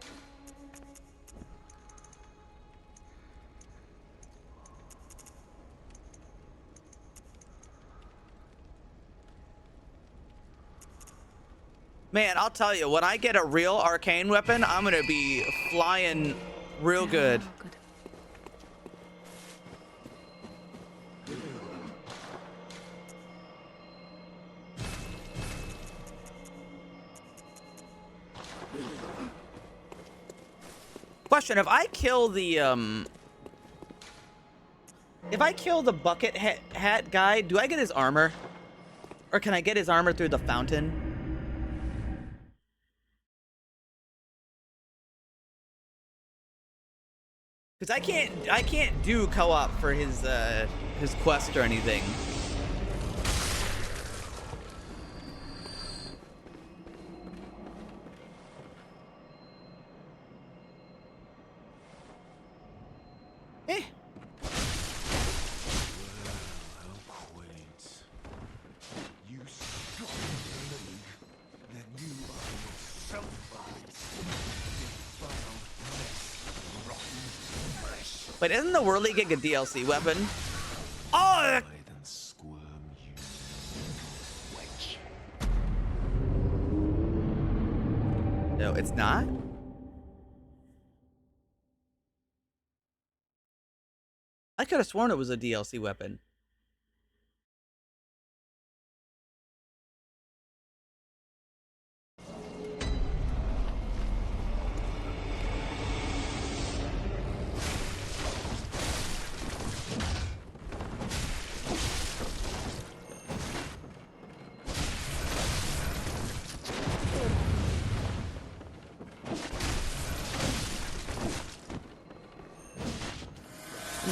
[SPEAKER 2] Man, I'll tell you, when I get a real arcane weapon, I'm gonna be flying real good.
[SPEAKER 5] Oh, good.
[SPEAKER 2] Question, if I kill the bucket hat guy, do I get his armor? Or can I get his armor through the fountain? Because I can't do co-op for his quest or anything. Eh.
[SPEAKER 9] How quaint. You strongly believe that you are yourself
[SPEAKER 2] But isn't the Whirly Gig a DLC weapon? Oh!
[SPEAKER 9] hide and squirm, you witch.
[SPEAKER 2] No, it's not? I could have sworn it was a DLC weapon.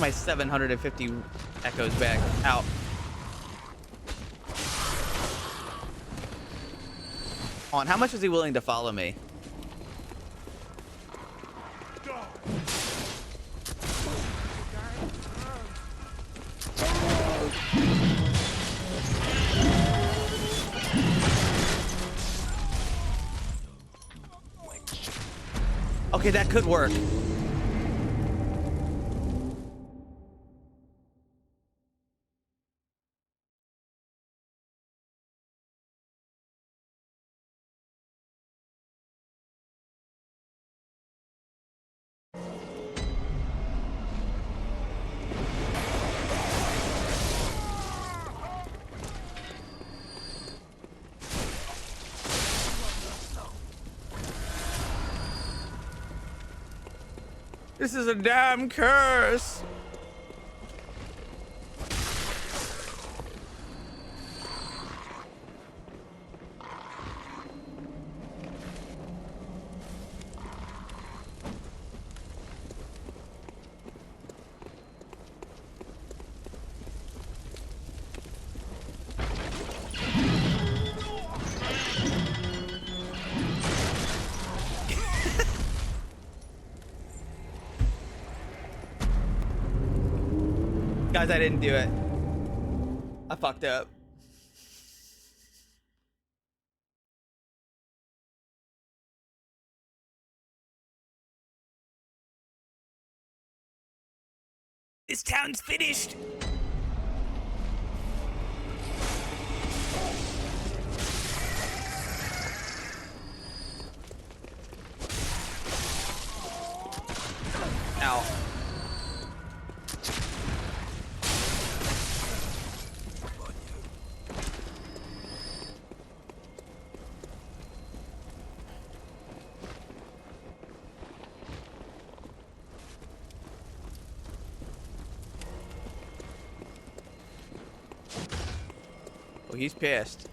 [SPEAKER 2] my 750 echoes back out. On, how much is he willing to follow me? Okay, that could work. This is a damn curse. Guys, I didn't do it. I fucked up. This town's finished. Ow. Oh, he's pissed.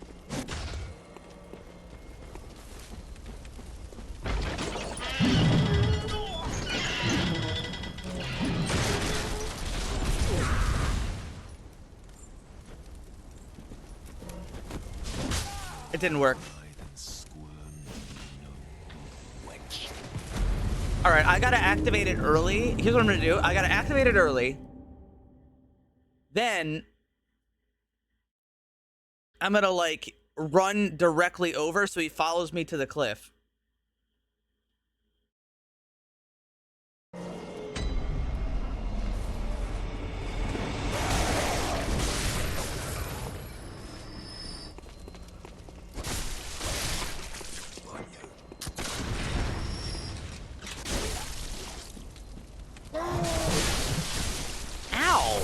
[SPEAKER 2] It didn't work. All right, I gotta activate it early. Here's what I'm gonna do. I gotta activate it early. Then I'm gonna like run directly over so he follows me to the cliff. Ow!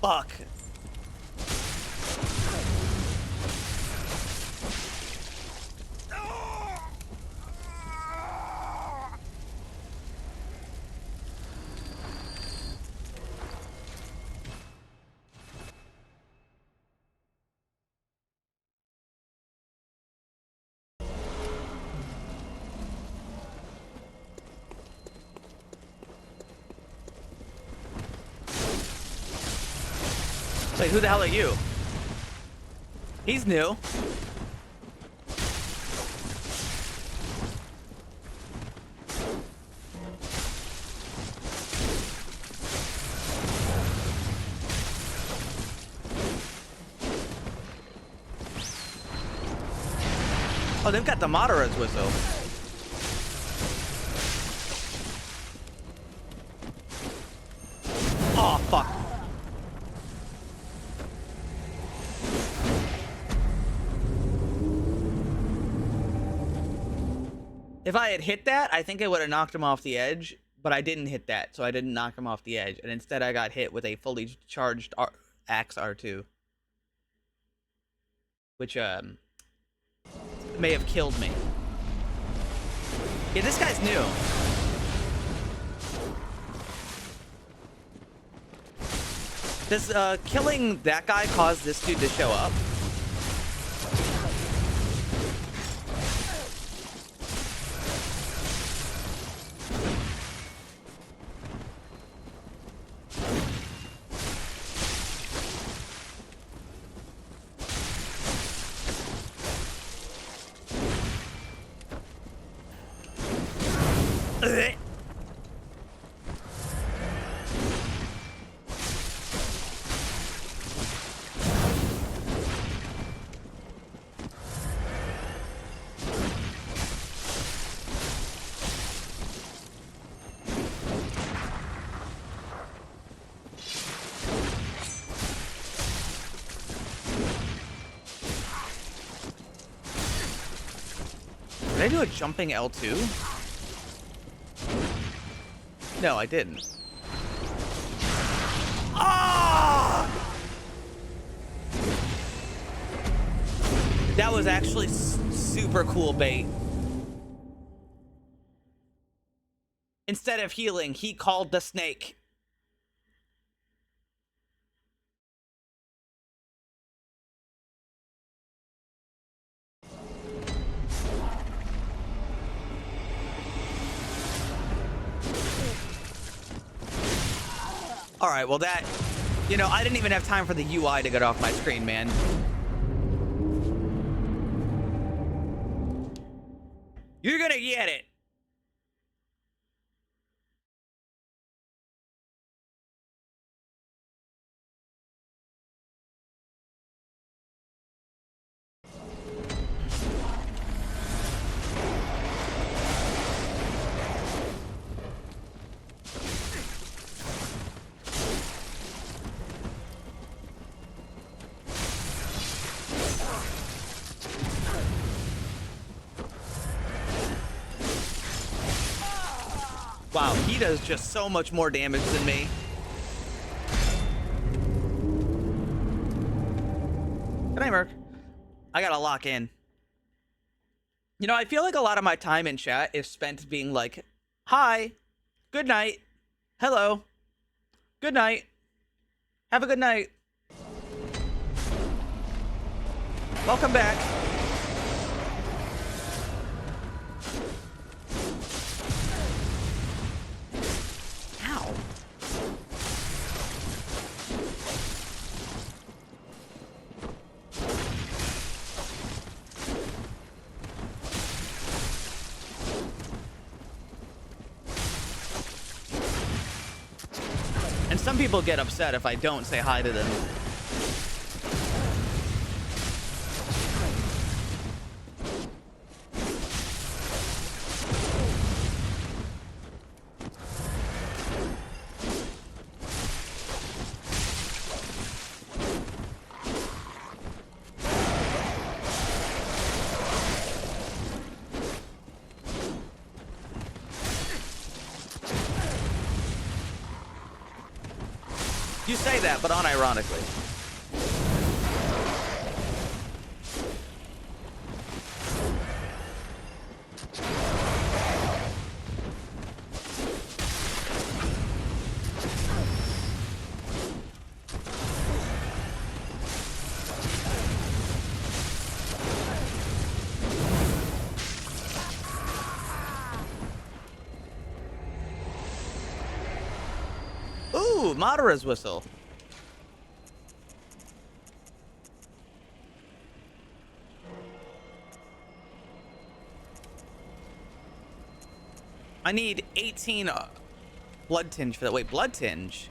[SPEAKER 2] Fuck. Wait, who the hell are you? He's new. Oh, they've got the Madara's whistle. Oh, fuck. If I had hit that, I think I would have knocked him off the edge, but I didn't hit that, so I didn't knock him off the edge, and instead I got hit with a fully charged Axe R2, which may have killed me. Yeah, this guy's new. Does killing that guy cause this dude to show up? Did I do a jumping L2? No, I didn't. Ah! That was actually super cool bait. Instead of healing, he called the snake. All right, well that, you know, I didn't even have time for the UI to get off my screen, man. You're gonna get it. Wow, he does just so much more damage than me. Good night, Merc. I gotta lock in. You know, I feel like a lot of my time in chat is spent being like, hi, good night, hello, good night, have a good night, welcome back. Ow. And some people get upset if I don't say hi to them. You say that, but unironically. Ooh, Madara's whistle. I need 18 blood tinge for that. Wait, blood tinge?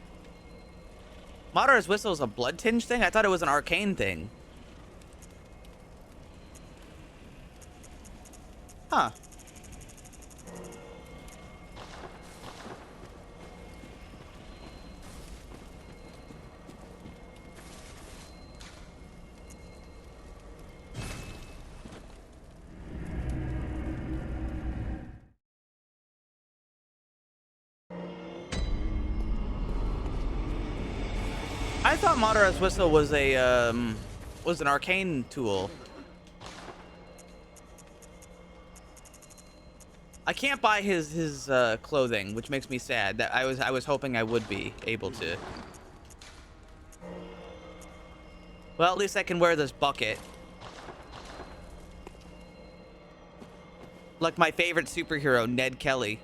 [SPEAKER 2] Madara's whistle is a blood tinge thing? I thought it was an arcane thing. Huh. I thought Madara's whistle was an arcane tool. I can't buy his clothing, which makes me sad. That I was hoping I would be able to. Well, at least I can wear this bucket. Like my favorite superhero, Ned Kelly.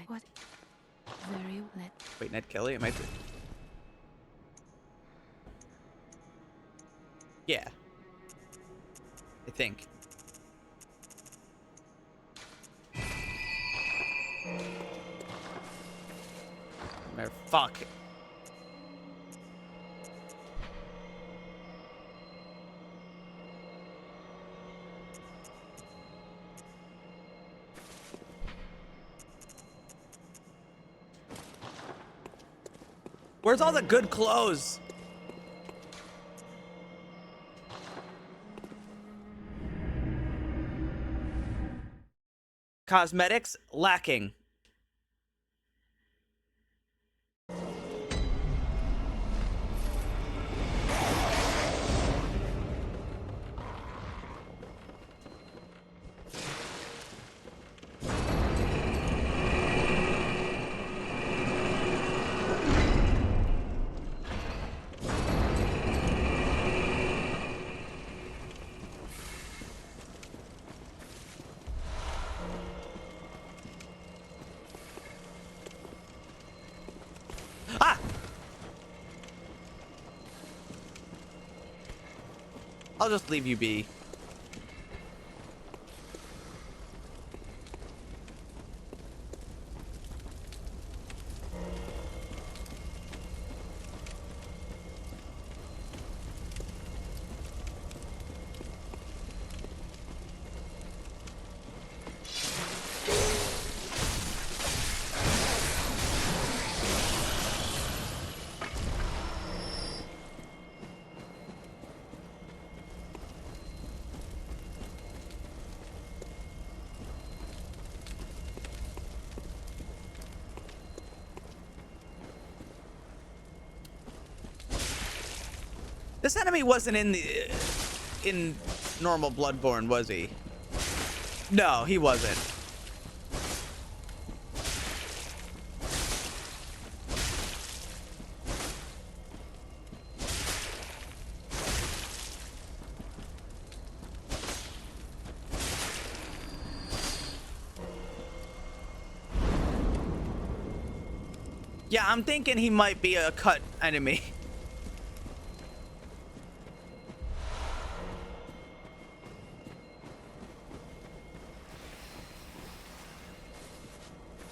[SPEAKER 5] What? Very let.
[SPEAKER 2] Wait, Ned Kelly? Am I? Yeah. I think. Fuck. Where's all the good clothes? Cosmetics lacking. I'll just leave you be. This enemy wasn't in normal Bloodborne, was he? No, he wasn't. Yeah, I'm thinking he might be a cut enemy.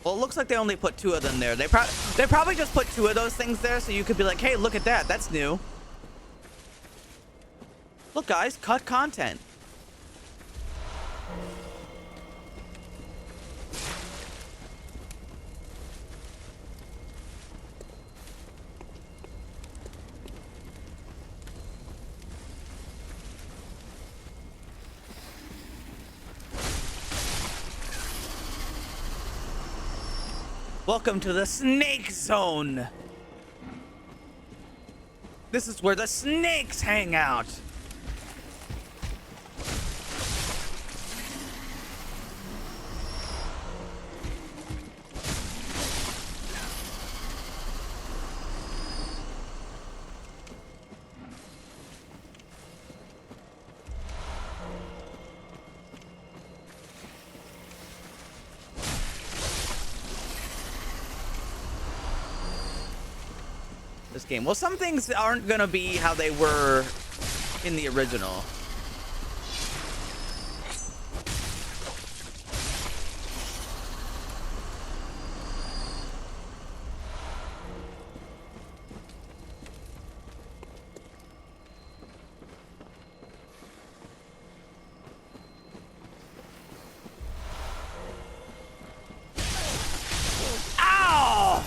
[SPEAKER 2] Well, it looks like they only put 2 of them there. They probably just put 2 of those things there so you could be like, hey, look at that. That's new. Look, guys, cut content. Welcome to the Snake Zone. This is where the snakes hang out. This game. Well, some things aren't gonna be how they were in the original. Ow!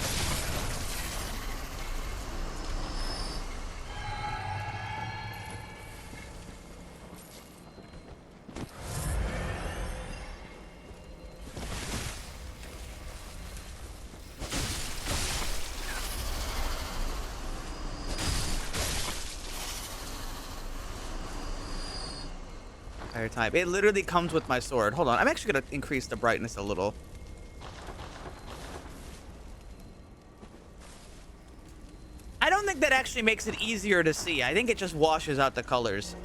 [SPEAKER 2] Entire time. It literally comes with my sword. Hold on. I'm actually gonna increase the brightness a little. I don't think that actually makes it easier to see. I think it just washes out the colors.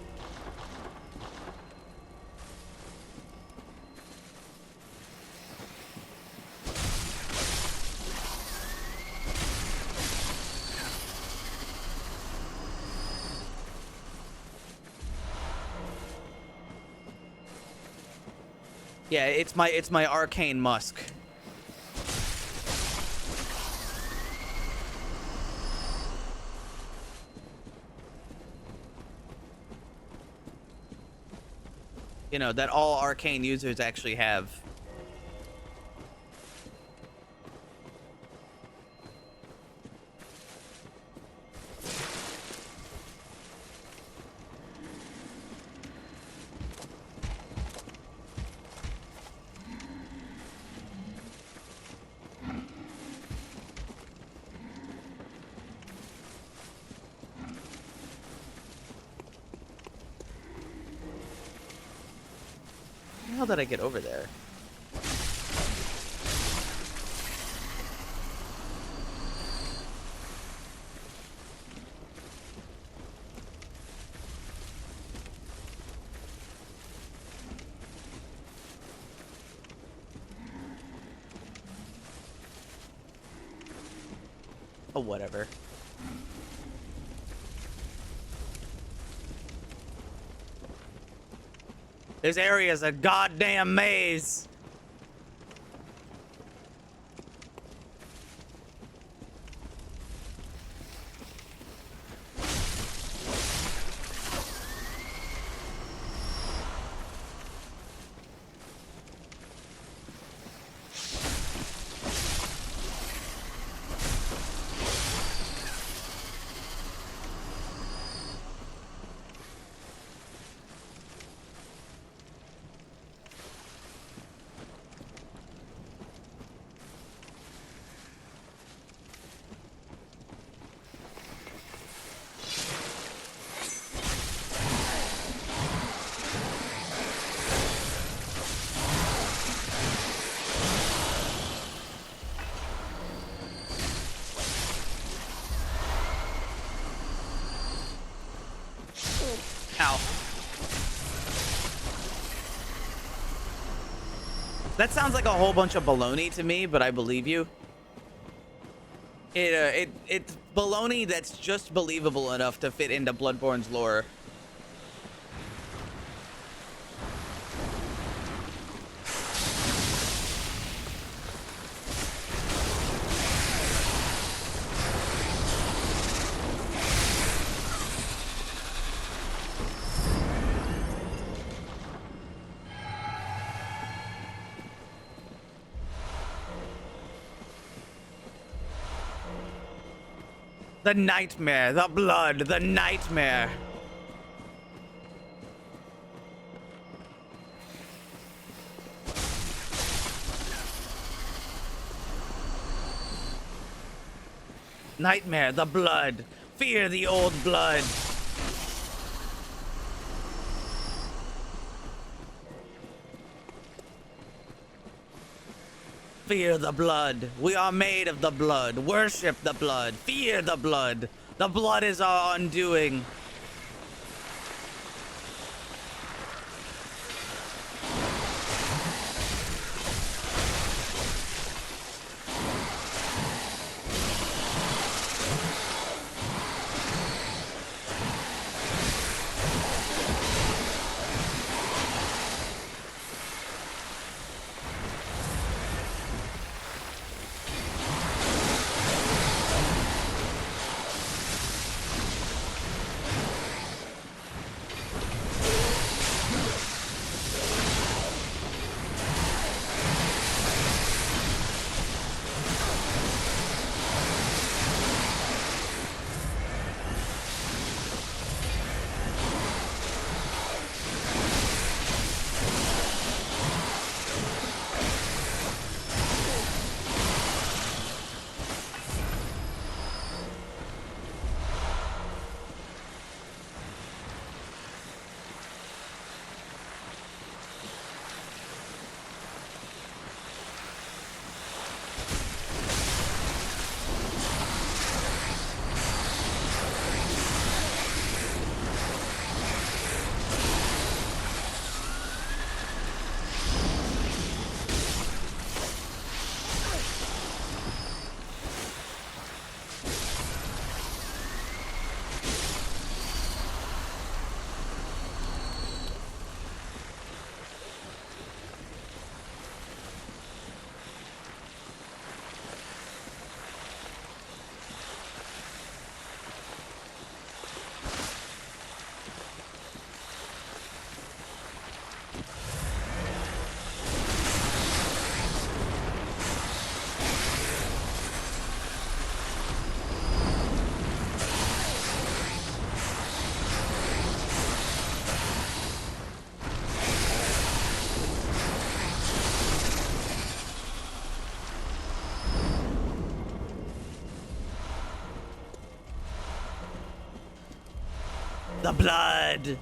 [SPEAKER 2] Yeah, it's my arcane musk. You know, that all arcane users actually have. How did I get over there? Oh, whatever. This area is a goddamn maze. Ow. That sounds like a whole bunch of baloney to me, but I believe you. It's baloney that's just believable enough to fit into Bloodborne's lore. The nightmare, the blood, the nightmare. Nightmare, the blood. Fear the old blood. Fear the blood. We are made of the blood. Worship the blood. Fear the blood. The blood is our undoing. The blood.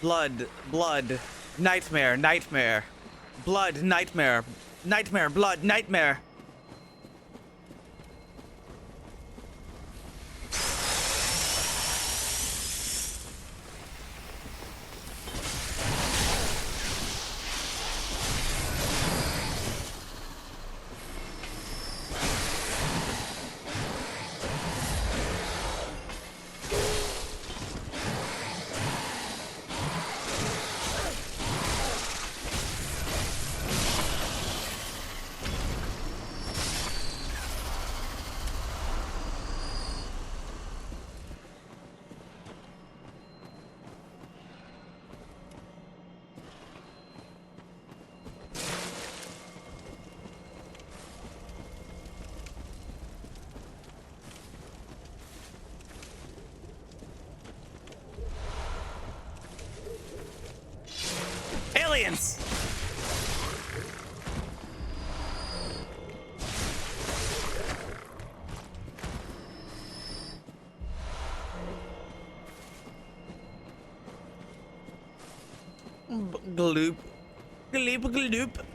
[SPEAKER 2] Blood, blood, nightmare, nightmare. Blood, nightmare. Nightmare, blood, nightmare. Aliens! Gloop. Gloop, gloop.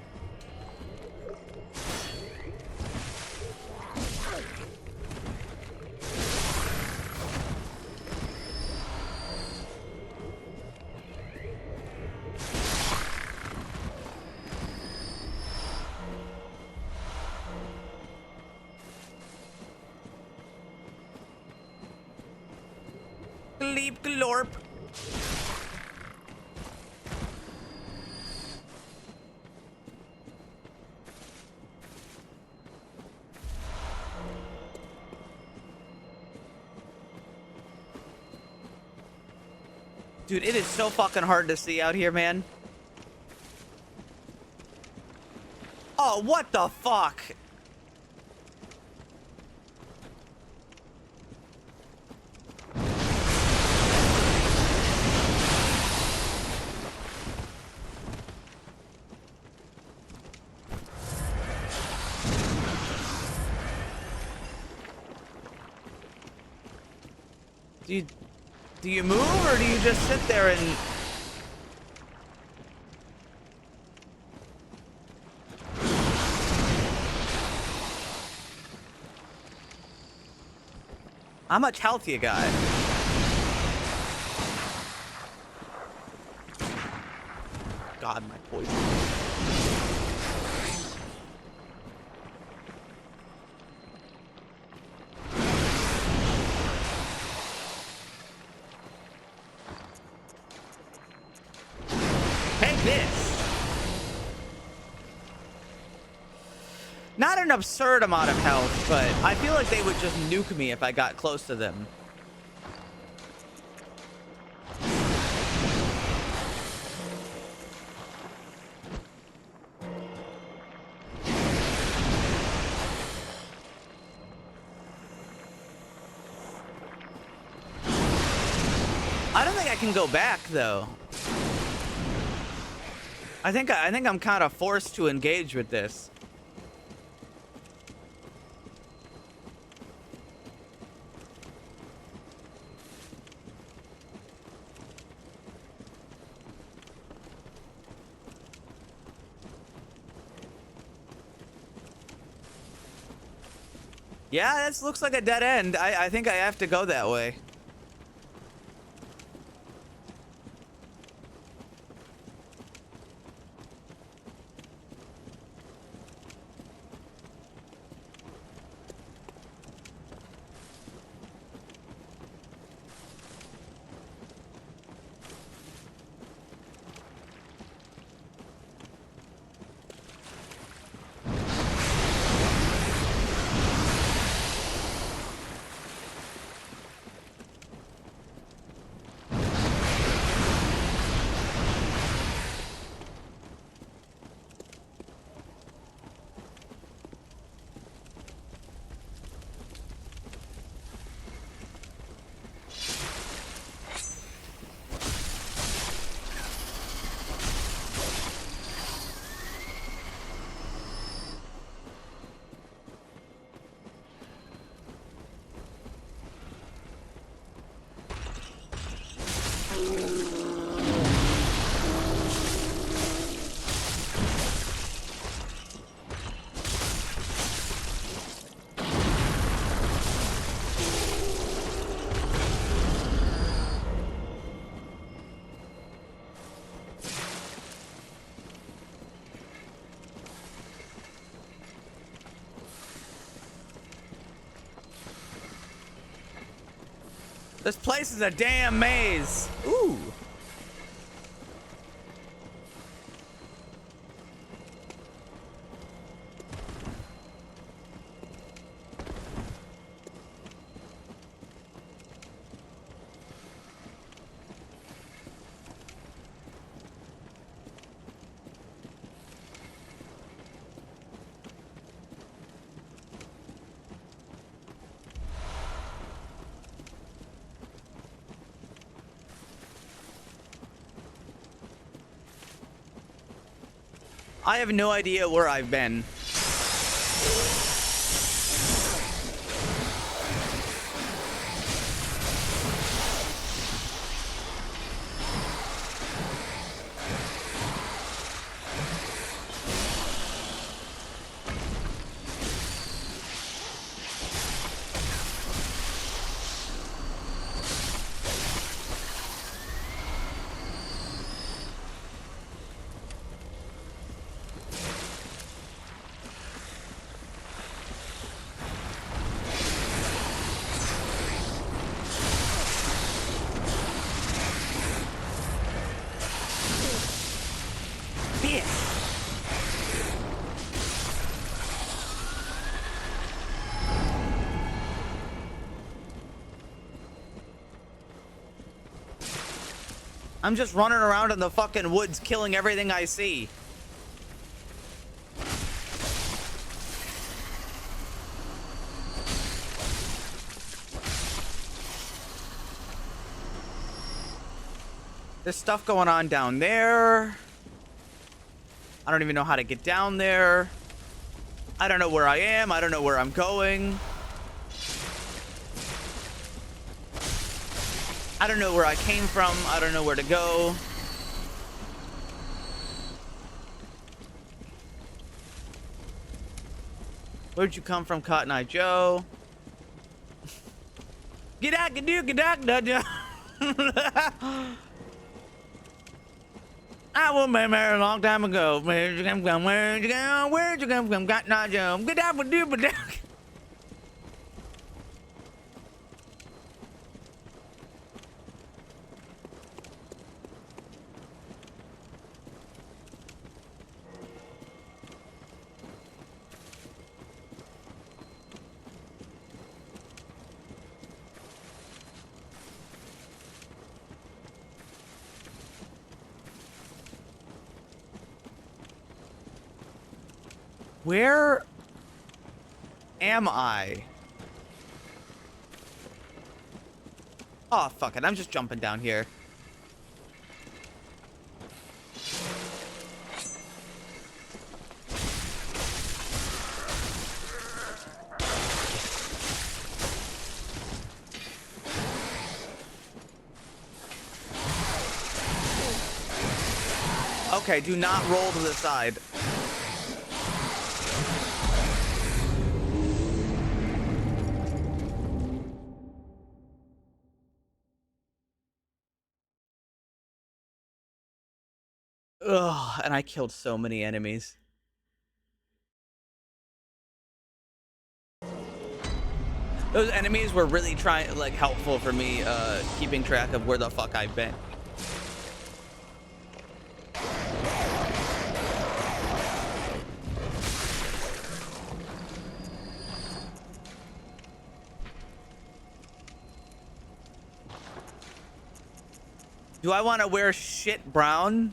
[SPEAKER 2] Gleep, glorp. Dude, it is so fucking hard to see out here, man. Oh, what the fuck? Do you move, or do you just sit there and... How much health you got? God, my poison. Not an absurd amount of health, but I feel like they would just nuke me if I got close to them. I don't think I can go back though. I think I'm kind of forced to engage with this. Yeah, this looks like a dead end. I think I have to go that way. This place is a damn maze. Ooh. I have no idea where I've been. I'm just running around in the fucking woods killing everything I see. There's stuff going on down there. I don't even know how to get down there. I don't know where I am. I don't know where I'm going. I don't know where I came from. I don't know where to go. Where'd you come from, Cotton Eye Joe? Get out, get out, get out, get out. I was married a long time ago. Where'd you come from? Where'd you go? Where'd you come from, Cotton Eye Joe? Get out, get out, get out. Where am I? Oh, fuck it. I'm just jumping down here. Okay, do not roll to the side. Ugh, and I killed so many enemies. Those enemies were really helpful for me keeping track of where the fuck I've been. Do I want to wear shit brown?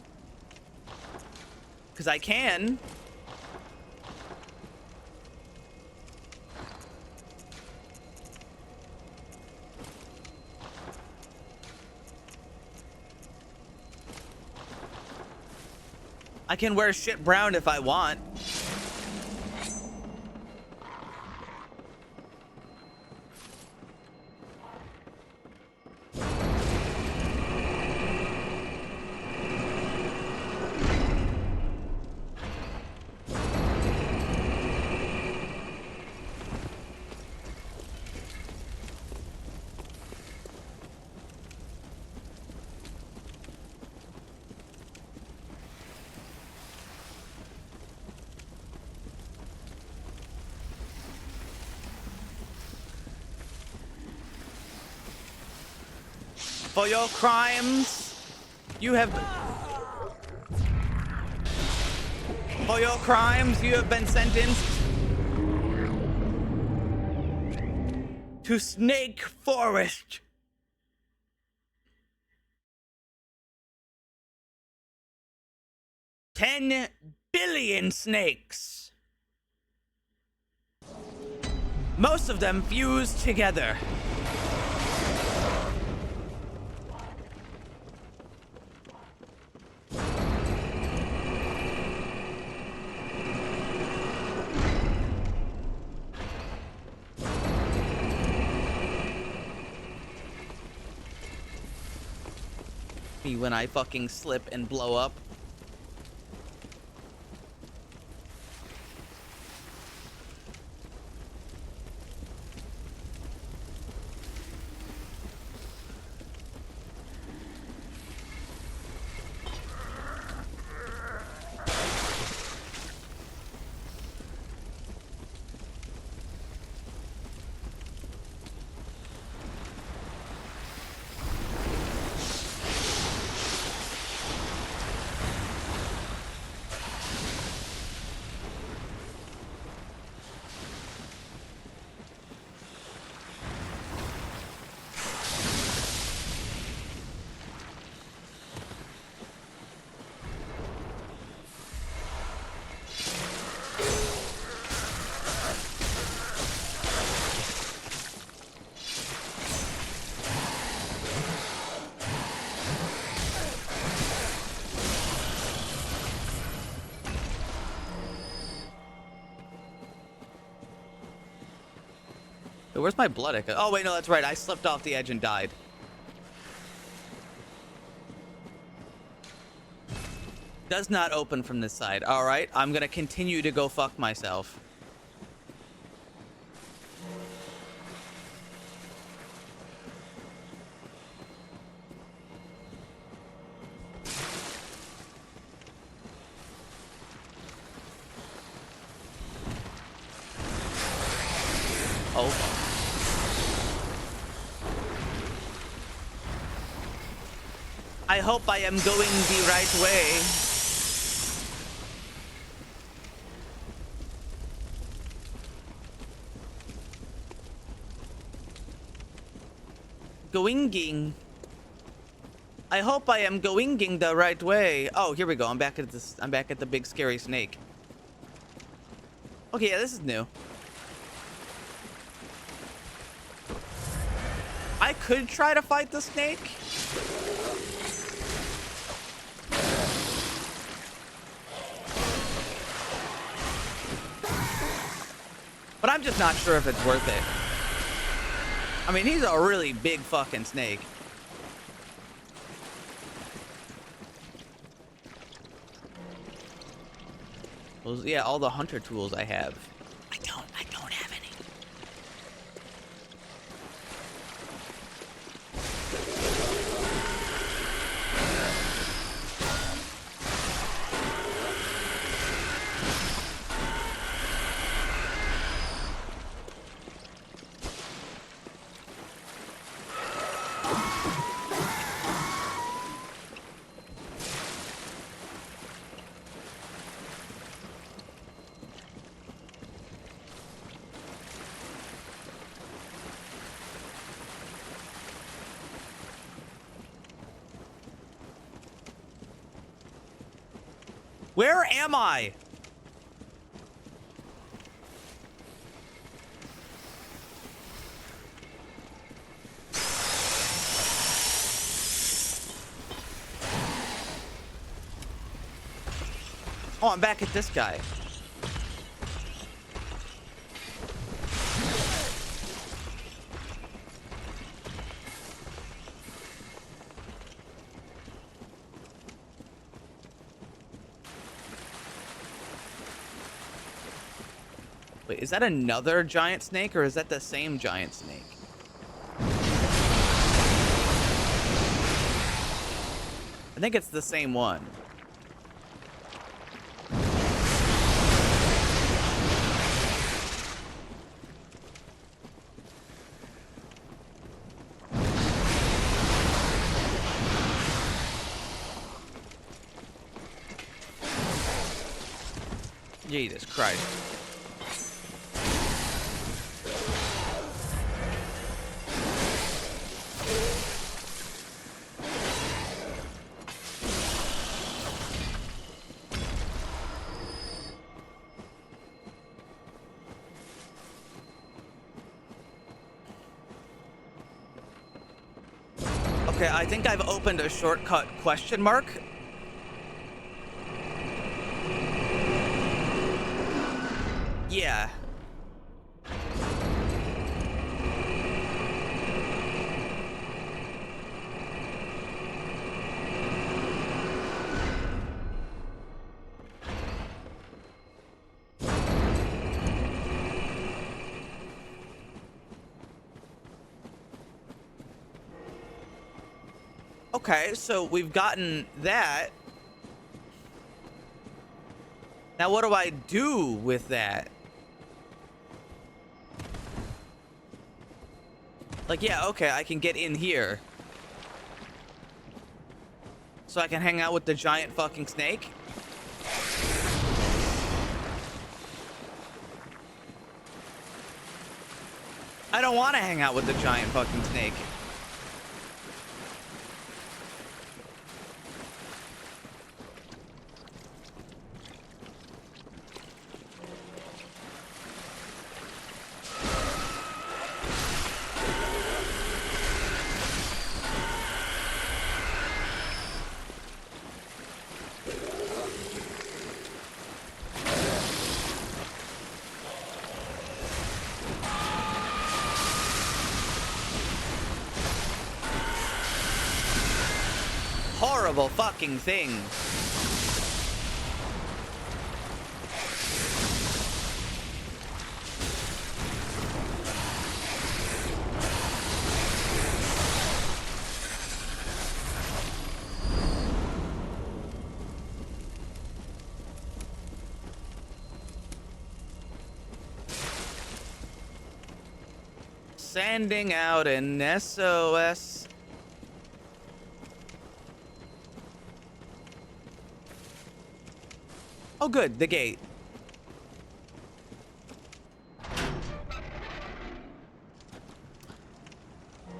[SPEAKER 2] Because I can. I can wear shit brown if I want. For your crimes, you have... For your crimes, you have been sentenced to Snake Forest. $10 billion snakes. Most of them fused together. Me when I fucking slip and blow up. Where's my blood? Oh, wait, no, that's right. I slipped off the edge and died. Does not open from this side. All right, I'm gonna continue to go fuck myself. Oh. I hope I am going the right way. Goinging. I hope I am goinging the right way. Oh, here we go. I'm back at this. I'm back at the big scary snake. Okay, yeah, this is new. I could try to fight the snake. But I'm just not sure if it's worth it. I mean, he's a really big fucking snake. Well, yeah, all the hunter tools I have. I don't have any. Where am I? Oh, I'm back at this guy. Wait, is that another giant snake or is that the same giant snake? I think it's the same one. Jesus Christ. Okay, I think I've opened a shortcut question mark. Yeah. Okay, so we've gotten that. Now what do I do with that? Like, yeah, okay, I can get in here. So I can hang out with the giant fucking snake? I don't want to hang out with the giant fucking snake. Horrible fucking thing. Sending out an SOS. Oh, good, the gate.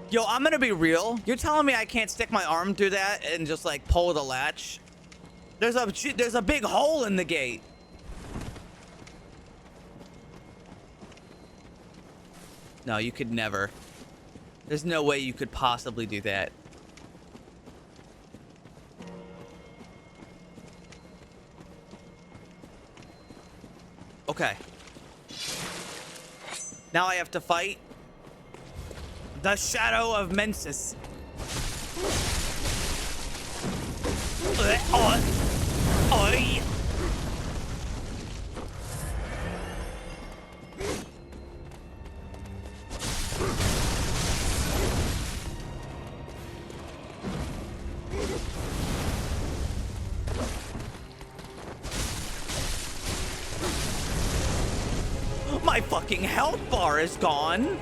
[SPEAKER 2] Yo, I'm gonna be real. You're telling me I can't stick my arm through that and just like pull the latch? There's a big hole in the gate. No, you could never. There's no way you could possibly do that. Okay. Now I have to fight the Shadow of Mensis. My fucking health bar is gone.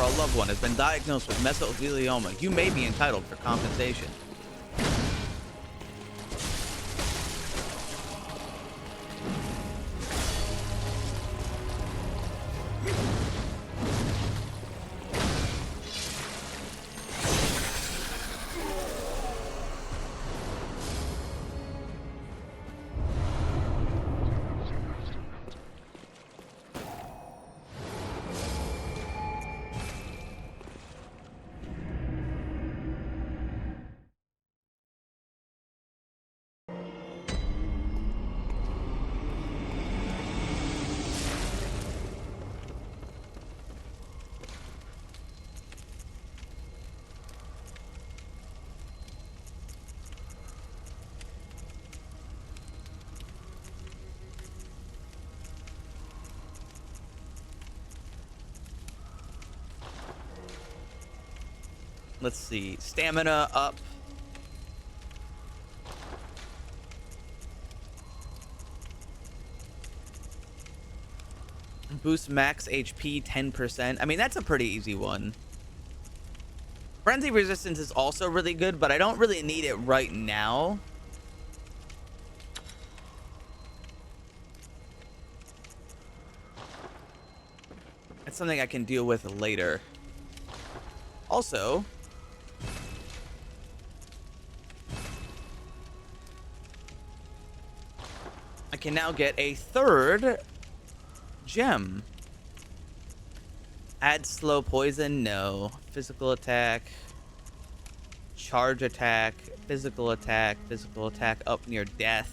[SPEAKER 2] a loved one has been diagnosed with mesothelioma, you may be entitled for compensation. Let's see. Stamina up. Boost max HP 10%. I mean, that's a pretty easy one. Frenzy resistance is also really good, but I don't really need it right now. It's something I can deal with later. Also, I can now get a third gem. Add slow poison? No. Physical attack. Charge attack. Physical attack. Physical attack up near death.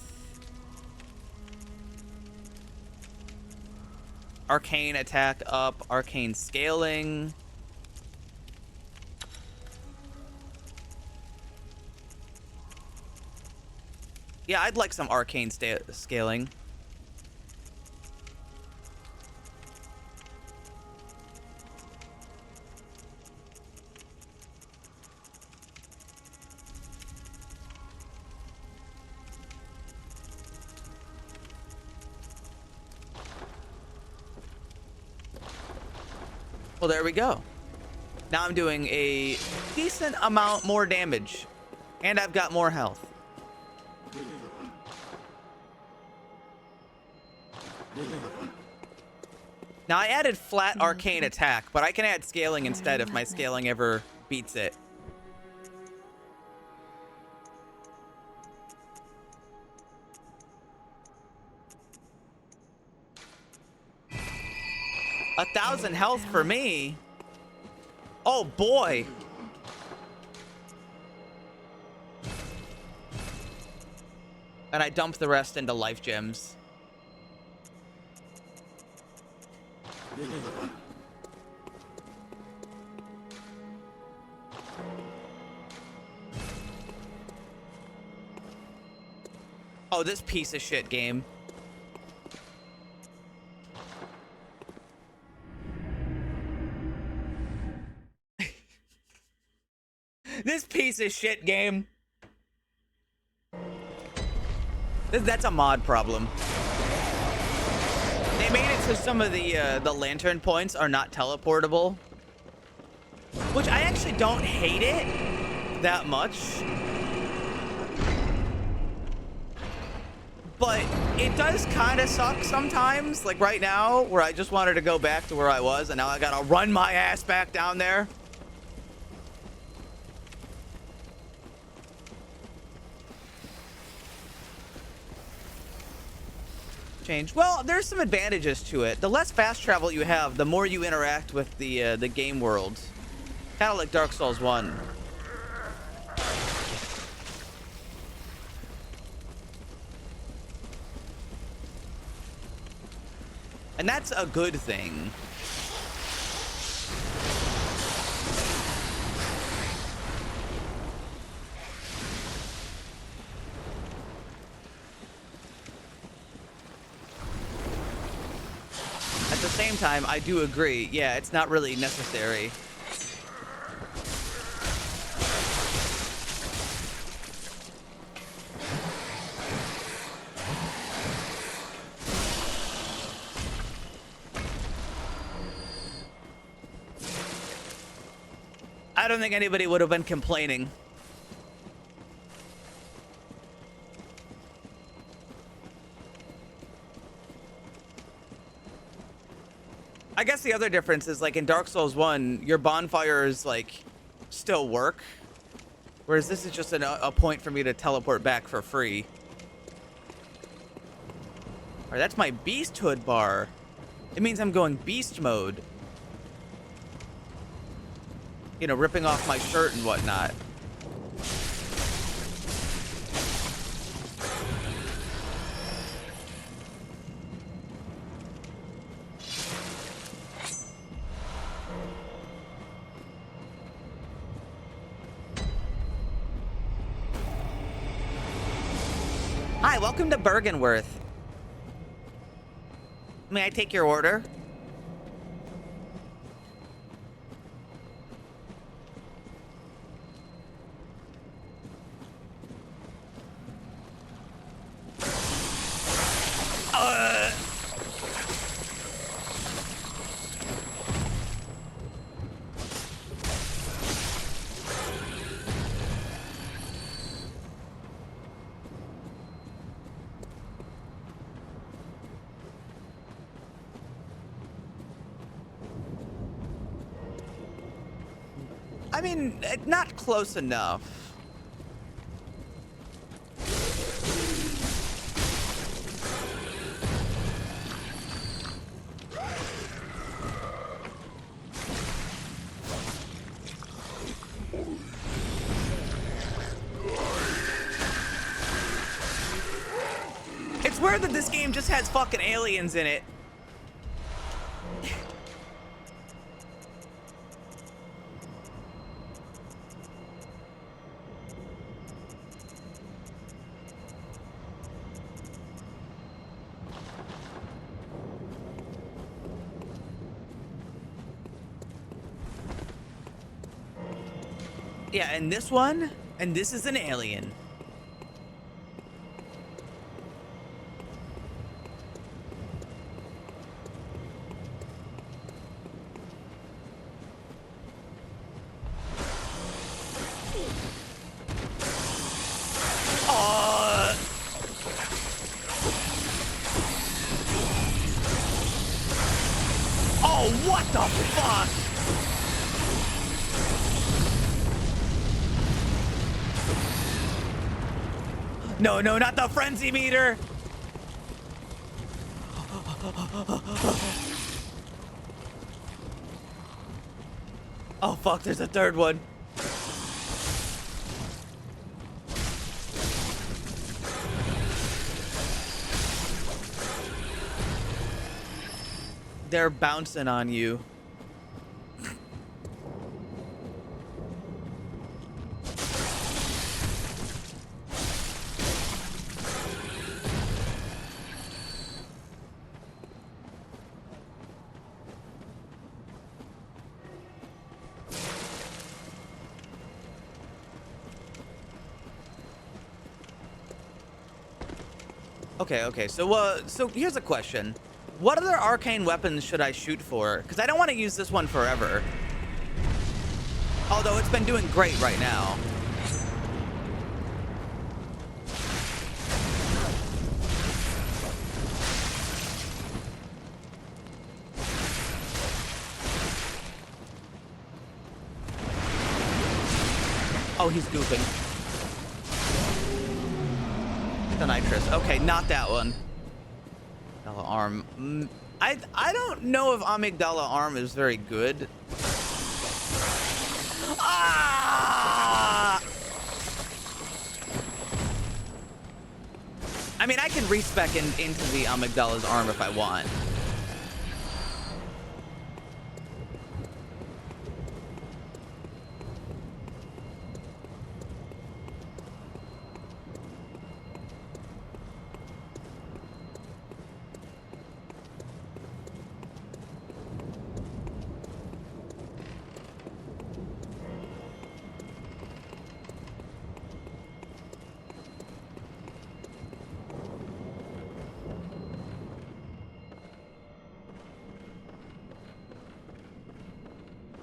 [SPEAKER 2] Arcane attack up. Arcane scaling. Yeah, I'd like some arcane scaling. Well, there we go. Now I'm doing a decent amount more damage. And I've got more health. Now, I added flat arcane attack, but I can add scaling instead if my scaling ever beats it. A 1,000 health for me. Oh, boy. And I dump the rest into life gems. Oh, this piece of shit game. This piece of shit game. That's a mod problem. They made it so some of the lantern points are not teleportable, which I actually don't hate it that much. But it does kind of suck sometimes, like right now, where I just wanted to go back to where I was, and now I gotta run my ass back down there. Change. Well, there's some advantages to it. The less fast travel you have, the more you interact with the game world. Kind of like Dark Souls 1. And that's a good thing. At the same time, I do agree. Yeah, it's not really necessary. I don't think anybody would have been complaining. I guess the other difference is, like, in Dark Souls 1, your bonfires, like, still work. Whereas this is just a point for me to teleport back for free. Alright, that's my beasthood bar. It means I'm going beast mode. You know, ripping off my shirt and whatnot. Hi, welcome to Bergenworth. May I take your order? I mean, not close enough. It's weird that this game just has fucking aliens in it. Yeah, and this one, and this is an alien. Oh, what the fuck? No, no, not the frenzy meter. Oh, fuck, there's a third one. They're bouncing on you. Okay, so here's a question. What other arcane weapons should I shoot for? Because I don't want to use this one forever. Although it's been doing great right now. Oh, he's goofing. The nitrous. Okay, not that one. Amygdala arm. I don't know if amygdala arm is very good. Ah! I mean, I can respec into the amygdala's arm if I want.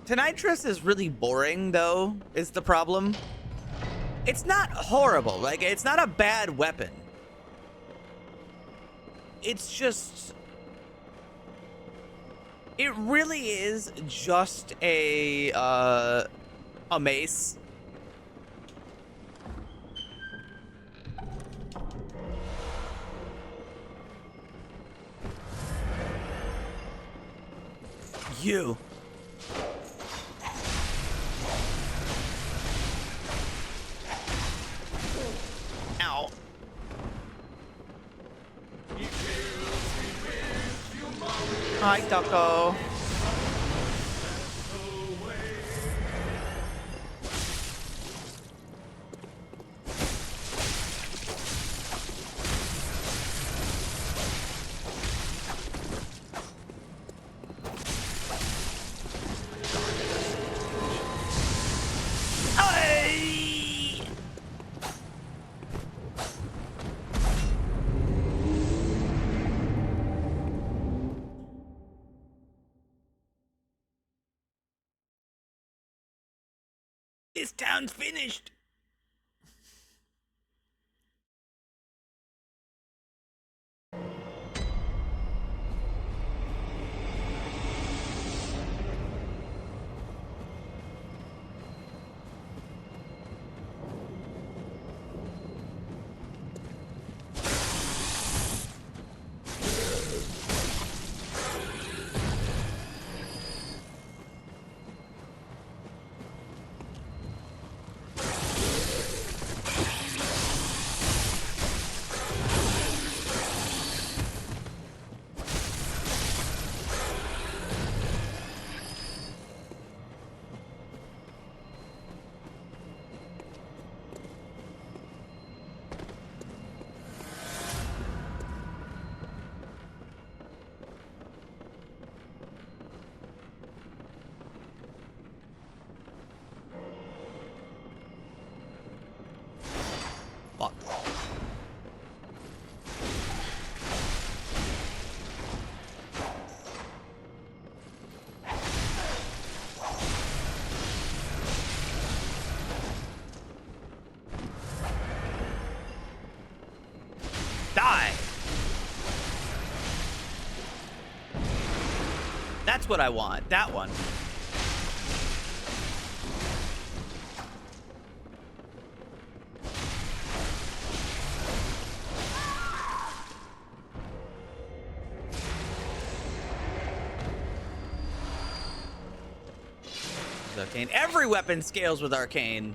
[SPEAKER 2] Tonitrus is really boring, though, is the problem. It's not horrible. Like, it's not a bad weapon. It's just... It really is just a mace. You. Ow. Hi, Taco. This town's finished. Die! That's what I want. That one. Arcane. Every weapon scales with arcane.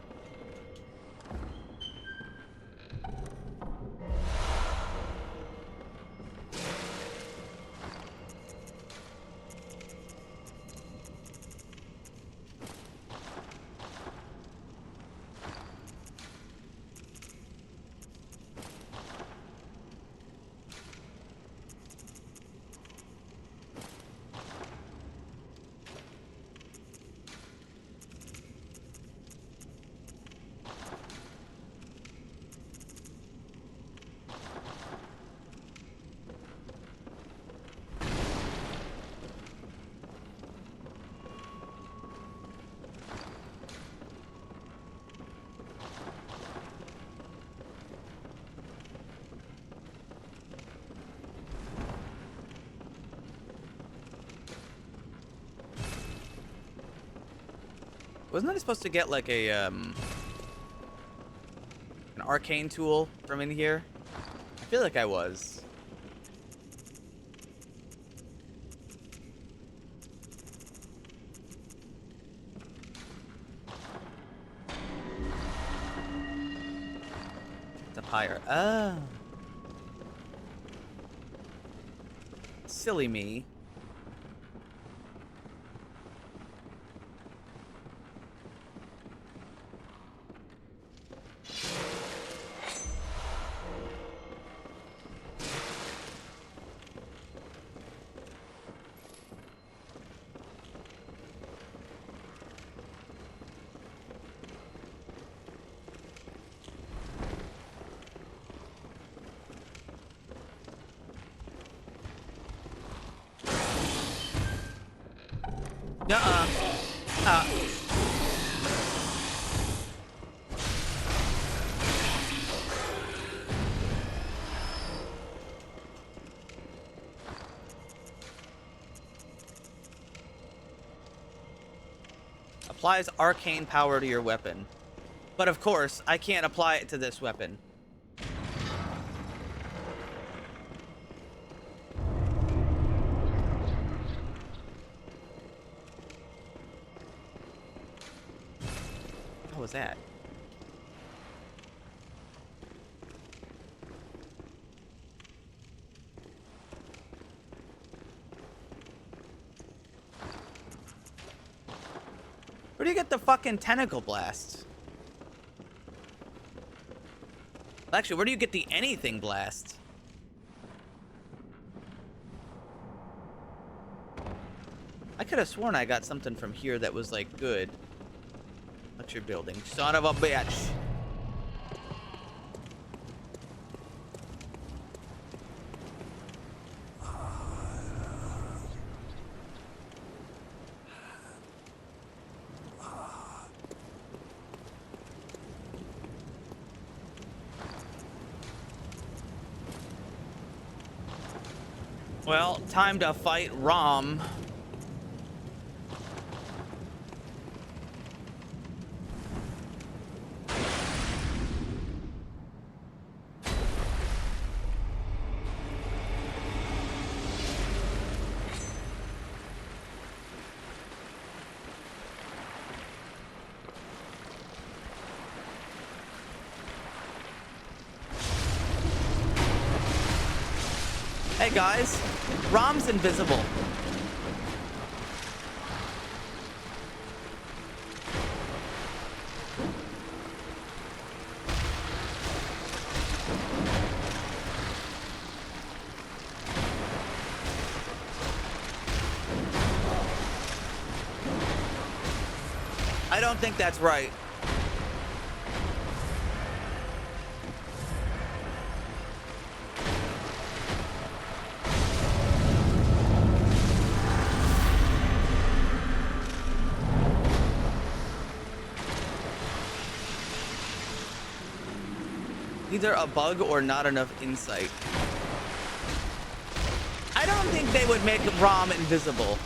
[SPEAKER 2] Wasn't I supposed to get like a an arcane tool from in here? I feel like I was. It's up higher. Oh. Silly me. Nuh-uh. Applies arcane power to your weapon. But of course, I can't apply it to this weapon. What was that? Where do you get the fucking tentacle blast? Actually, where do you get the anything blast? I could have sworn I got something from here that was like good. Lecture building. Son of a bitch. Well, time to fight Rom. Hey guys, Rom's invisible. I don't think that's right. Either a bug or not enough insight. I don't think they would make Rom invisible.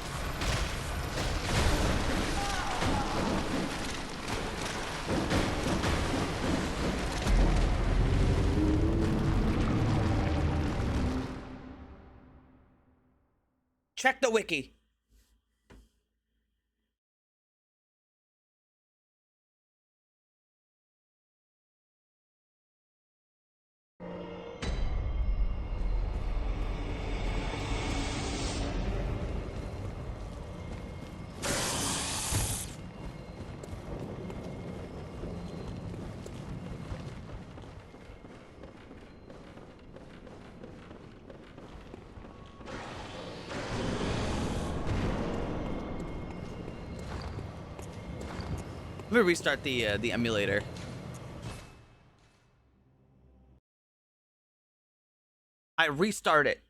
[SPEAKER 2] Check the wiki. Let me restart the emulator. I restart it.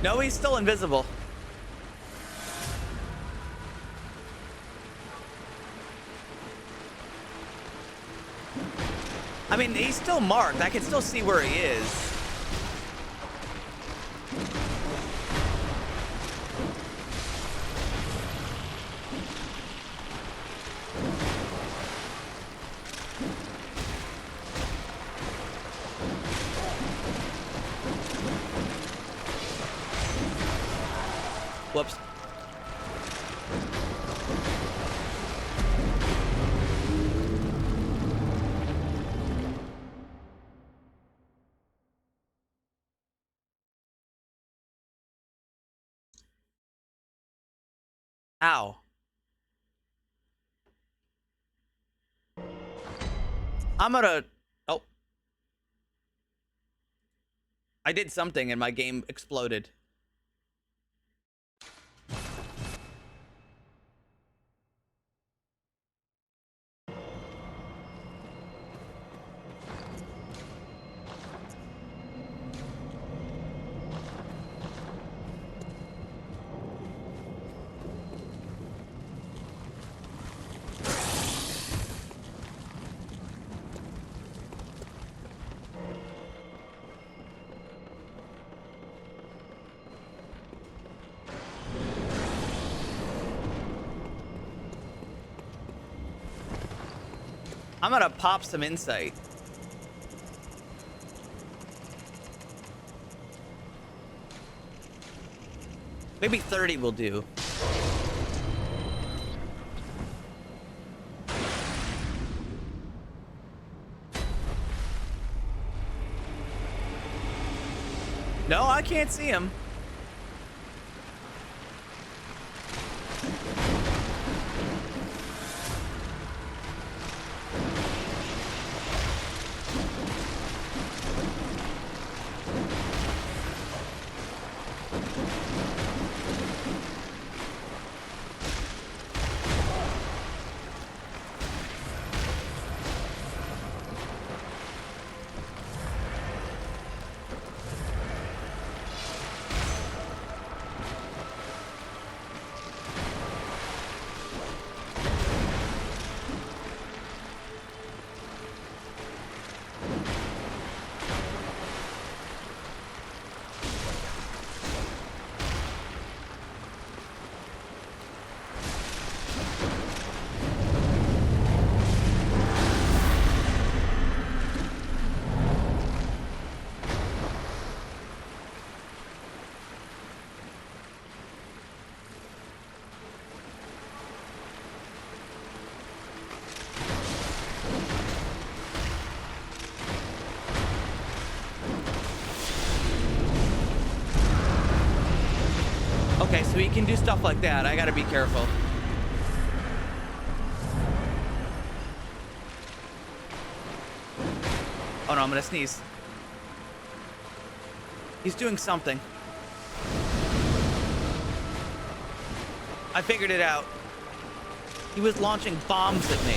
[SPEAKER 2] No, he's still invisible. I mean, he's still marked. I can still see where he is. Whoops. Ow. I'm gonna... Oh. I did something and my game exploded. I'm gonna pop some insight. Maybe 30 will do. No, I can't see him. Okay, so he can do stuff like that. I gotta be careful. Oh no, I'm gonna sneeze. He's doing something. I figured it out. He was launching bombs at me.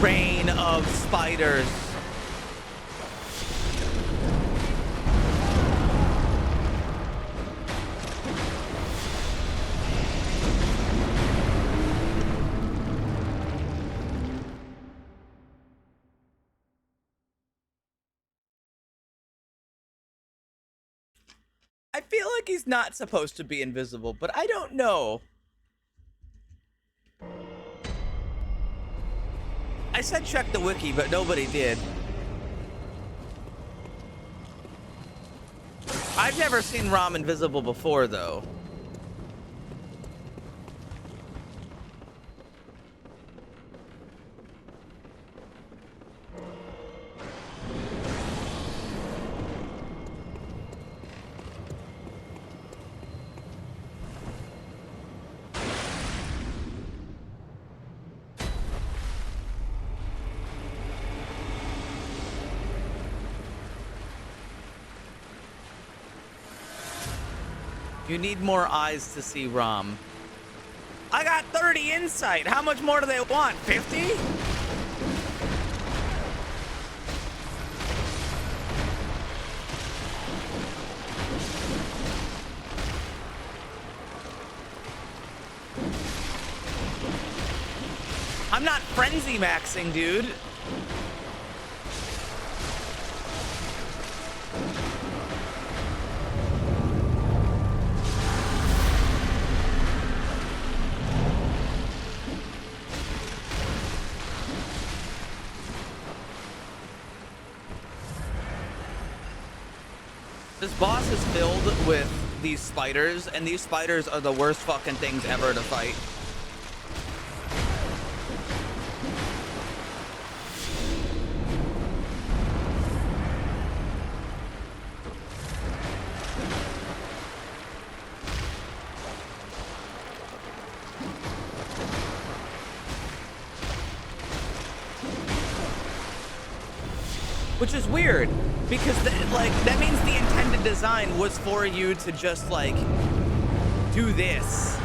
[SPEAKER 2] Rain of spiders. I feel like he's not supposed to be invisible, but I don't know. I said check the wiki, but nobody did. I've never seen Rom invisible before, though. You need more eyes to see Rom. I got 30 insight. How much more do they want? 50? I'm not frenzy maxing, dude. This boss is filled with these spiders, and these spiders are the worst fucking things ever to fight. Which is weird, because like that means the intended design was for you to just like do this.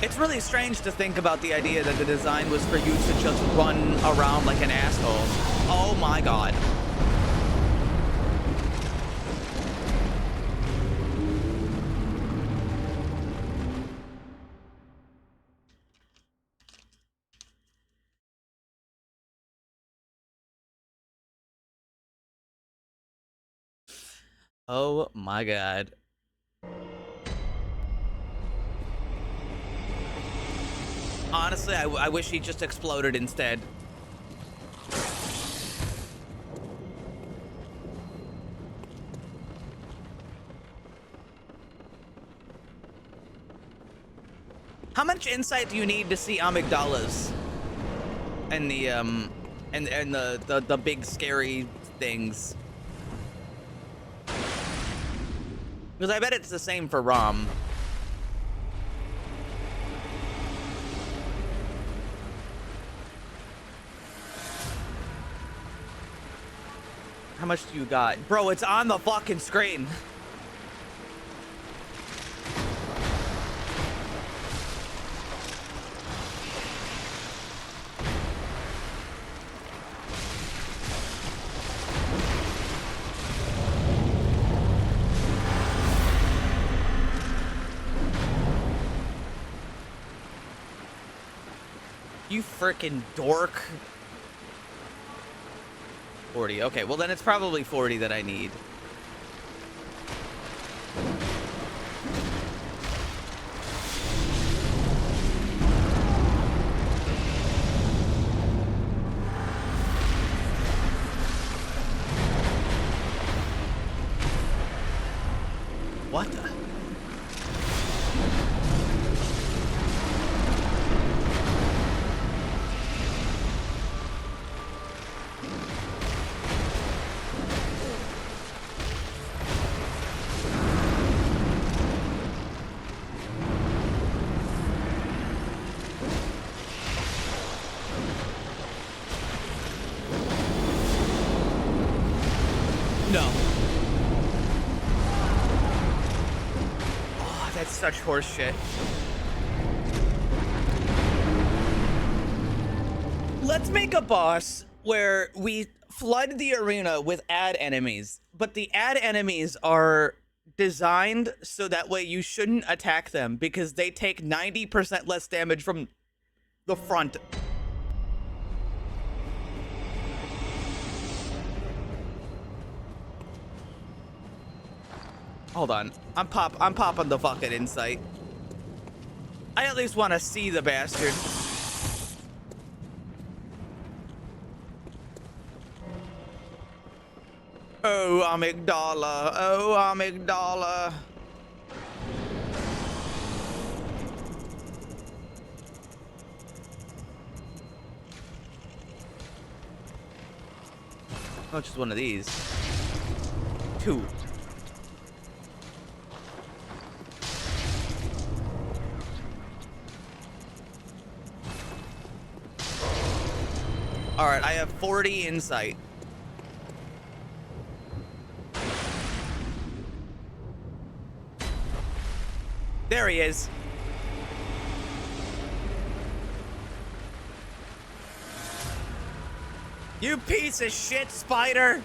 [SPEAKER 2] It's really strange to think about the idea that the design was for you to just run around like an asshole. Oh my god. Oh my god. Honestly, I wish he just exploded instead. How much insight do you need to see amygdalas and the and the big scary things? Because I bet it's the same for Rom. How much do you got? Bro, it's on the fucking screen. You frickin' dork. 40. Okay, well then it's probably 40 that I need. What the? Such horse shit. Let's make a boss where we flood the arena with ad enemies, but the ad enemies are designed so that way you shouldn't attack them because they take 90% less damage from the front. Hold on. I'm popping the fucking insight. I at least want to see the bastard. Oh, amygdala. Oh, amygdala. Oh, just one of these. Two. All right, I have 40 insight. There he is. You piece of shit, spider.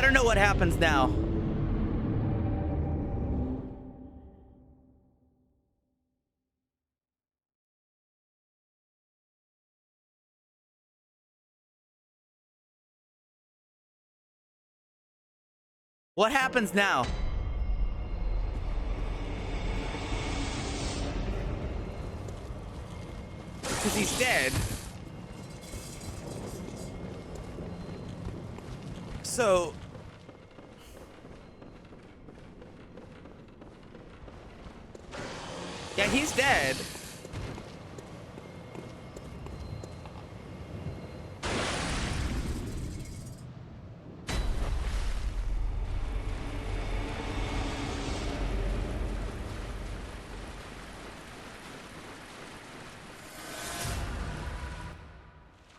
[SPEAKER 2] I don't know what happens now. What happens now? Because he's dead. So... yeah, he's dead.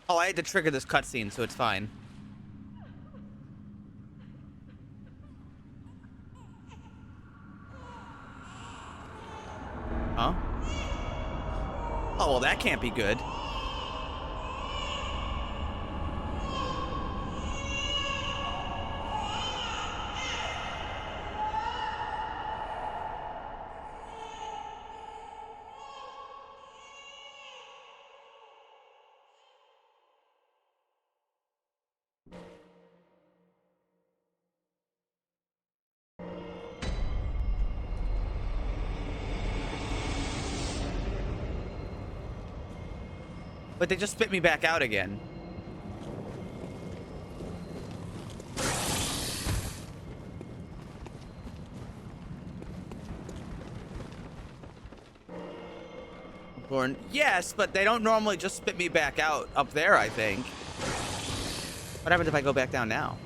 [SPEAKER 2] Oh, I had to trigger this cutscene, so it's fine. Huh? Oh, well, that can't be good. But they just spit me back out again. Born. Yes, but they don't normally just spit me back out up there, I think. What happens if I go back down now?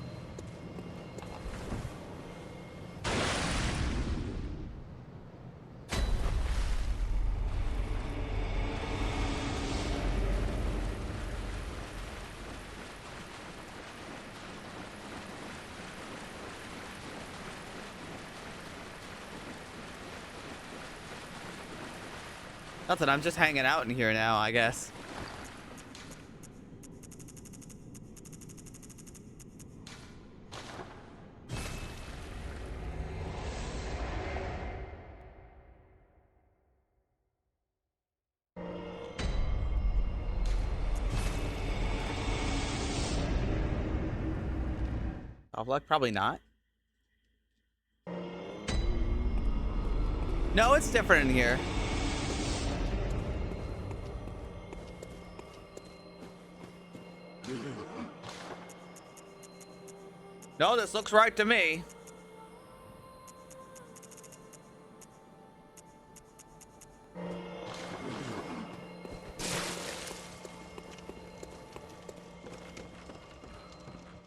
[SPEAKER 2] Nothing, I'm just hanging out in here now, I guess. Off luck? Probably not. No, it's different in here. No, this looks right to me.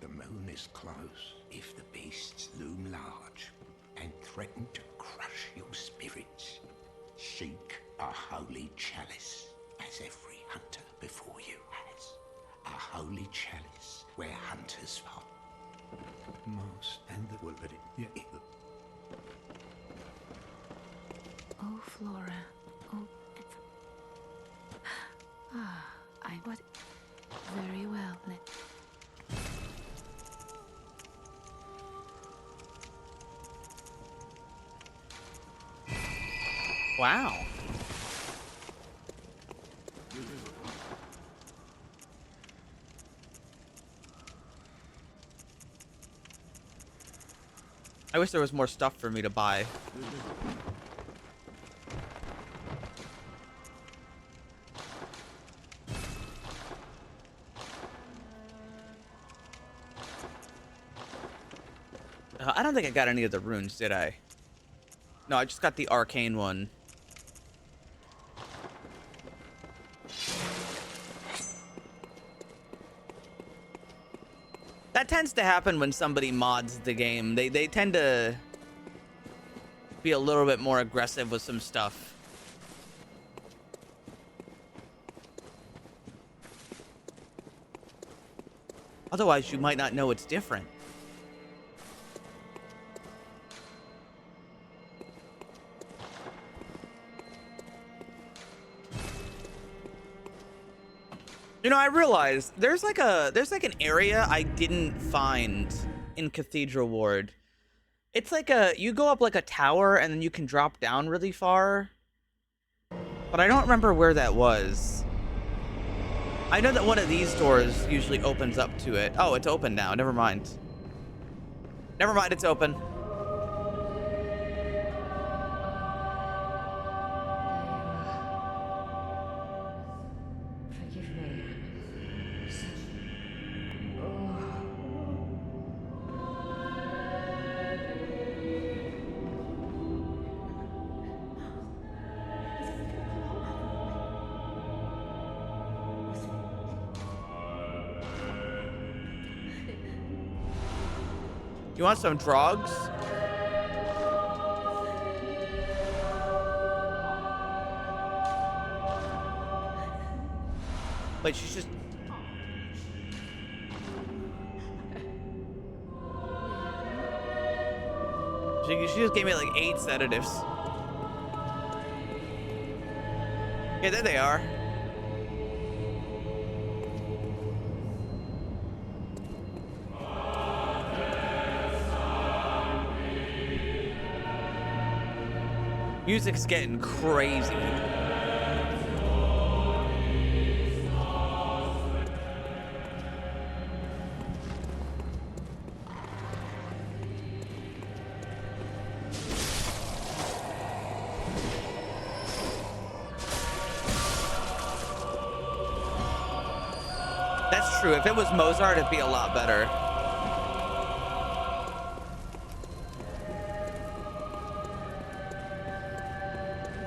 [SPEAKER 6] The moon is close. If the beasts loom large and threaten to crush your spirits, seek a holy chalice, as every hunter before you has. A holy chalice where hunters fall. Most and the will yeah.
[SPEAKER 5] Oh, Flora. Oh, it's... ah, I... what... very well,
[SPEAKER 2] Wow. I wish there was more stuff for me to buy. I don't think I got any of the runes, did I? No, I just got the arcane one. That tends to happen when somebody mods the game. They tend to be a little bit more aggressive with some stuff. Otherwise, you might not know it's different. You know, I realized there's like an area I didn't find in Cathedral Ward. It's like you go up like a tower and then you can drop down really far. But I don't remember where that was. I know that one of these doors usually opens up to it. Oh, it's open now. Never mind. Never mind, it's open.
[SPEAKER 8] Forgive me.
[SPEAKER 2] You want some drugs? Wait, she's just... She just gave me like 8 sedatives. Yeah, there they are. Music's getting crazy. That's true. If it was Mozart, it'd be a lot better.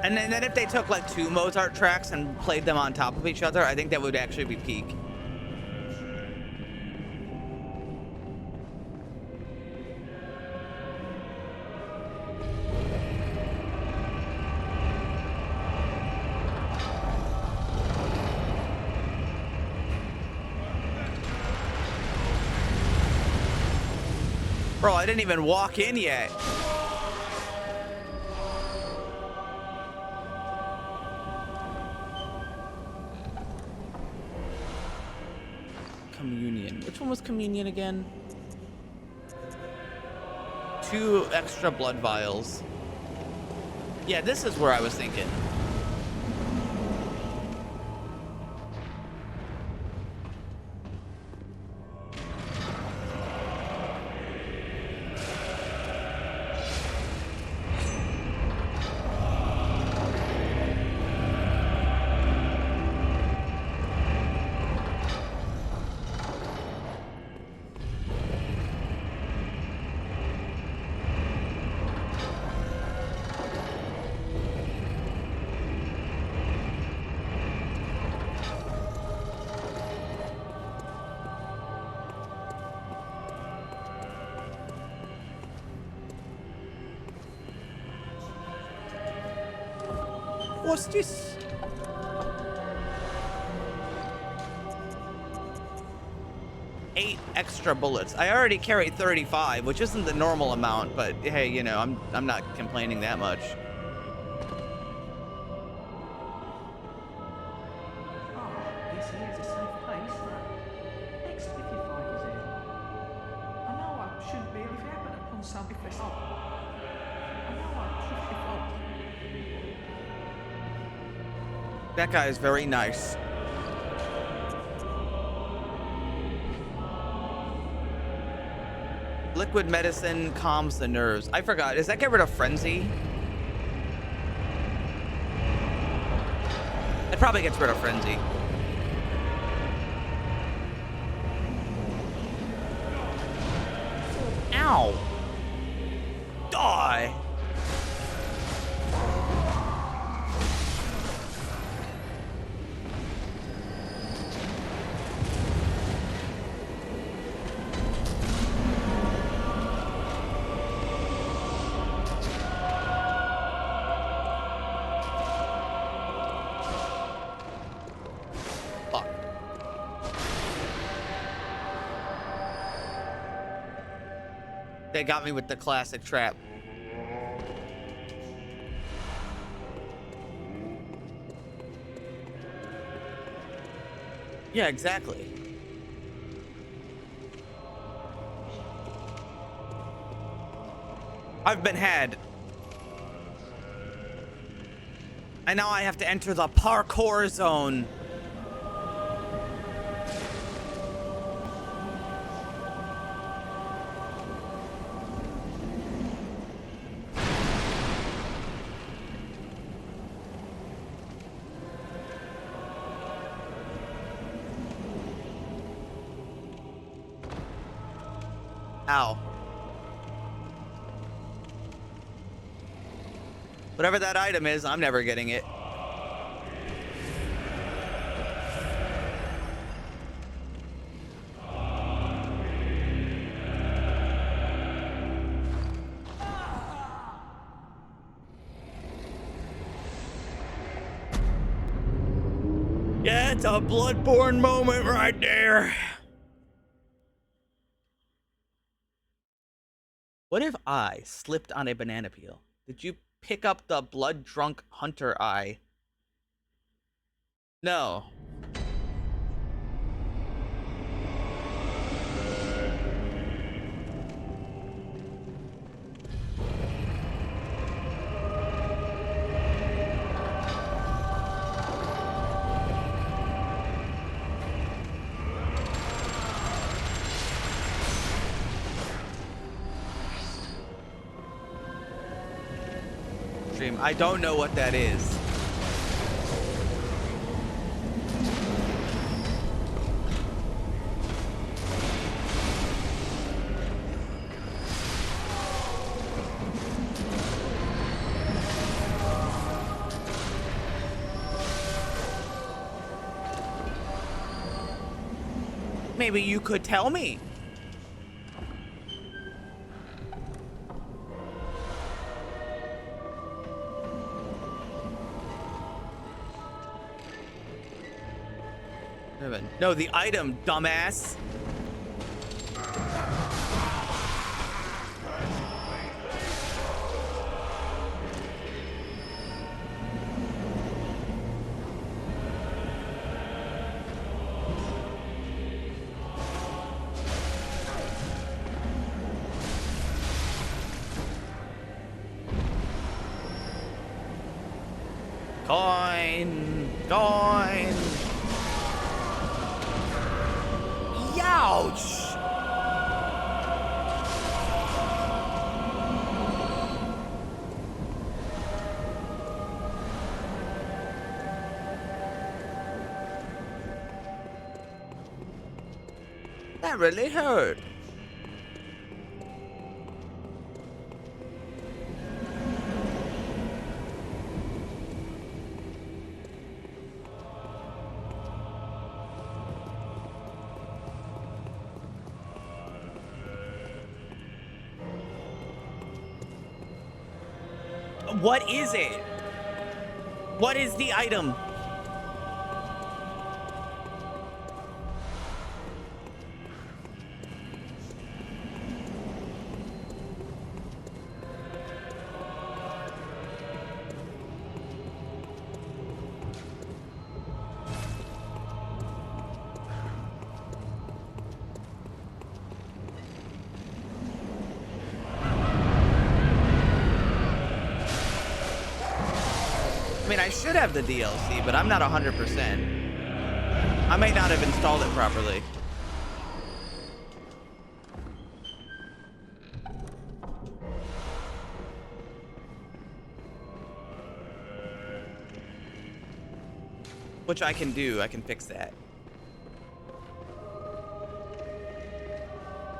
[SPEAKER 2] And then if they took like 2 Mozart tracks and played them on top of each other, I think that would actually be peak. Bro, I didn't even walk in yet. Communion. Which one was communion again? 2 extra blood vials. Yeah, this is where I was thinking. What's this? Eight extra bullets. I already carry 35, which isn't the normal amount, but hey, you know, I'm not complaining that much.
[SPEAKER 8] This here's a safe place. Next, if you find us here. I know I shouldn't be if it happened upon some if it's up. I know I should be up.
[SPEAKER 2] That guy is very nice. Liquid medicine calms the nerves. I forgot. Does that get rid of frenzy? It probably gets rid of frenzy. Ow. Die. They got me with the classic trap. Yeah, exactly. I've been had. And now I have to enter the parkour zone. Ow. Whatever that item is, I'm never getting it. Yeah, it's a Bloodborne moment right there. What if I slipped on a banana peel? Did you pick up the blood-drunk hunter eye? No. I don't know what that is. Maybe you could tell me. No, the item, dumbass. Coin, coin. Ouch! That really hurt. What is it? What is the item? I should have the DLC, but I'm not 100%. I may not have installed it properly. Which I can do. I can fix that.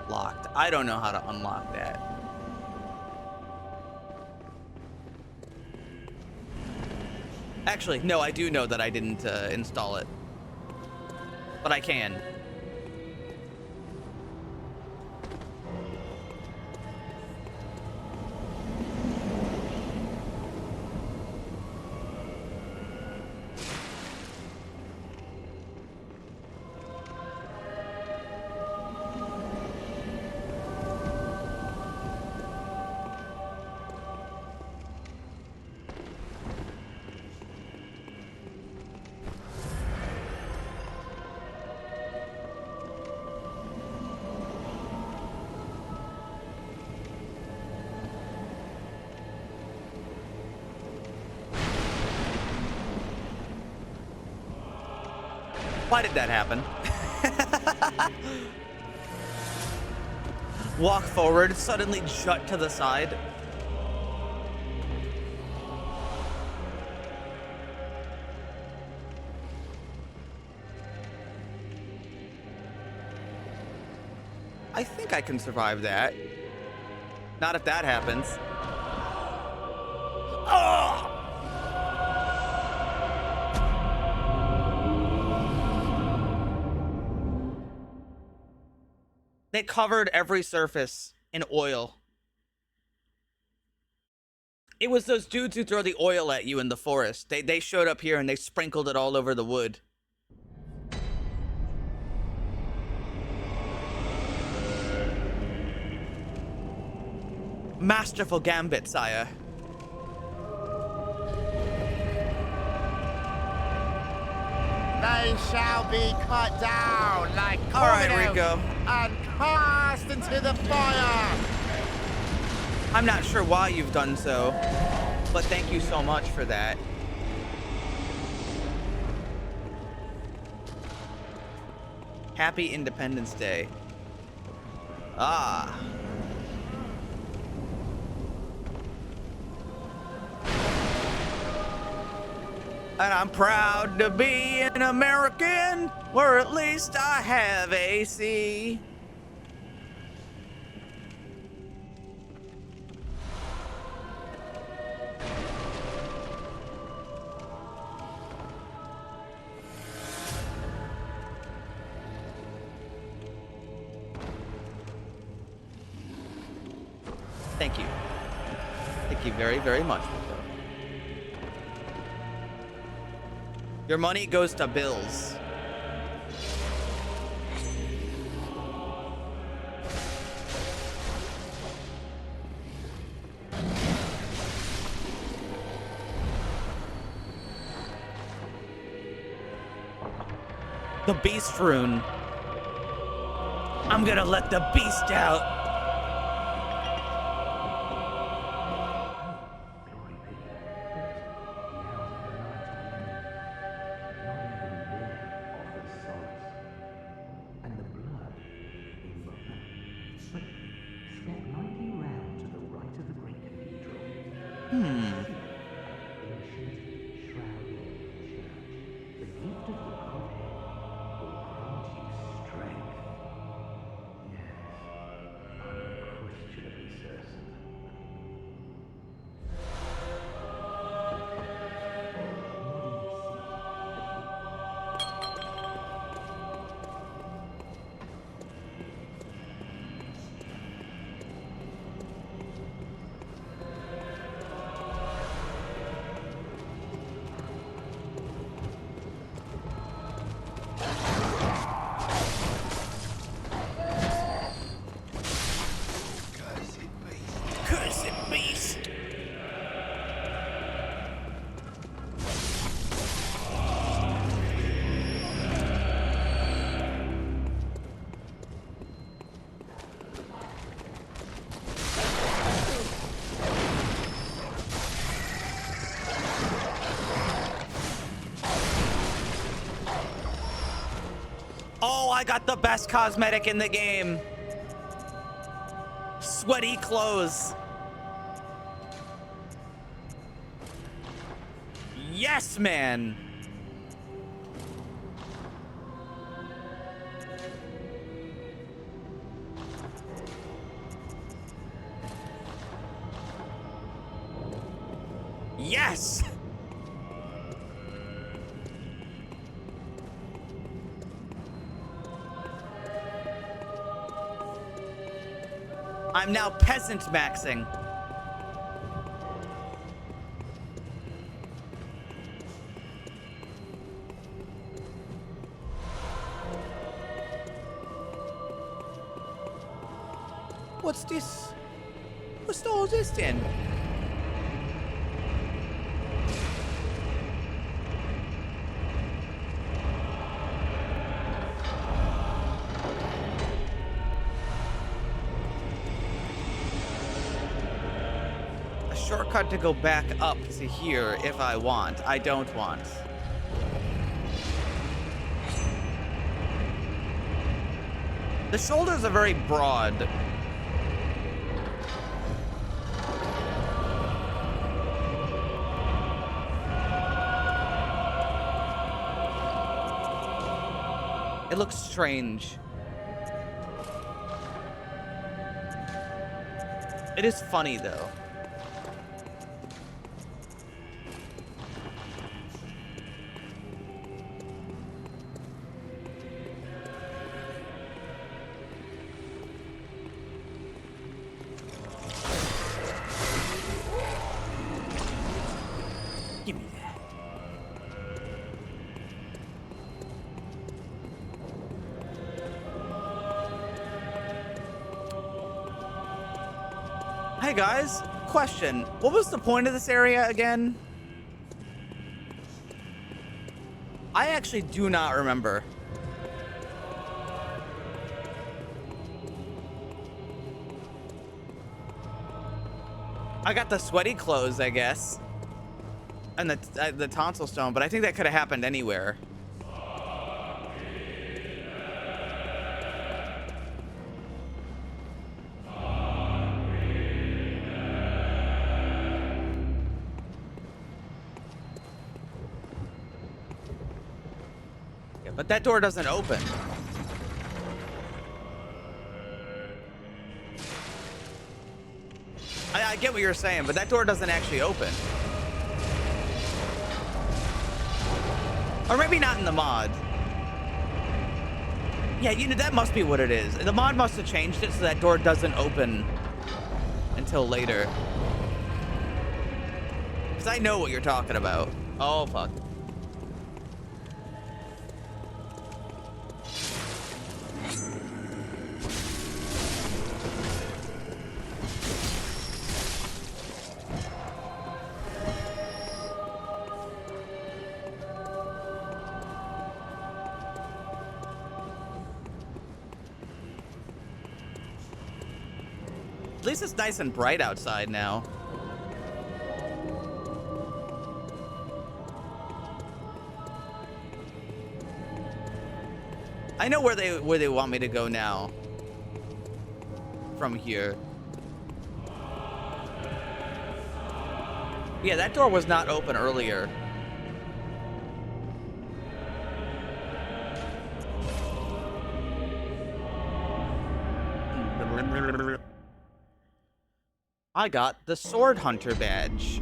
[SPEAKER 2] Locked. I don't know how to unlock that. Actually, no, I do know that I didn't install it. But I can. Why did that happen? Walk forward, suddenly jut to the side. I think I can survive that. Not if that happens. Oh! They covered every surface in oil. It was those dudes who throw the oil at you in the forest. They showed up here and they sprinkled it all over the wood. Masterful gambit, sire.
[SPEAKER 10] They shall be cut down like
[SPEAKER 2] all right,
[SPEAKER 10] cornmeal
[SPEAKER 2] Rico.
[SPEAKER 10] and cast into the fire.
[SPEAKER 2] I'm not sure why you've done so, but thank you so much for that. Happy Independence Day. Ah. And I'm proud to be an American, or at least I have AC. Thank you. Thank you very, very much, Rico. Your money goes to bills. The beast rune. I'm gonna let the beast out. Oh, I got the best cosmetic in the game. Sweaty clothes. Yes, man. Yes. I'm now peasant maxing. What's this? What's all this then? Shortcut to go back up to here if I want. I don't want. The shoulders are very broad. It looks strange. It is funny though. Give me that. Hey guys, question. What was the point of this area again? I actually do not remember. I got the sweaty clothes, I guess. And the tonsil stone, but I think that could have happened anywhere. Yeah, but that door doesn't open. I get what you're saying, but that door doesn't actually open. Or maybe not in the mod. Yeah, you know, that must be what it is. The mod must have changed it so that door doesn't open until later. Because I know what you're talking about. Oh, fuck. At least it's nice and bright outside now. I know where they want me to go now. From here. Yeah, that door was not open earlier. I got the Sword Hunter badge.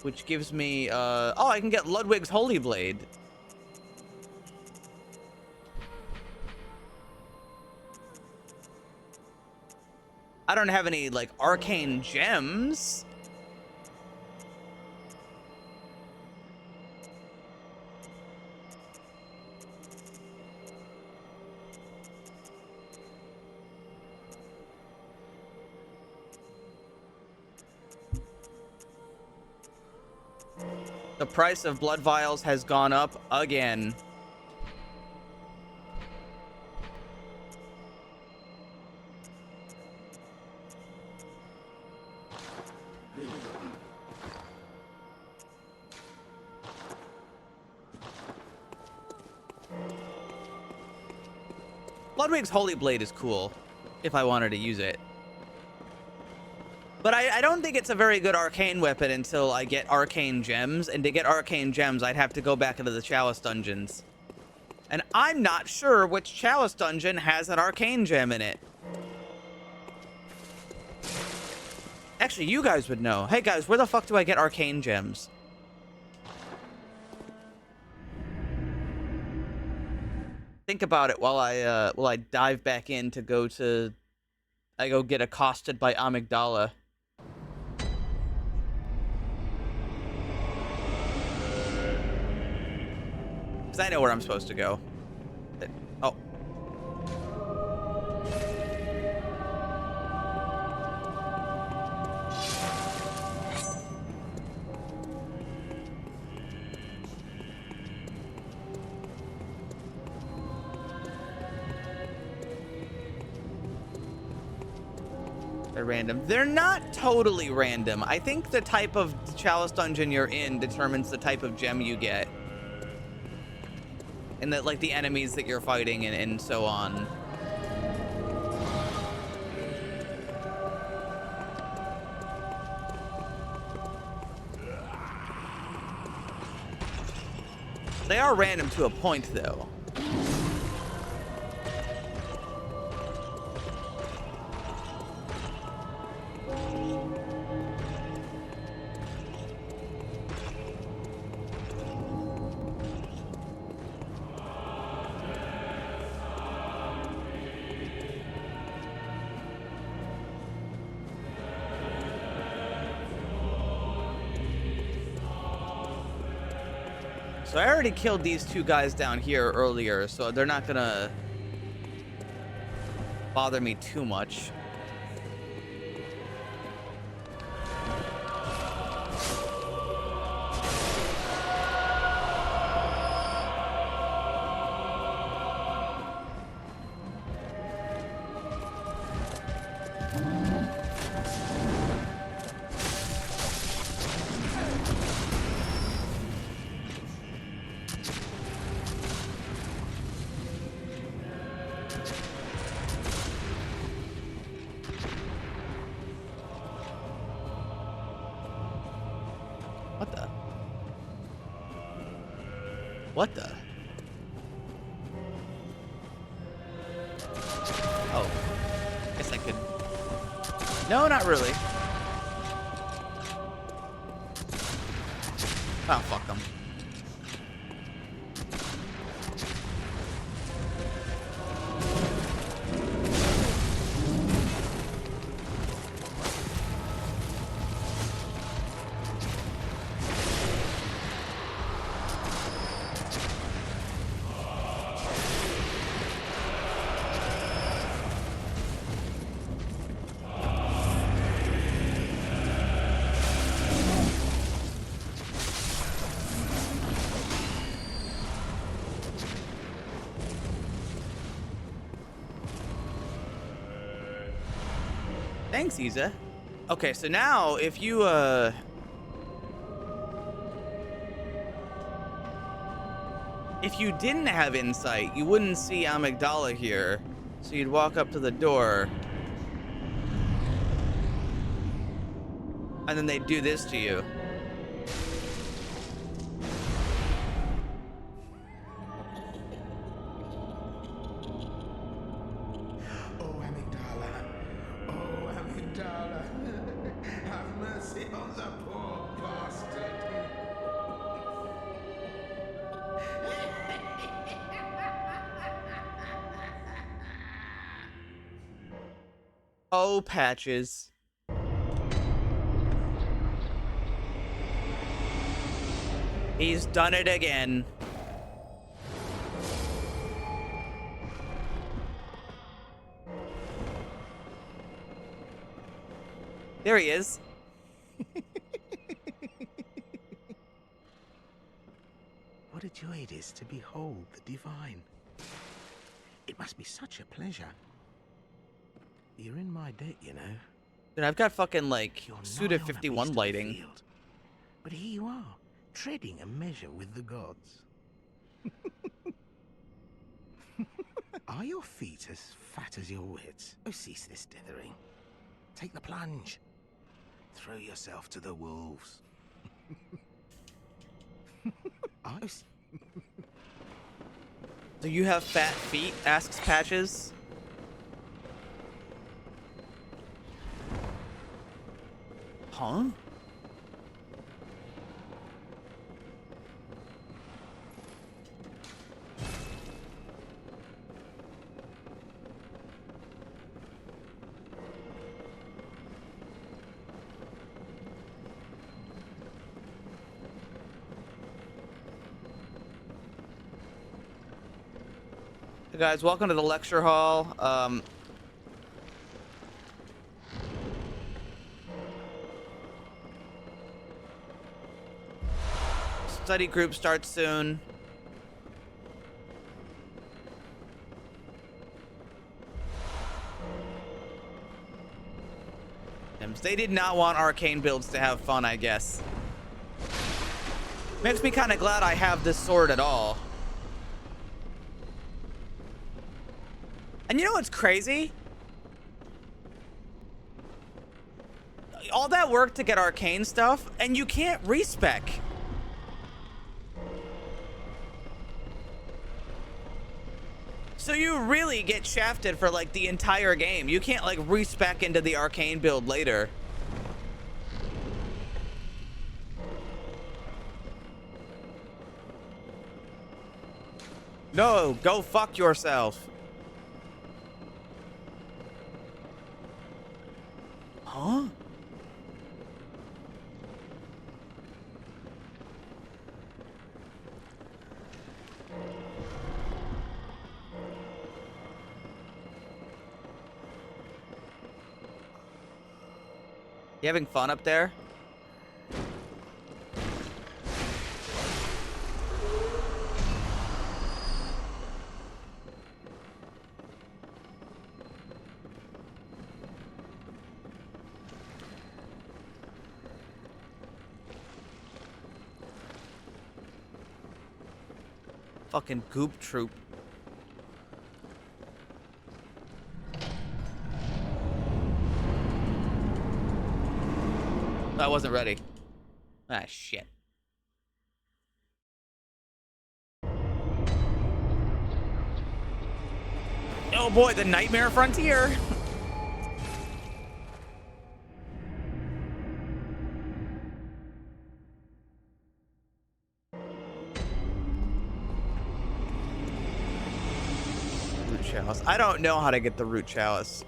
[SPEAKER 2] Which gives me, oh, I can get Ludwig's Holy Blade. I don't have any, like, arcane gems. The price of blood vials has gone up again. Ludwig's Holy Blade is cool, if I wanted to use it. But I don't think it's a very good arcane weapon until I get arcane gems. And to get arcane gems, I'd have to go back into the Chalice dungeons. And I'm not sure which Chalice dungeon has an arcane gem in it. Actually, you guys would know. Hey guys, where the fuck do I get arcane gems? Think about it while I dive back in to go to... I go get accosted by Amygdala. Because I know where I'm supposed to go. Oh. They're random. They're not totally random. I think the type of Chalice dungeon you're in determines the type of gem you get. and that like the enemies that you're fighting and so on. They are random to a point, though. So I already killed these two guys down here earlier, so they're not gonna bother me too much. What the? Oh. Guess I could. No, not really. Oh, fuck them. Thanks, Isa. Okay, so now if you didn't have insight, you wouldn't see Amygdala here. So you'd walk up to the door. And then they'd do this to you. Oh, Patches. He's done it again. There he is.
[SPEAKER 6] What a joy it is to behold the divine. It must be such a pleasure. You're in my debt, you know.
[SPEAKER 2] Dude, I've got fucking like
[SPEAKER 6] You're
[SPEAKER 2] Suda
[SPEAKER 6] nigh on a
[SPEAKER 2] 51
[SPEAKER 6] beast of the
[SPEAKER 2] lighting.
[SPEAKER 6] field. But here you are, treading a measure with the gods. Are your feet as fat as your wits? Oh, cease this dithering. Take the plunge. Throw yourself to the wolves.
[SPEAKER 2] Do you have fat feet? Asks Patches. Huh? Hey guys, welcome to the lecture hall. Study group starts soon. They did not want arcane builds to have fun, I guess. Makes me kind of glad I have this sword at all. And you know what's crazy? All that work to get arcane stuff, and you can't respec. So you really get shafted for like the entire game. You can't like respec into the arcane build later. No, go fuck yourself. Huh? You having fun up there? Fucking goop troop. I wasn't ready. Ah, shit. Oh boy, the Nightmare Frontier. Root chalice. I don't know how to get the root chalice.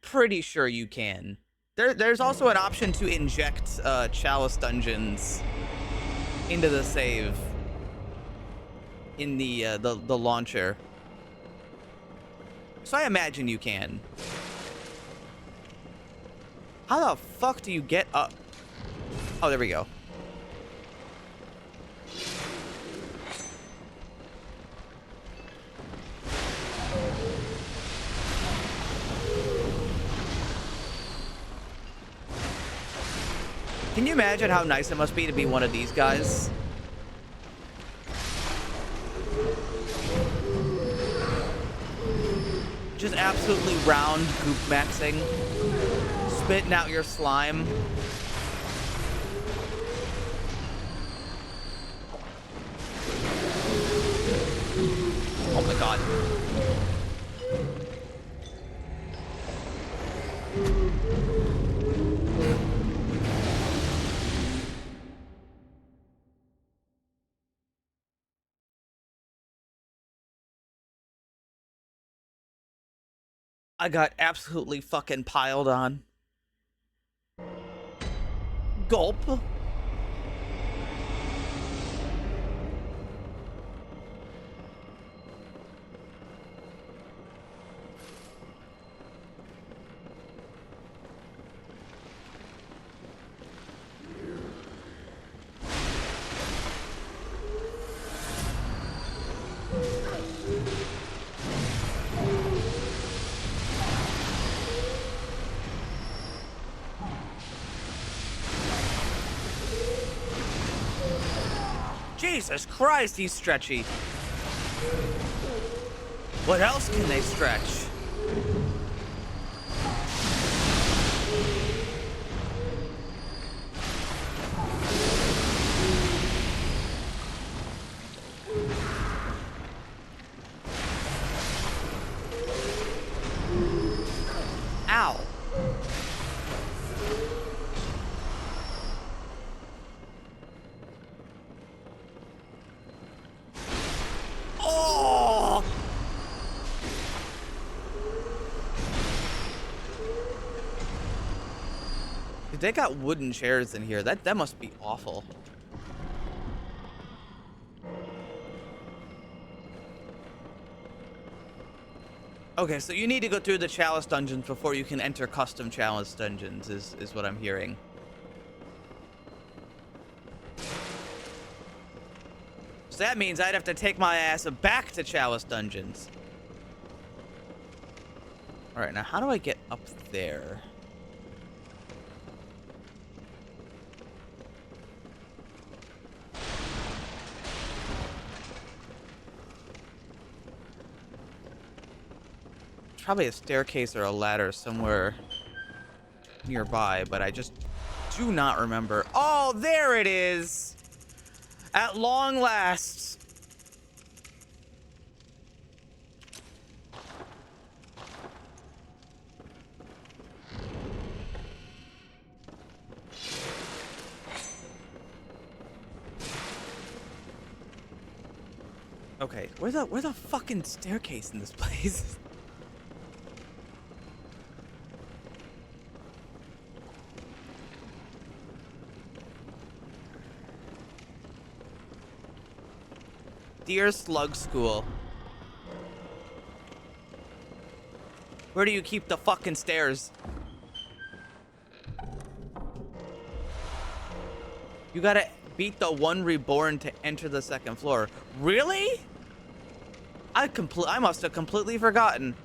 [SPEAKER 2] Pretty sure you can. There's also an option to inject chalice dungeons into the save in the launcher. So I imagine you can. How the fuck do you get up? Oh, there we go. Can you imagine how nice it must be to be one of these guys? Just absolutely round goop maxing. Spitting out your slime. Oh my god. I got absolutely fucking piled on. Gulp. Jesus Christ, he's stretchy. What else can they stretch? Ow. Oh! Dude, they got wooden chairs in here. That must be awful. Okay, so you need to go through the chalice dungeons before you can enter custom chalice dungeons, is what I'm hearing. So that means I'd have to take my ass back to chalice dungeons. All right, now how do I get up there? Probably a staircase or a ladder somewhere nearby, but I just do not remember. Oh, there it is! At long last. Okay, where's the fucking staircase in this place? Dear Slug School. Where do you keep the fucking stairs? You gotta beat the one reborn to enter the second floor. Really? I must have completely forgotten.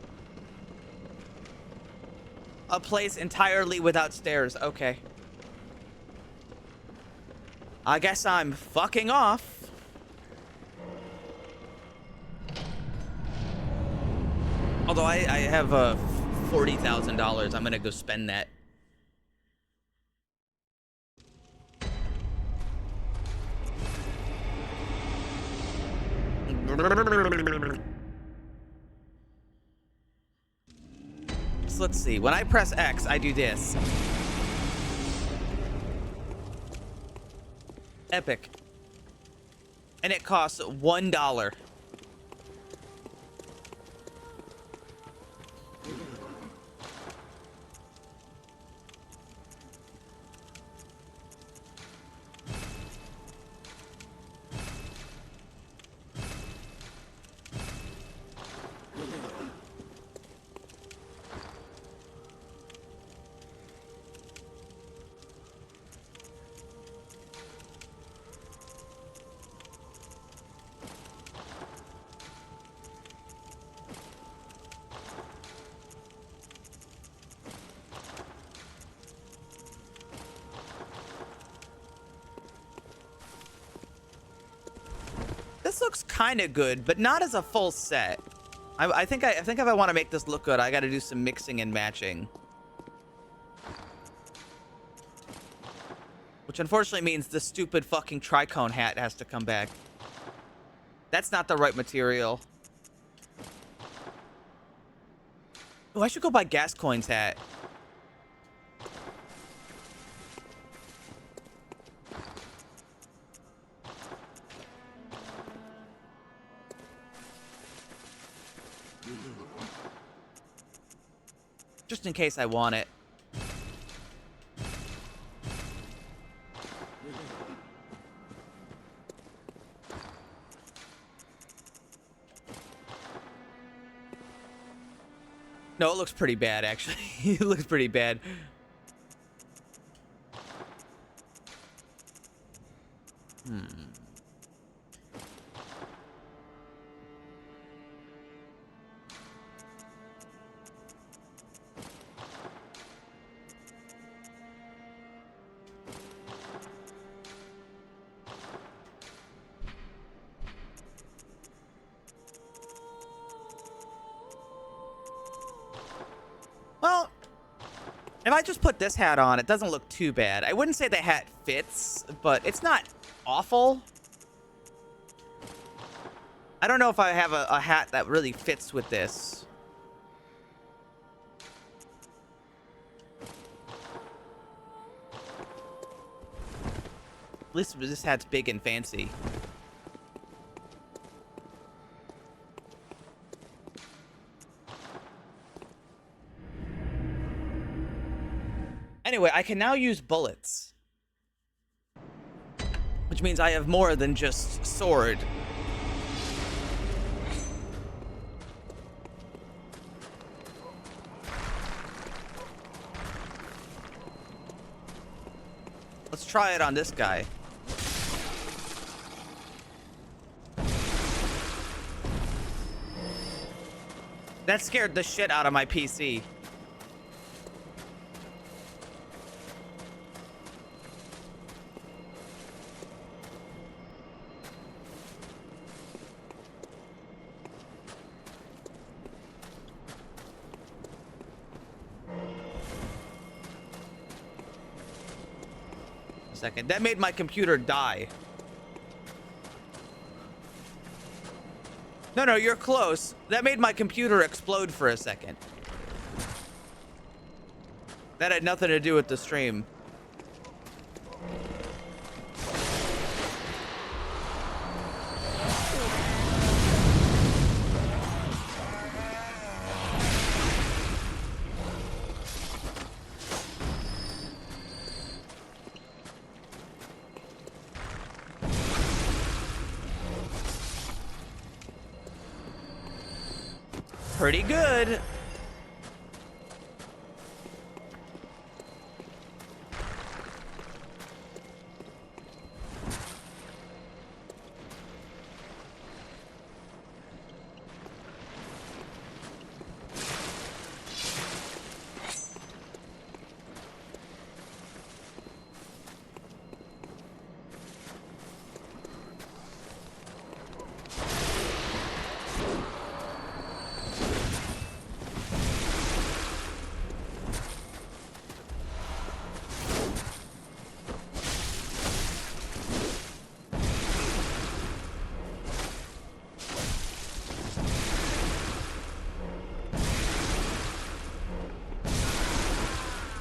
[SPEAKER 2] A place entirely without stairs. Okay. I guess I'm fucking off. Although I have $40,000, I'm gonna go spend that. So let's see. When I press X, I do this. Epic. And it costs $1. This looks kind of good, but not as a full set. I think if I want to make this look good, I got to do some mixing and matching. Which unfortunately means the stupid fucking tricone hat has to come back. That's not the right material. Oh, I should go buy Gascoigne's hat. Just in case I want it. No, it looks pretty bad, actually. It looks pretty bad. Well, if I just put this hat on, it doesn't look too bad. I wouldn't say the hat fits, but it's not awful. I don't know if I have a hat that really fits with this. At least this hat's big and fancy. Anyway, I can now use bullets. Which means I have more than just sword. Let's try it on this guy. That scared the shit out of my PC. Second. That made my computer die. No, you're close. That made my computer explode for a second. That had nothing to do with the stream. Pretty good.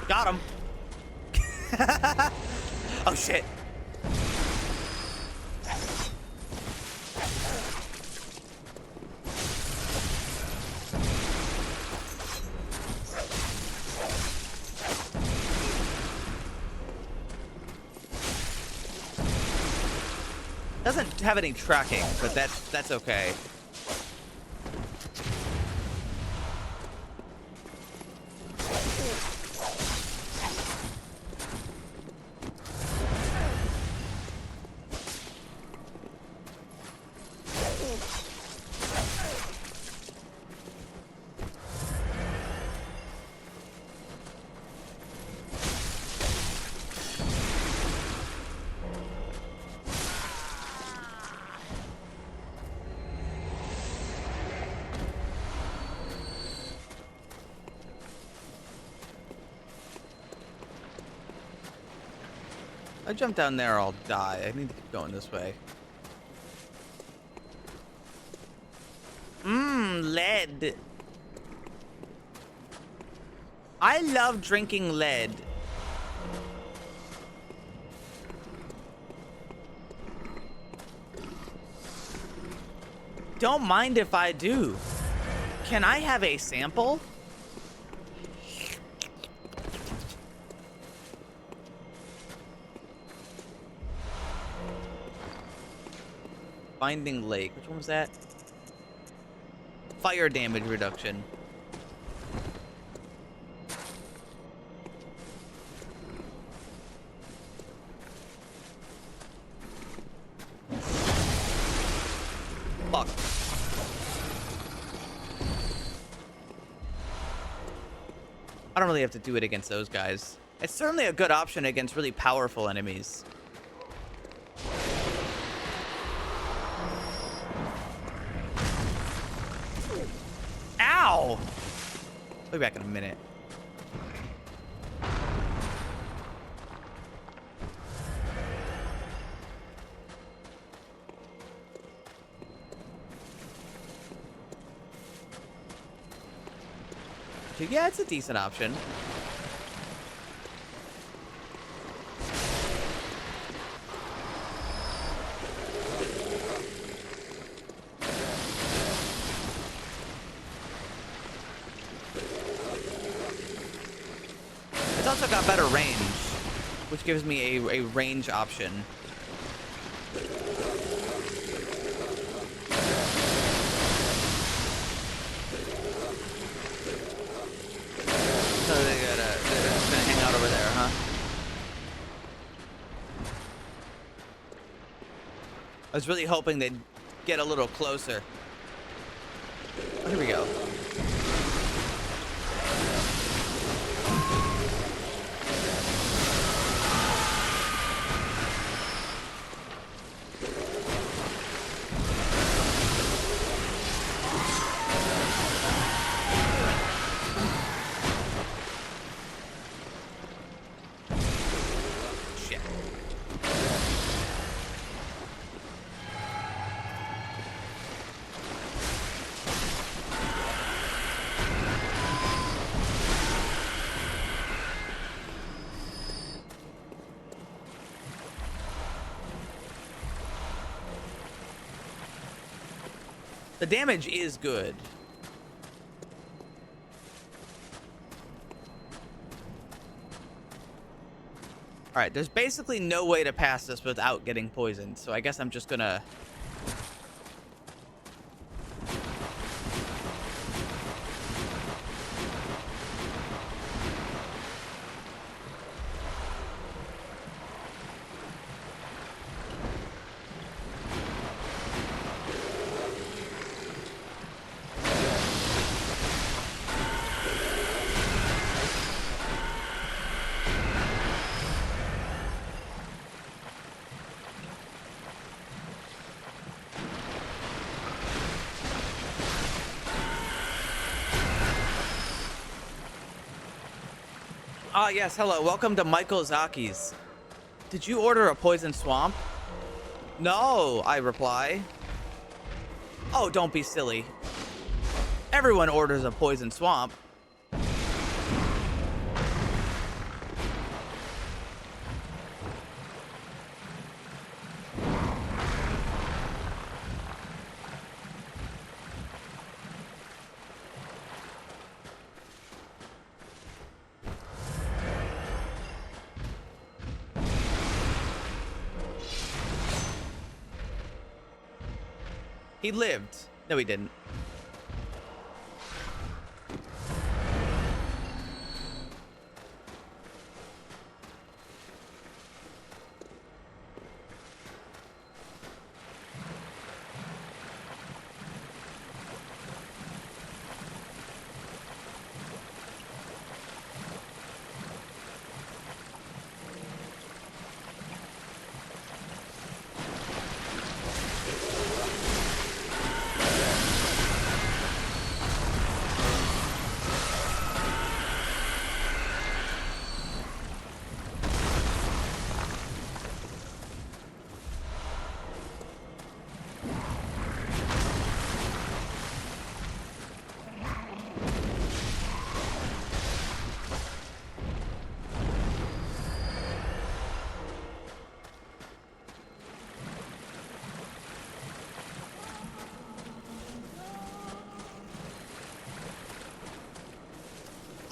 [SPEAKER 2] Got him. Oh shit. Doesn't have any tracking, but that's okay. I jump down there, I'll die. I need to keep going this way. Lead. I love drinking lead. Don't mind if I do. Can I have a sample? Binding Lake. Which one was that? Fire damage reduction. Fuck. I don't really have to do it against those guys. It's certainly a good option against really powerful enemies. Ow! I'll be back in a minute. Yeah, it's a decent option. It's also got better range, which gives me a range option. So they're just gonna hang out over there, huh? I was really hoping they'd get a little closer. Oh, here we go. damage is good. All right, there's basically no way to pass this without getting poisoned, so I guess I'm just gonna... Ah, yes, hello. Welcome to Michael Zaki's. Did you order a poison swamp? No, I reply. Oh, don't be silly. Everyone orders a poison swamp. He lived. No, he didn't.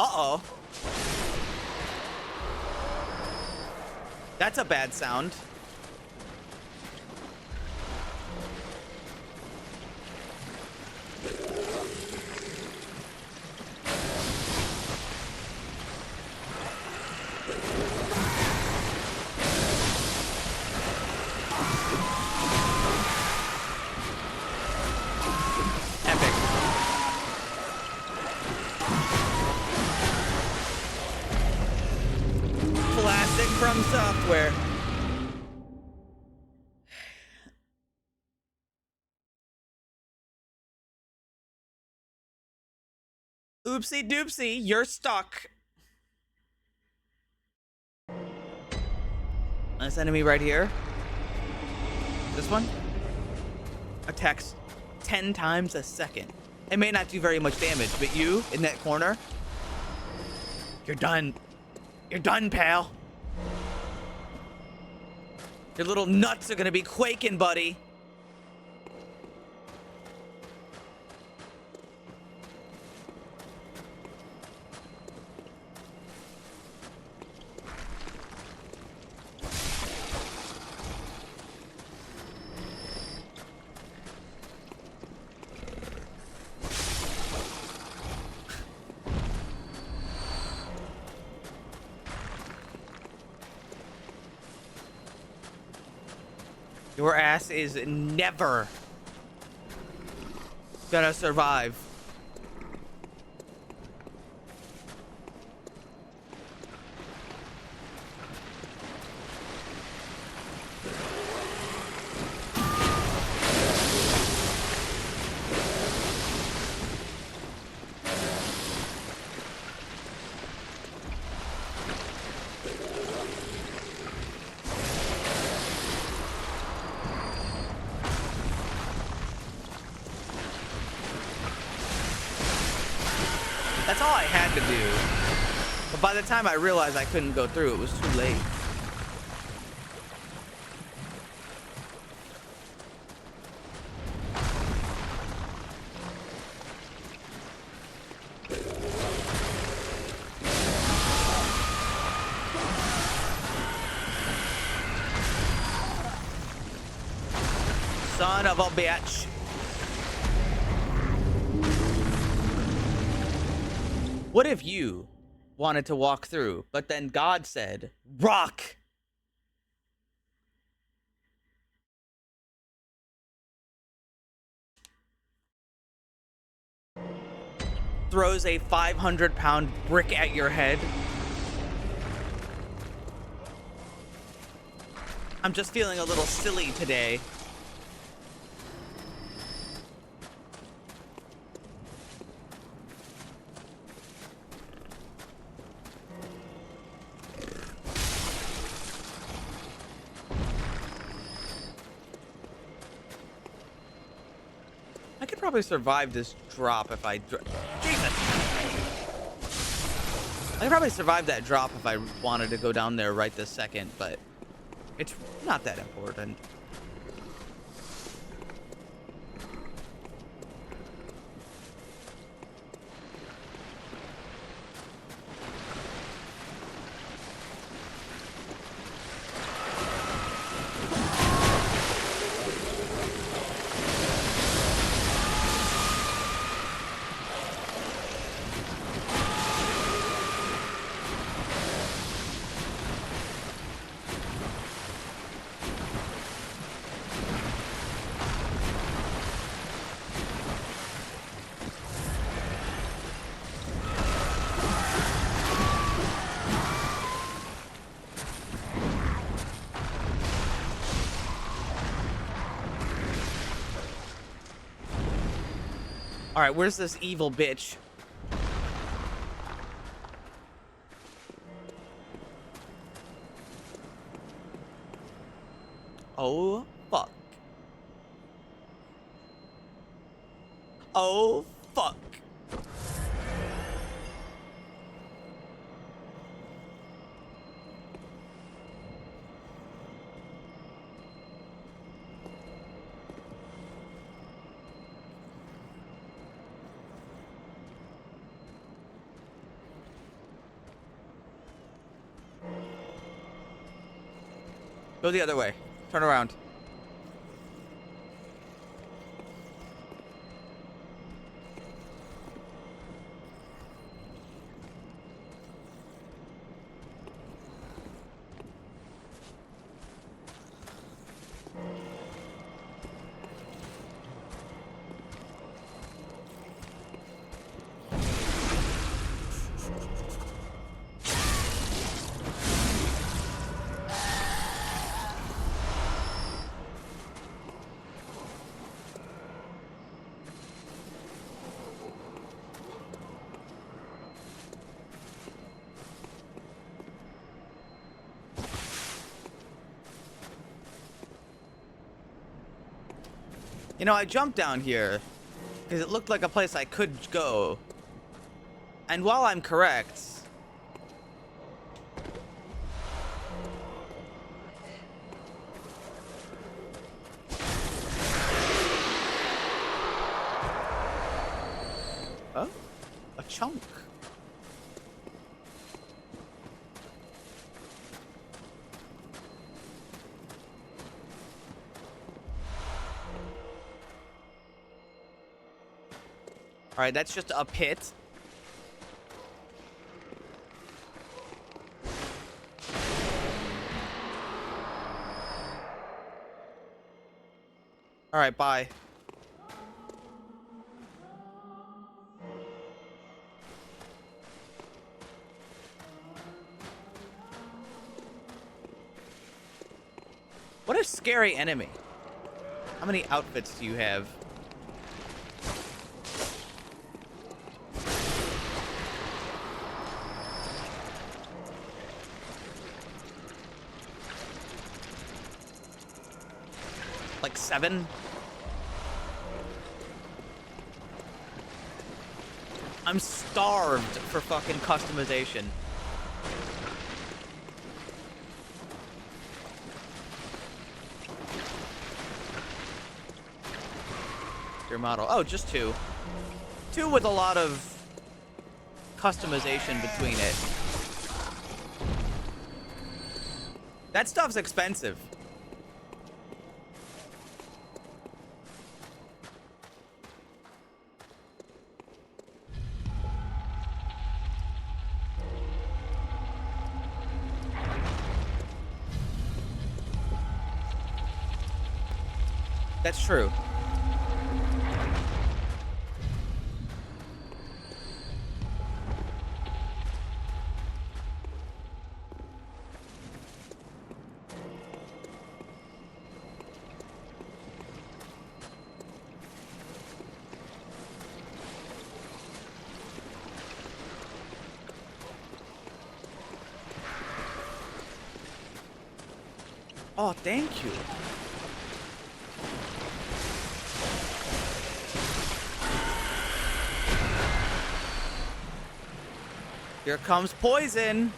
[SPEAKER 2] Uh-oh. That's a bad sound. From software. Oopsie doopsie, you're stuck. This enemy right here. This one attacks 10 times a second. It may not do very much damage, but you in that corner, you're done. You're done, pal. Your little nuts are gonna be quaking, buddy. Your ass is never gonna survive. That's all I had to do. But by the time I realized I couldn't go through, it was too late. of a bitch. What if you wanted to walk through, but then God said, rock? Throws a 500-pound brick at your head. I'm just feeling a little silly today. I could probably survive this drop if I... Jesus! I could probably survive that drop if I wanted to go down there right this second, but it's not that important. All right, where's this evil bitch? Oh, fuck. Oh, fuck. Go the other way. Turn around. You know, I jumped down here because it looked like a place I could go. And while I'm correct... Oh, a chunk. All right, that's just a pit. All right, bye. What a scary enemy. How many outfits do you have? Like 7? I'm starved for fucking customization. Your model. Oh, just 2. 2 with a lot of customization between it. That stuff's expensive. That's true. Oh, thank you. Here comes poison.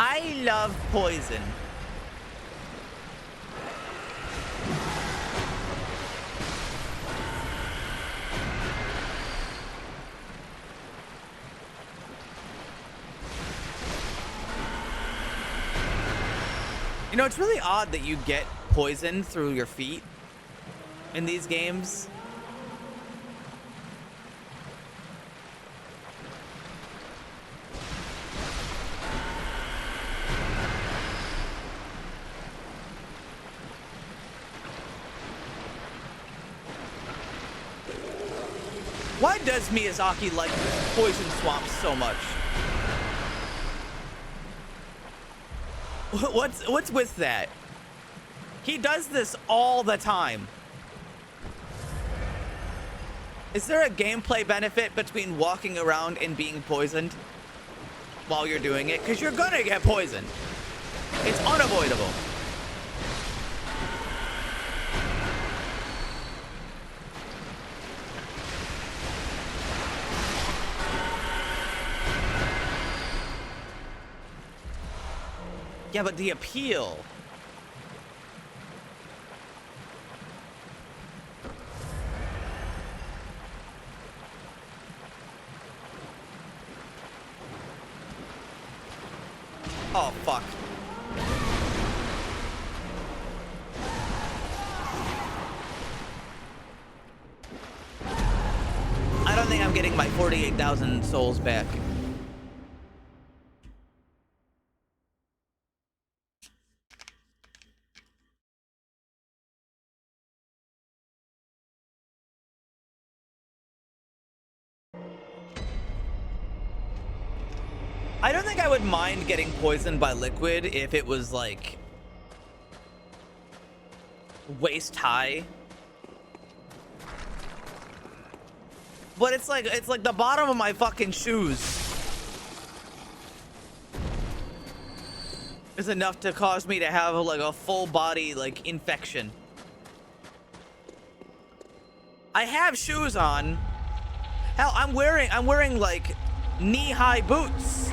[SPEAKER 2] I love poison. You know, it's really odd that you get poison through your feet in these games. Why does Miyazaki like poison swamps so much? What's with that? He does this all the time. Is there a gameplay benefit between walking around and being poisoned while you're doing it? Because you're gonna get poisoned. It's unavoidable. Yeah, but the appeal. Oh, fuck. I don't think I'm getting my 48,000 souls back. I don't think I would mind getting poisoned by liquid if it was like waist high. But it's like the bottom of my fucking shoes is enough to cause me to have like a full body like infection. I have shoes on. Hell, I'm wearing like knee-high boots.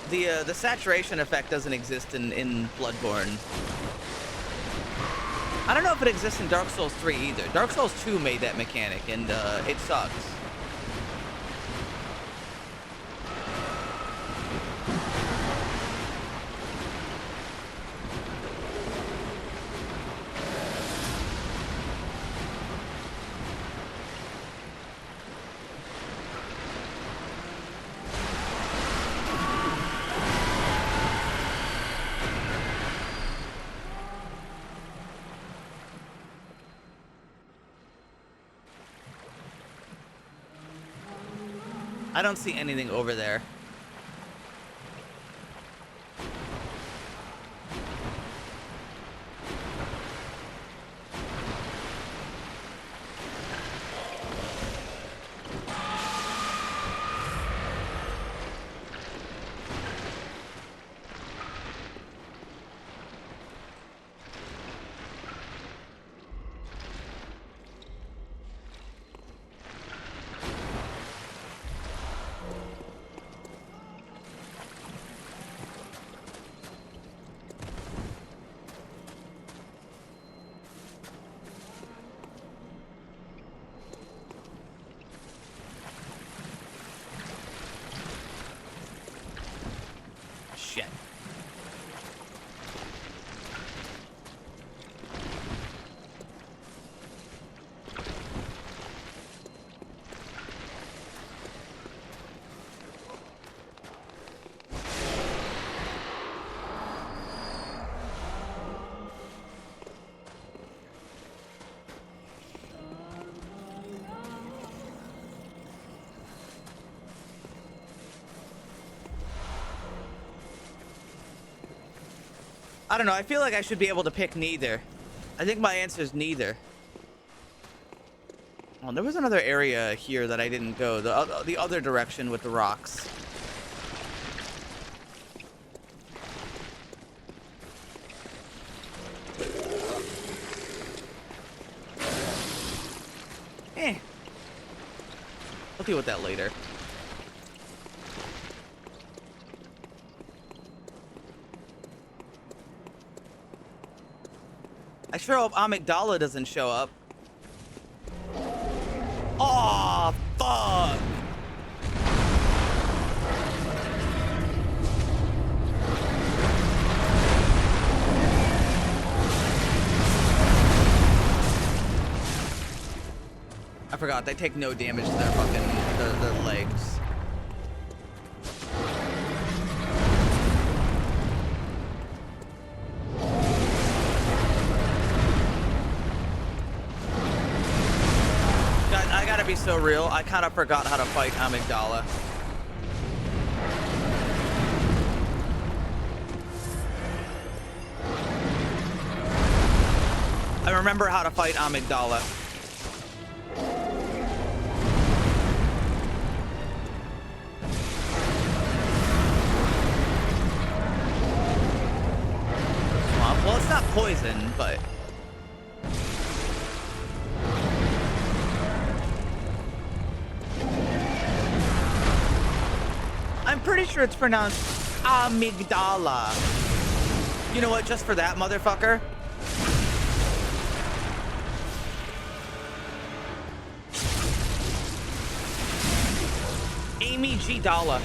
[SPEAKER 2] The saturation effect doesn't exist in Bloodborne. I don't know if it exists in Dark Souls 3 either. Dark Souls 2 made that mechanic, and it sucks. I don't see anything over there. I don't know. I feel like I should be able to pick neither. I think my answer is neither. Oh, there was another area here that I didn't go. The other direction with the rocks. I'll deal with that later. I sure hope Amygdala doesn't show up. Oh, fuck! I forgot, they take no damage to their fucking their legs. God, I gotta be so real, I kind of forgot how to fight Amygdala. I remember how to fight Amygdala. Well, it's not poison, but... I'm pretty sure it's pronounced amygdala. You know what? Just for that, motherfucker. Amy G. Dalla.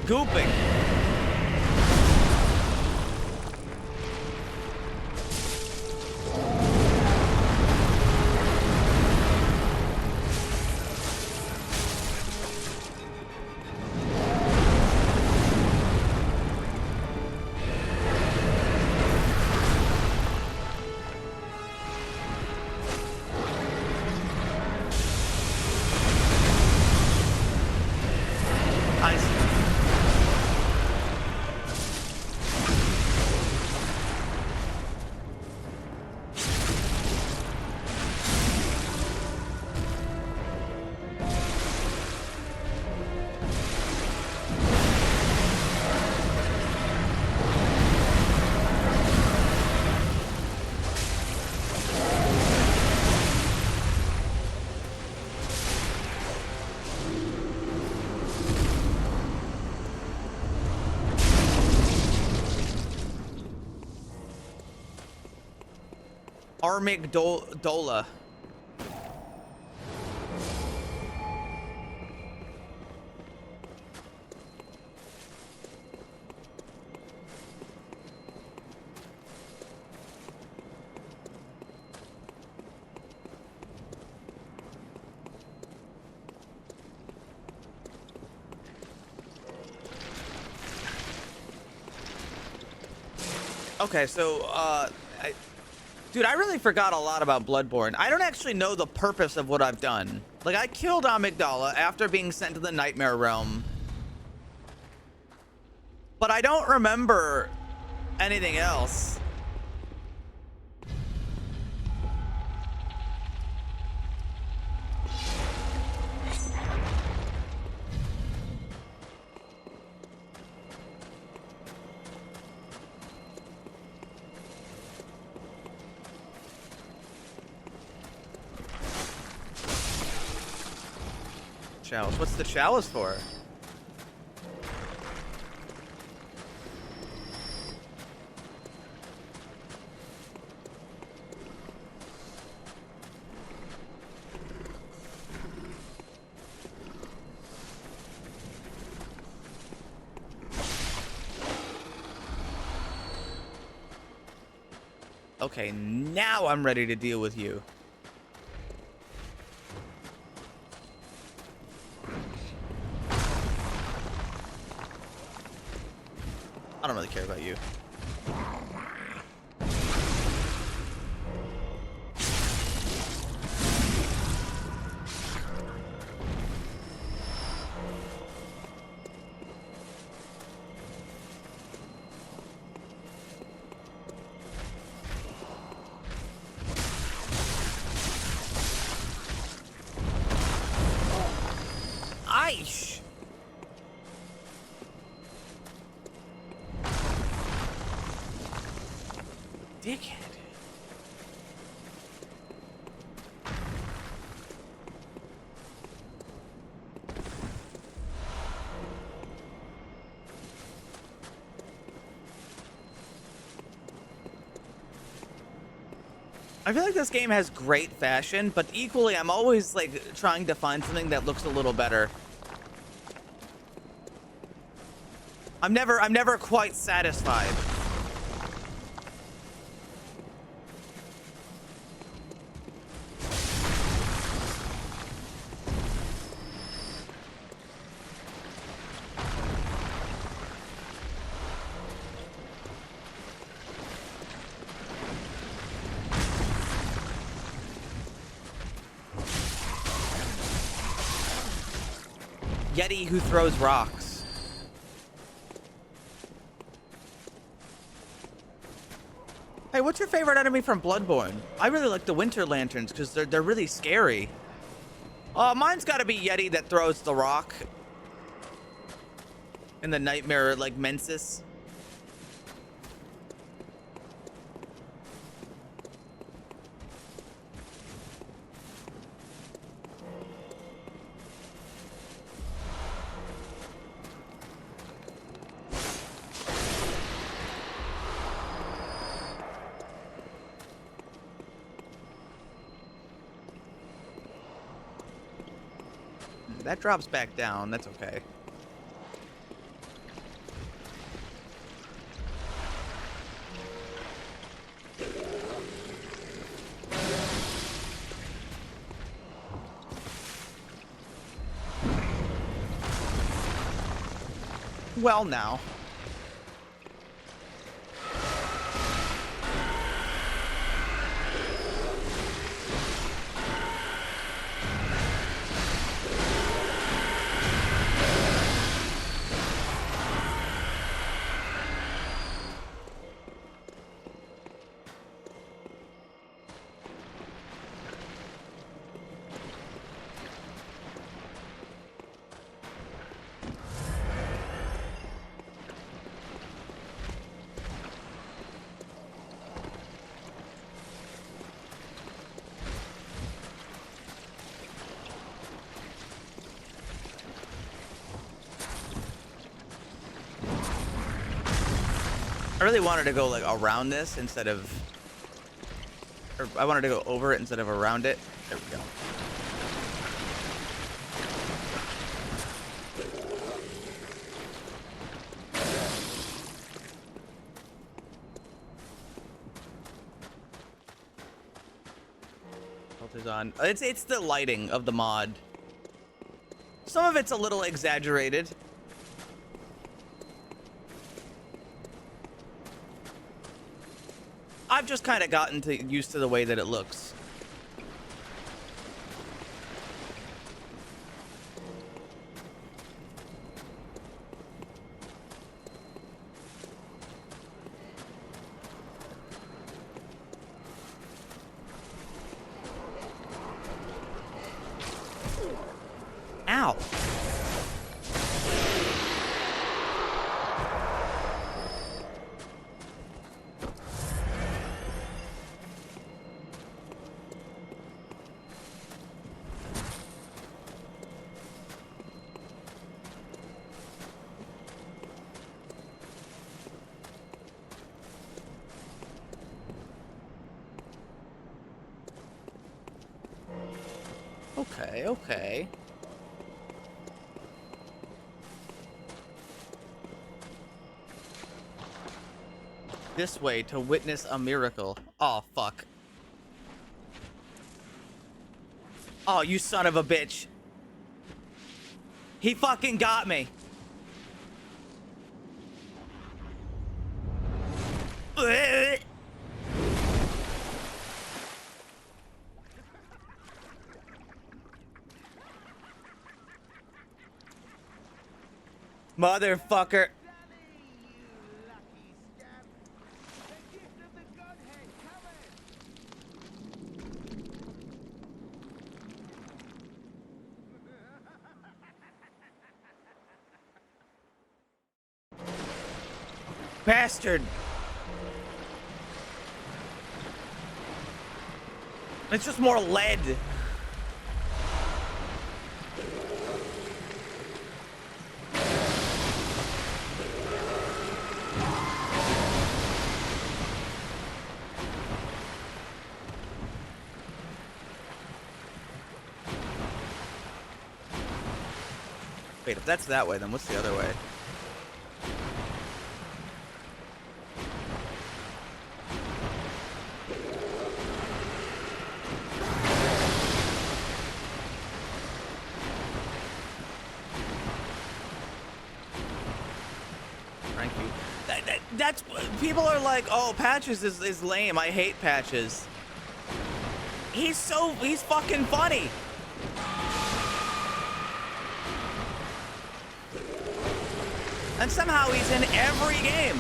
[SPEAKER 2] Gooping. Amygdala. Okay, so dude, I really forgot a lot about Bloodborne. I don't actually know the purpose of what I've done. Like, I killed Amygdala after being sent to the Nightmare Realm. But I don't remember anything else. Chalice. What's the chalice for? Okay, now I'm ready to deal with you. I don't really care about you. Aish! Dickhead. I feel like this game has great fashion, but equally I'm always like trying to find something that looks a little better. I'm never quite satisfied. Yeti who throws rocks. Hey, what's your favorite enemy from Bloodborne? I really like the Winter Lanterns because they're really scary. Mine's got to be Yeti that throws the rock. And the nightmare like Mensis. That drops back down. That's okay. Well, now. I really wanted to go like around this instead of, or I wanted to go over it instead of around it. There we go. Filters on. It's the lighting of the mod. Some of it's a little exaggerated. I've just kind of gotten used to the way that it looks. Ow. Okay, okay. This way to witness a miracle. Oh, fuck. Oh, you son of a bitch. He fucking got me. Motherfucker. Bastard. It's just more lead. Wait, if that's that way, then what's the other way? Thank you. That's people are like, oh, Patches is lame. I hate Patches. He's fucking funny. And somehow he's in every game.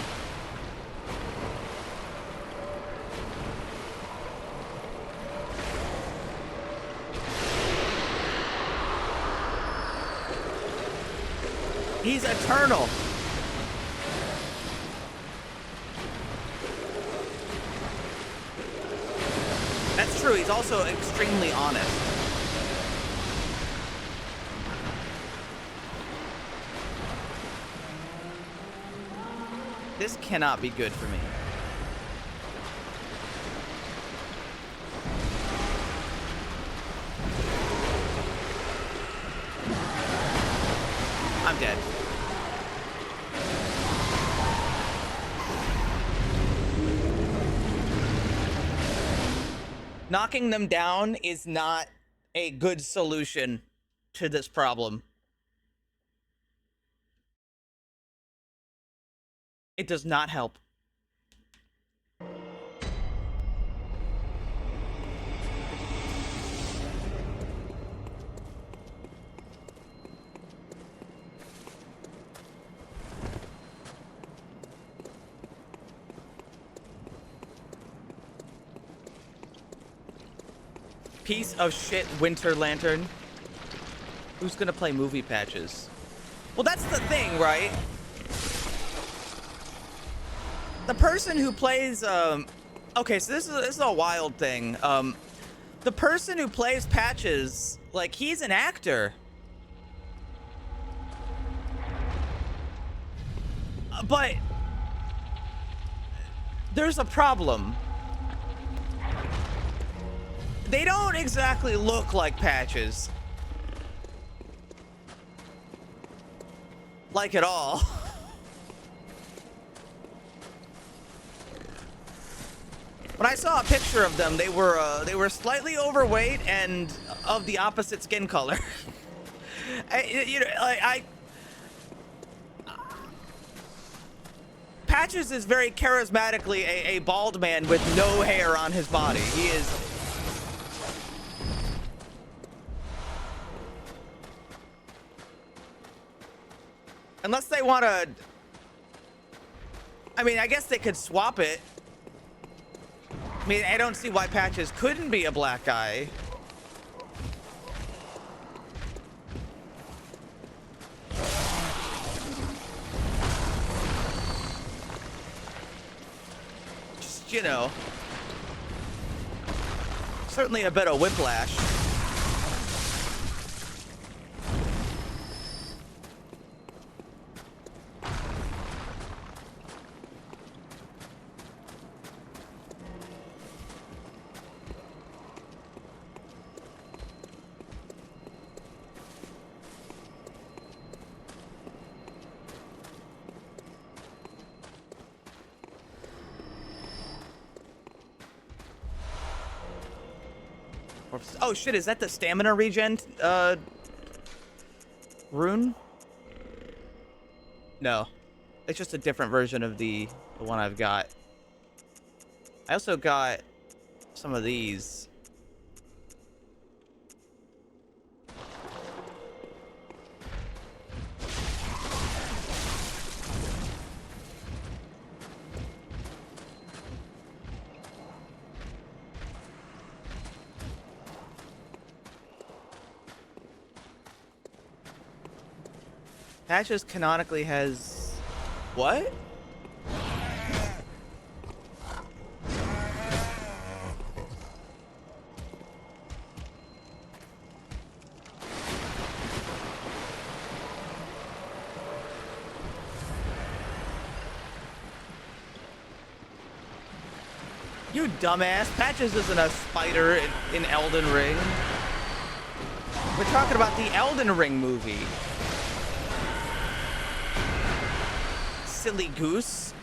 [SPEAKER 2] He's eternal. That's true. He's also extremely honest. This cannot be good for me. I'm dead. Knocking them down is not a good solution to this problem. It does not help. Piece of shit Winter Lantern. Who's gonna play movie Patches? Well, that's the thing, right? The person who plays, okay, so this is a wild thing. The person who plays Patches, like, he's an actor. But there's a problem. They don't exactly look like Patches. Like at all. When I saw a picture of them, they were slightly overweight and of the opposite skin color. Patches is very charismatically a bald man with no hair on his body. He is. Unless they want to. I mean, I guess they could swap it. I mean, I don't see why Patches couldn't be a black guy. Just, you know. Certainly a bit of whiplash. Oh shit, is that the stamina regen rune? No. It's just a different version of the one I've got. I also got some of these. Patches canonically has... What? You dumbass. Patches isn't a spider in Elden Ring. We're talking about the Elden Ring movie. Silly goose.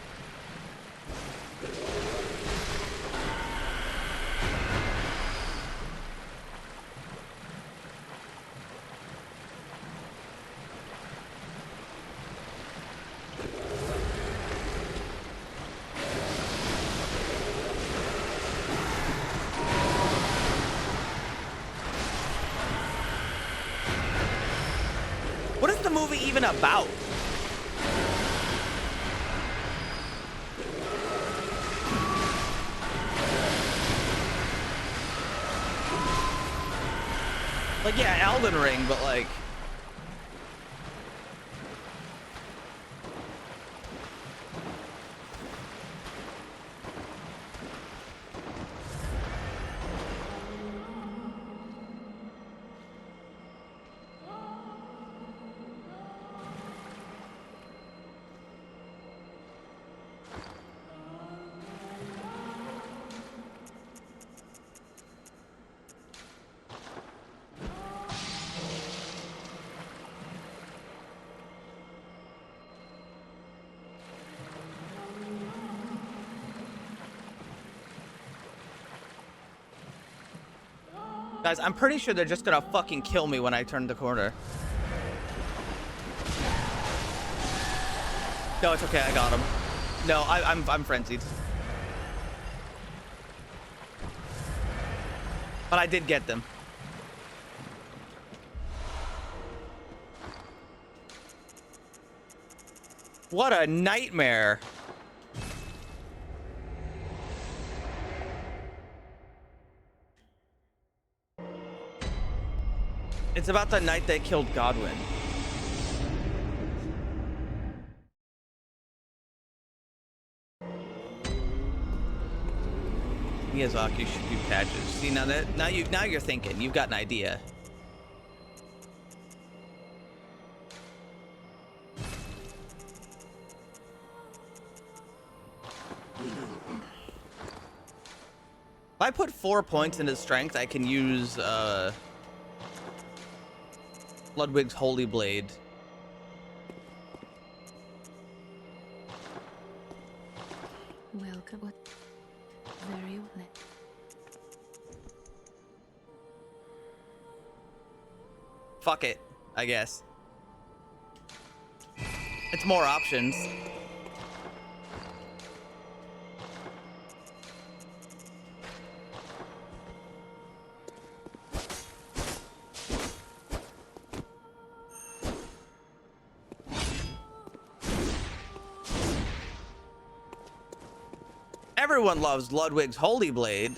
[SPEAKER 2] What is the movie even about? Like, yeah, Elden Ring, but like... Guys, I'm pretty sure they're just gonna fucking kill me when I turn the corner. No, it's okay, I got him. No, I'm frenzied. But I did get them. What a nightmare. It's about the night they killed Godwin. Miyazaki should do patches. See, now you're thinking. You've got an idea. If I put 4 points into strength, I can use Ludwig's Holy Blade.
[SPEAKER 5] Welcome. What? Very well.
[SPEAKER 2] Fuck it, I guess. It's more options. Everyone loves Ludwig's Holy Blade.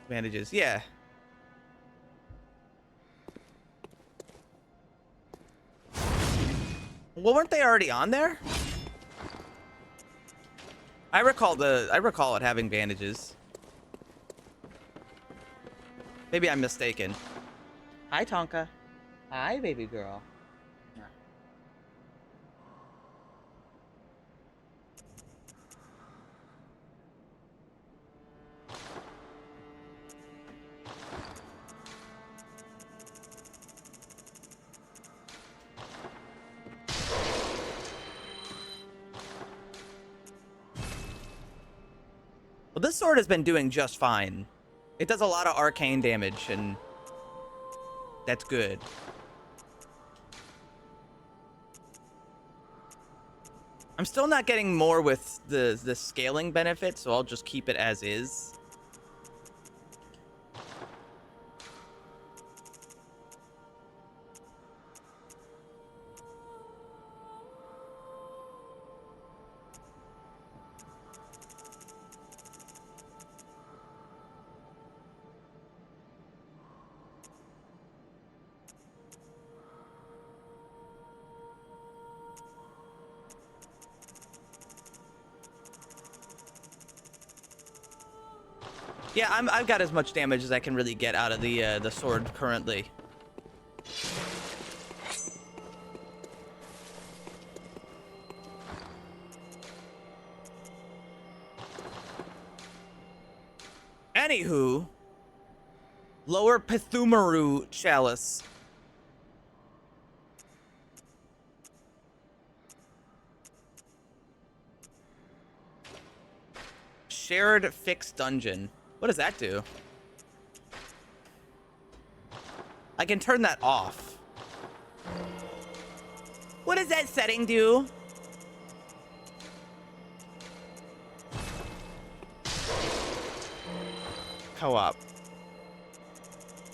[SPEAKER 2] Bandages, yeah. Well, weren't they already on there? I recall it having bandages. Maybe I'm mistaken. Hi, Tonka. Hi, baby girl. Well, this sword has been doing just fine. It does a lot of arcane damage, and that's good. I'm still not getting more with the scaling benefit, so I'll just keep it as is. Yeah, I've got as much damage as I can really get out of the sword currently. Anywho, Lower Pethumaru Chalice. Shared fixed dungeon. What does that do? I can turn that off. What does that setting do? Co-op.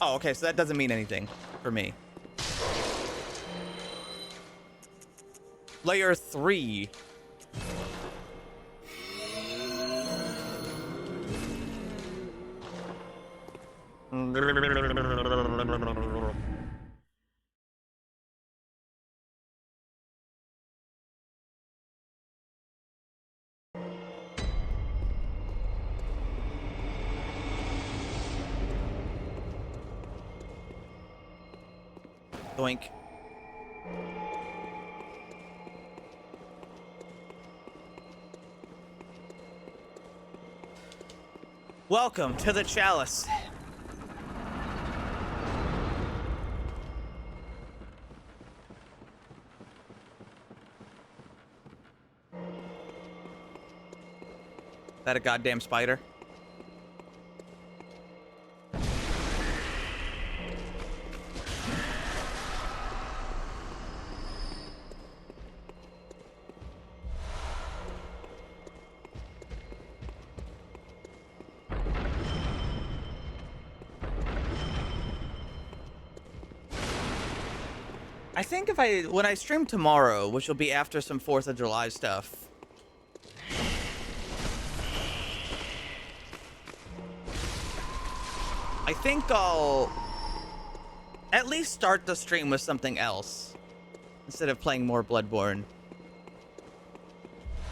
[SPEAKER 2] Oh, okay, so that doesn't mean anything for me. Layer 3. Doink. Welcome to the Chalice. Is that a goddamn spider? I think when I stream tomorrow, which will be after some 4th of July stuff, I think I'll at least start the stream with something else instead of playing more Bloodborne.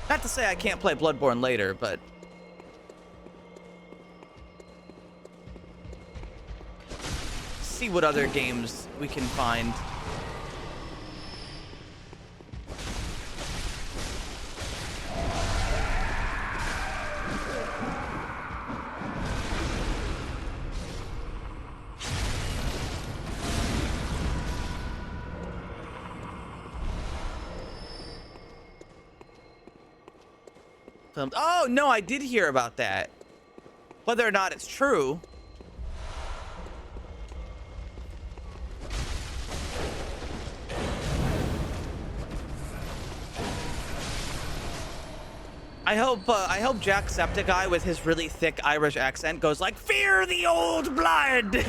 [SPEAKER 2] Not to say I can't play Bloodborne later, but see what other games we can find. Oh, no, I did hear about that. Whether or not it's true. I hope Jacksepticeye with his really thick Irish accent goes like, "Fear the old blood!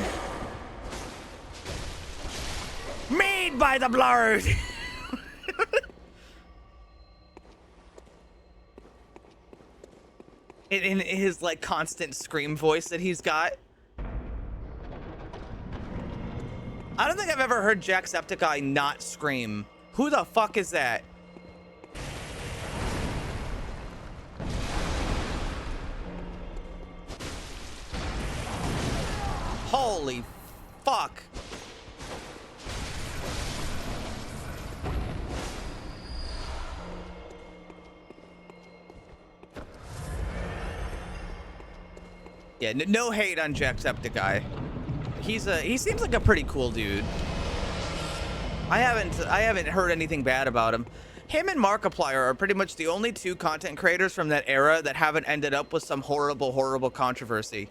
[SPEAKER 2] Made by the blood!" In his like constant scream voice that he's got. I don't think I've ever heard Jacksepticeye not scream. Who the fuck is that? Holy fuck. Yeah, no hate on Jacksepticeye. He seems like a pretty cool dude. I haven't heard anything bad about him. Him and Markiplier are pretty much the only two content creators from that era that haven't ended up with some horrible, horrible controversy.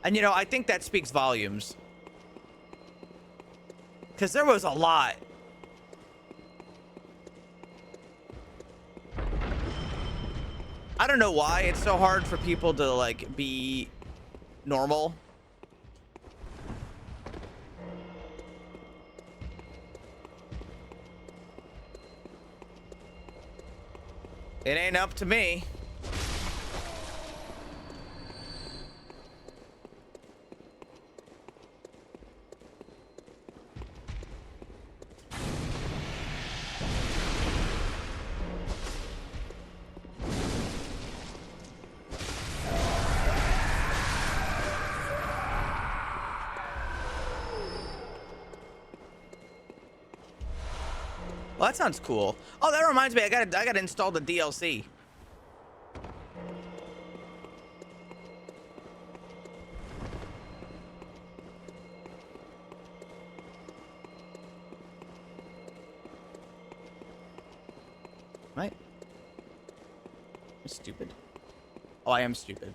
[SPEAKER 2] And, you know, I think that speaks volumes. Because there was a lot. I don't know why it's so hard for people to, like, be normal. It ain't up to me. Well, that sounds cool. Oh, that reminds me, I gotta install the DLC. Right? I'm stupid. Oh, I am stupid.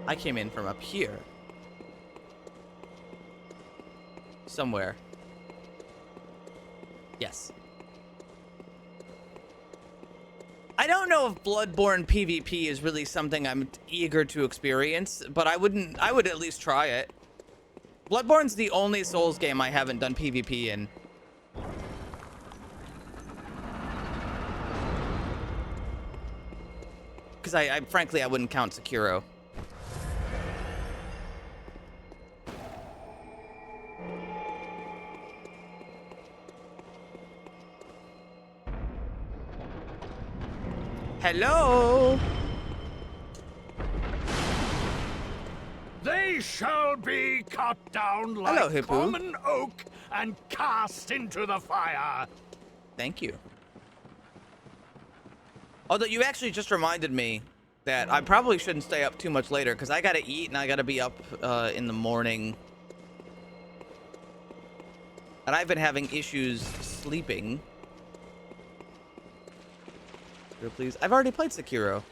[SPEAKER 2] I came in from up here. Somewhere. Yes. I don't know if Bloodborne PvP is really something I'm eager to experience, but I would at least try it. Bloodborne's the only Souls game I haven't done PvP in. Because I frankly, I wouldn't count Sekiro. Hello?
[SPEAKER 1] They shall be cut down like
[SPEAKER 2] Hello, Hippo.
[SPEAKER 1] common oak and cast into the fire.
[SPEAKER 2] Thank you. Although you actually just reminded me that I probably shouldn't stay up too much later because I gotta eat and I gotta be up in the morning. And I've been having issues sleeping. Here, please. I've already played Sekiro.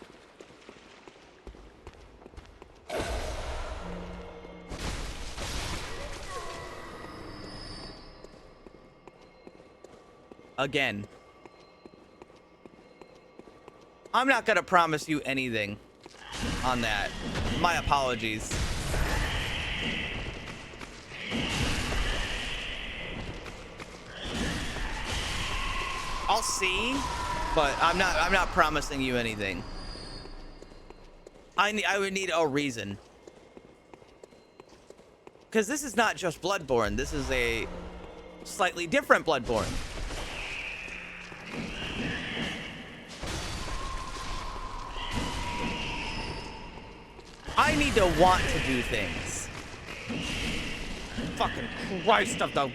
[SPEAKER 2] Again. I'm not gonna promise you anything on that. My apologies. I'll see, but I'm not promising you anything. I would need a reason. Because this is not just Bloodborne. This is a slightly different Bloodborne. I need to want to do things. Fucking Christ of the...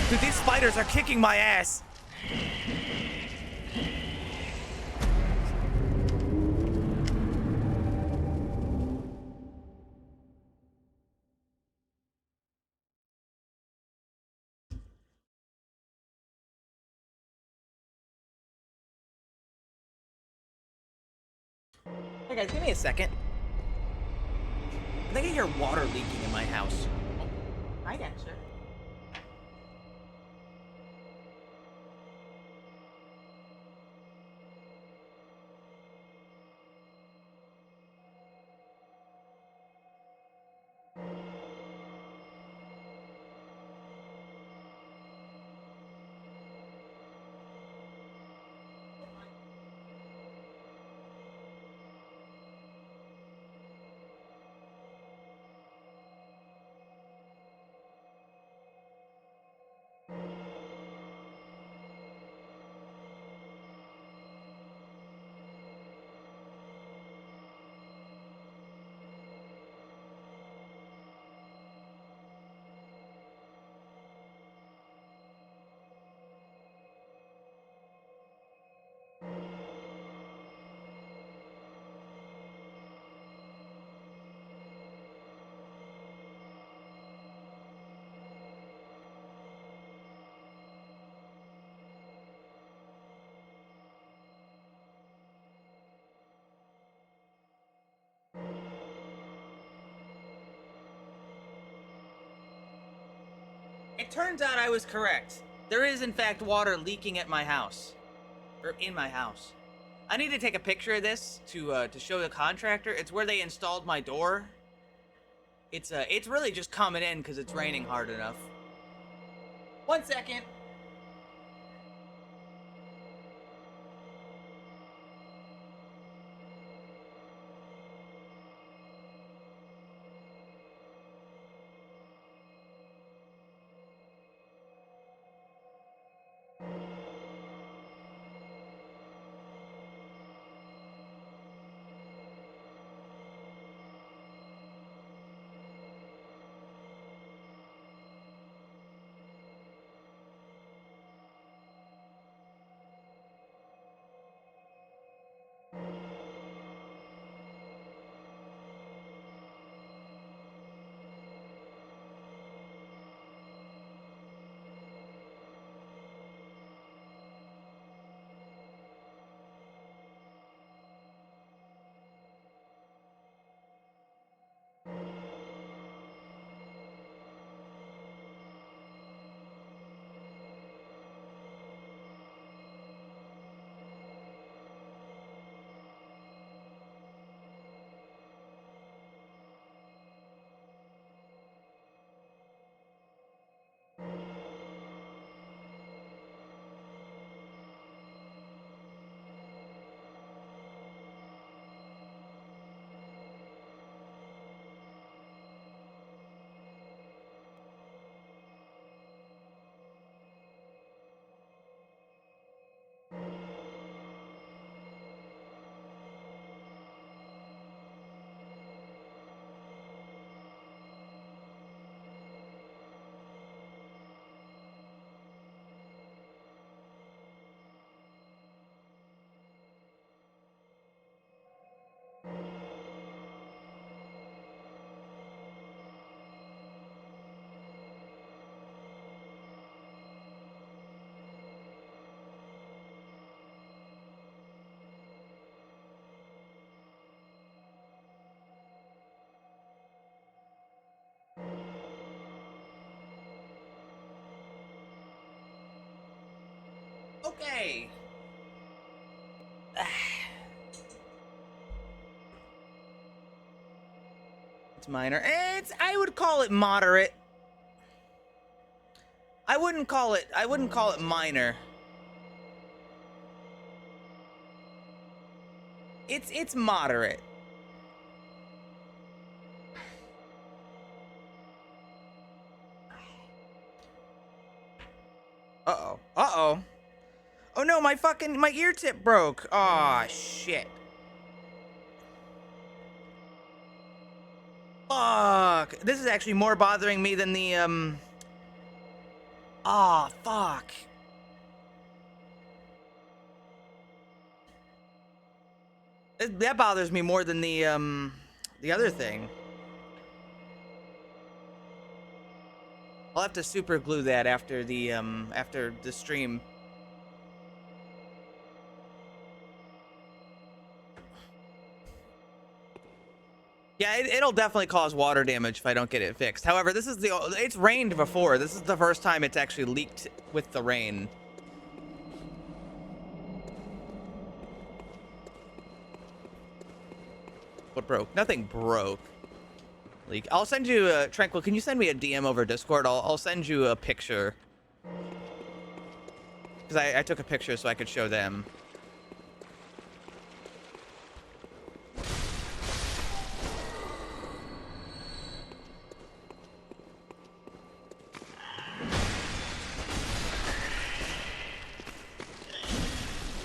[SPEAKER 2] Dude, these spiders are kicking my ass. Hey guys, give me a second. I think I hear water leaking in my house. Oh. Hi, Dexter. turns out I was correct. There is, in fact, water leaking at my house. Or in my house. I need to take a picture of this to show the contractor. It's where they installed my door. It's really just coming in because it's raining hard enough. 1 second. Okay. It's minor. I would call it moderate. I wouldn't call it minor. It's moderate. Uh-oh. Uh-oh. Oh no, my ear tip broke. Aw, shit. Fuck. This is actually more bothering me than the, Aw, fuck. That bothers me more than the other thing. I'll have to super glue that after the stream. Yeah, it'll definitely cause water damage if I don't get it fixed. However, it's rained before. This is the first time it's actually leaked with the rain. What broke? Nothing broke. Leak. I'll send you Tranquil. Can you send me a DM over Discord? I'll send you a picture. Because I took a picture so I could show them.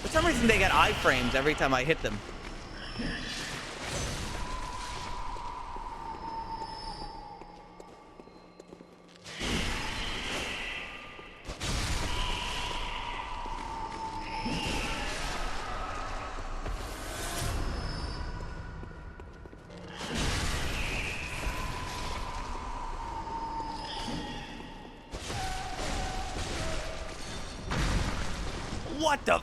[SPEAKER 2] For some reason they get iframes every time I hit them. What the?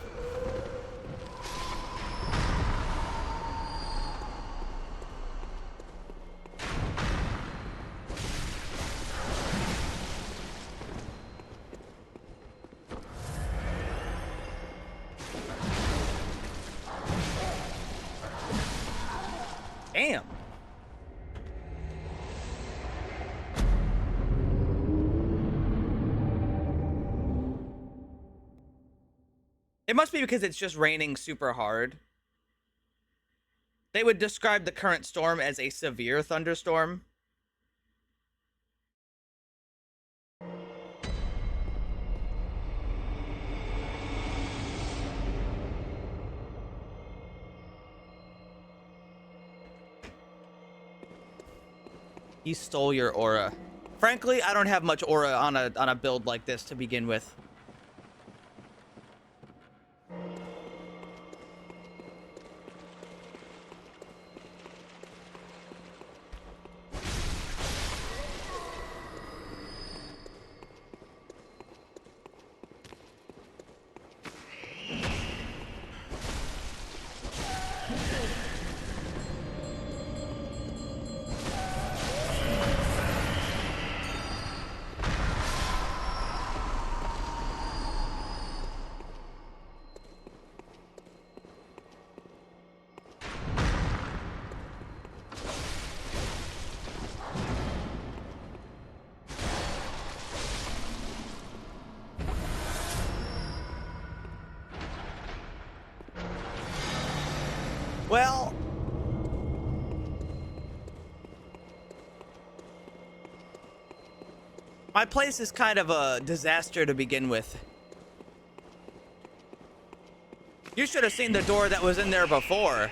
[SPEAKER 2] Damn. It must be because it's just raining super hard. They would describe the current storm as a severe thunderstorm. He stole your aura. Frankly, I don't have much aura on a build like this to begin with. Well, my place is kind of a disaster to begin with. You should have seen the door that was in there before.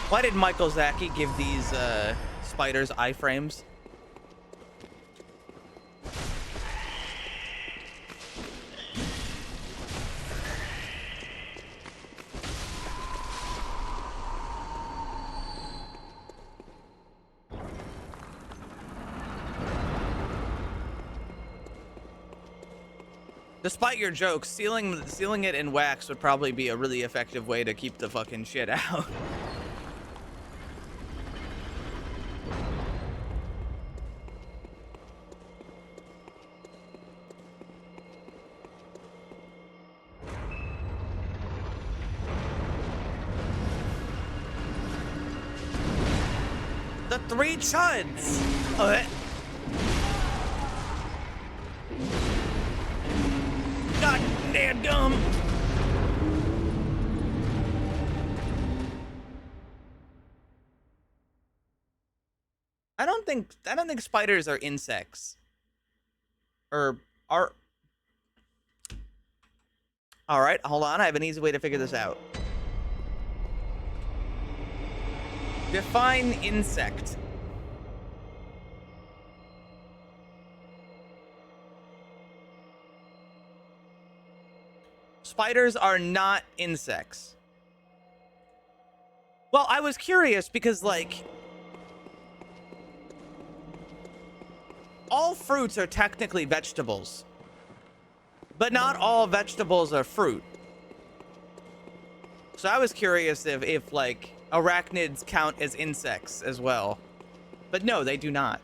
[SPEAKER 2] Why did Michael Zaki give these spiders iframes? Despite your jokes, sealing it in wax would probably be a really effective way to keep the fucking shit out. The 3 chuds! God damn dumb! I don't think spiders are insects. Or are... Alright, hold on, I have an easy way to figure this out. Define insect. Spiders are not insects. Well, I was curious because, like, all fruits are technically vegetables, but not all vegetables are fruit. So I was curious if like, arachnids count as insects as well. But no, they do not.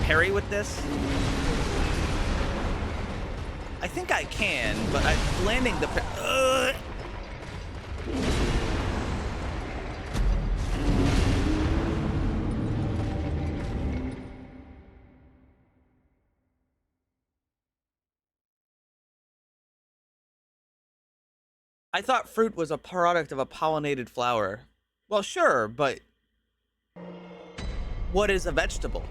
[SPEAKER 2] parry with this? I think I can, but I'm landing the... I thought fruit was a product of a pollinated flower. Well, sure, but what is a vegetable?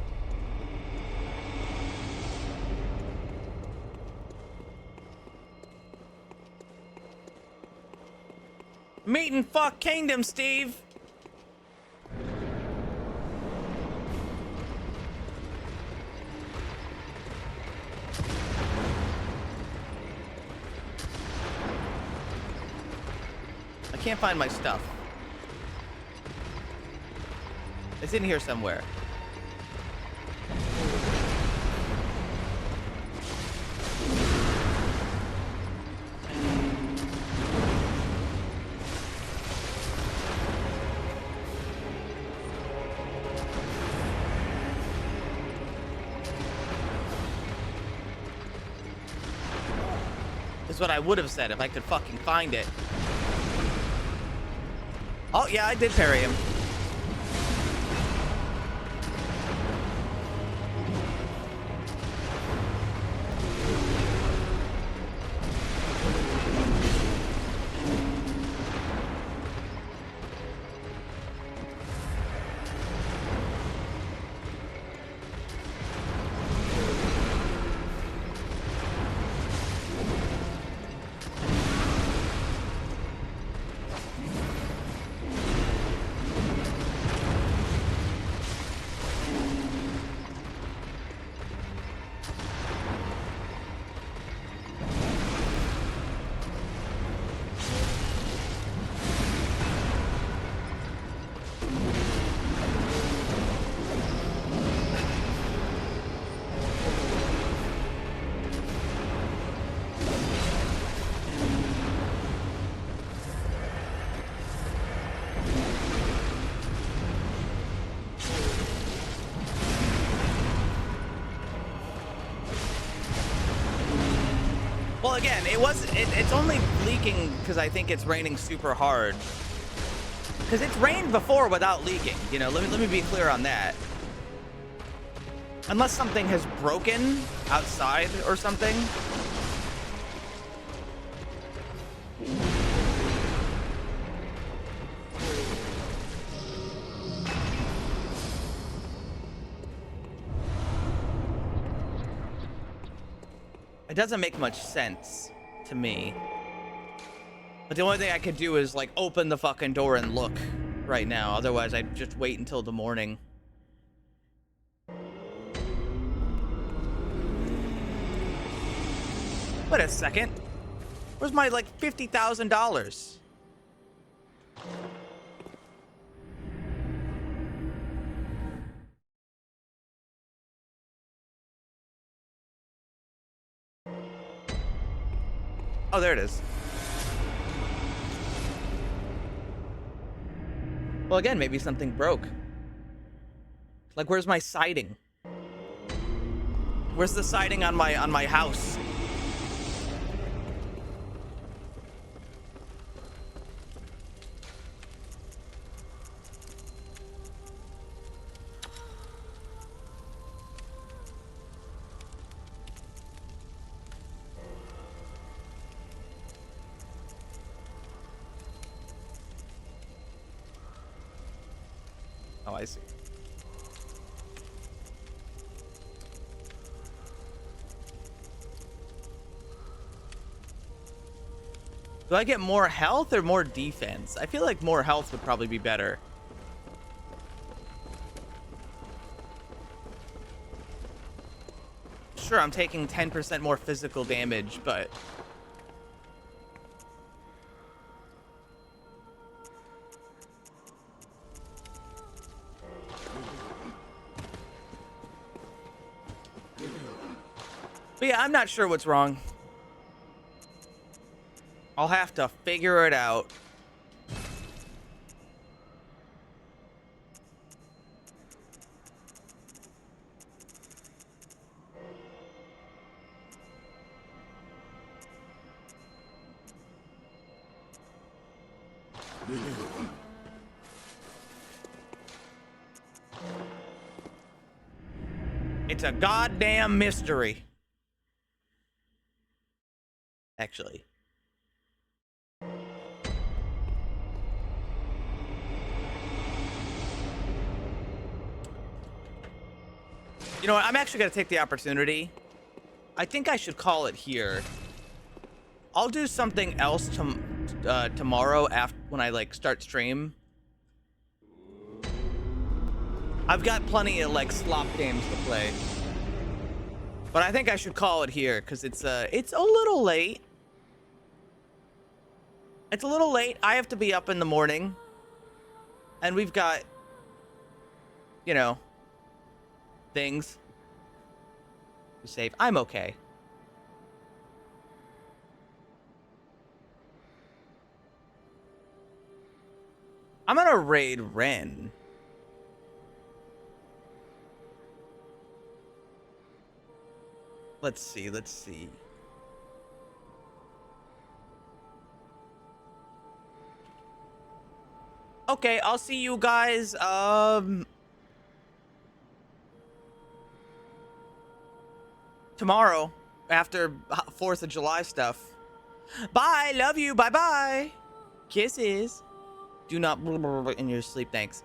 [SPEAKER 2] Meat and fuck kingdom, Steve. I can't find my stuff. It's in here somewhere. Is what I would have said if I could fucking find it. Oh, yeah, I did parry him. Well, again, it's only leaking because I think it's raining super hard. Because it's rained before without leaking, you know, let me be clear on that. Unless something has broken outside or something. It doesn't make much sense to me. But the only thing I could do is like open the fucking door and look right now. Otherwise, I'd just wait until the morning. Wait a second. Where's my like $50,000? Oh, there it is. Well, again, maybe something broke. Like, where's my siding? Where's the siding on my house? Oh, I see. Do I get more health or more defense? I feel like more health would probably be better. Sure, I'm taking 10% more physical damage, but... But yeah, I'm not sure what's wrong. I'll have to figure it out. It's a goddamn mystery. Actually. You know what? I'm actually going to take the opportunity. I think I should call it here. I'll do something else tomorrow after when I like start stream. I've got plenty of like slop games to play. But I think I should call it here because it's a little late. It's a little late. I have to be up in the morning. And we've got, you know, things to save. I'm okay. I'm gonna raid Ren. Let's see, let's see. Okay, I'll see you guys, tomorrow after 4th of July stuff. Bye, love you, bye-bye. Kisses. Do not in your sleep, thanks.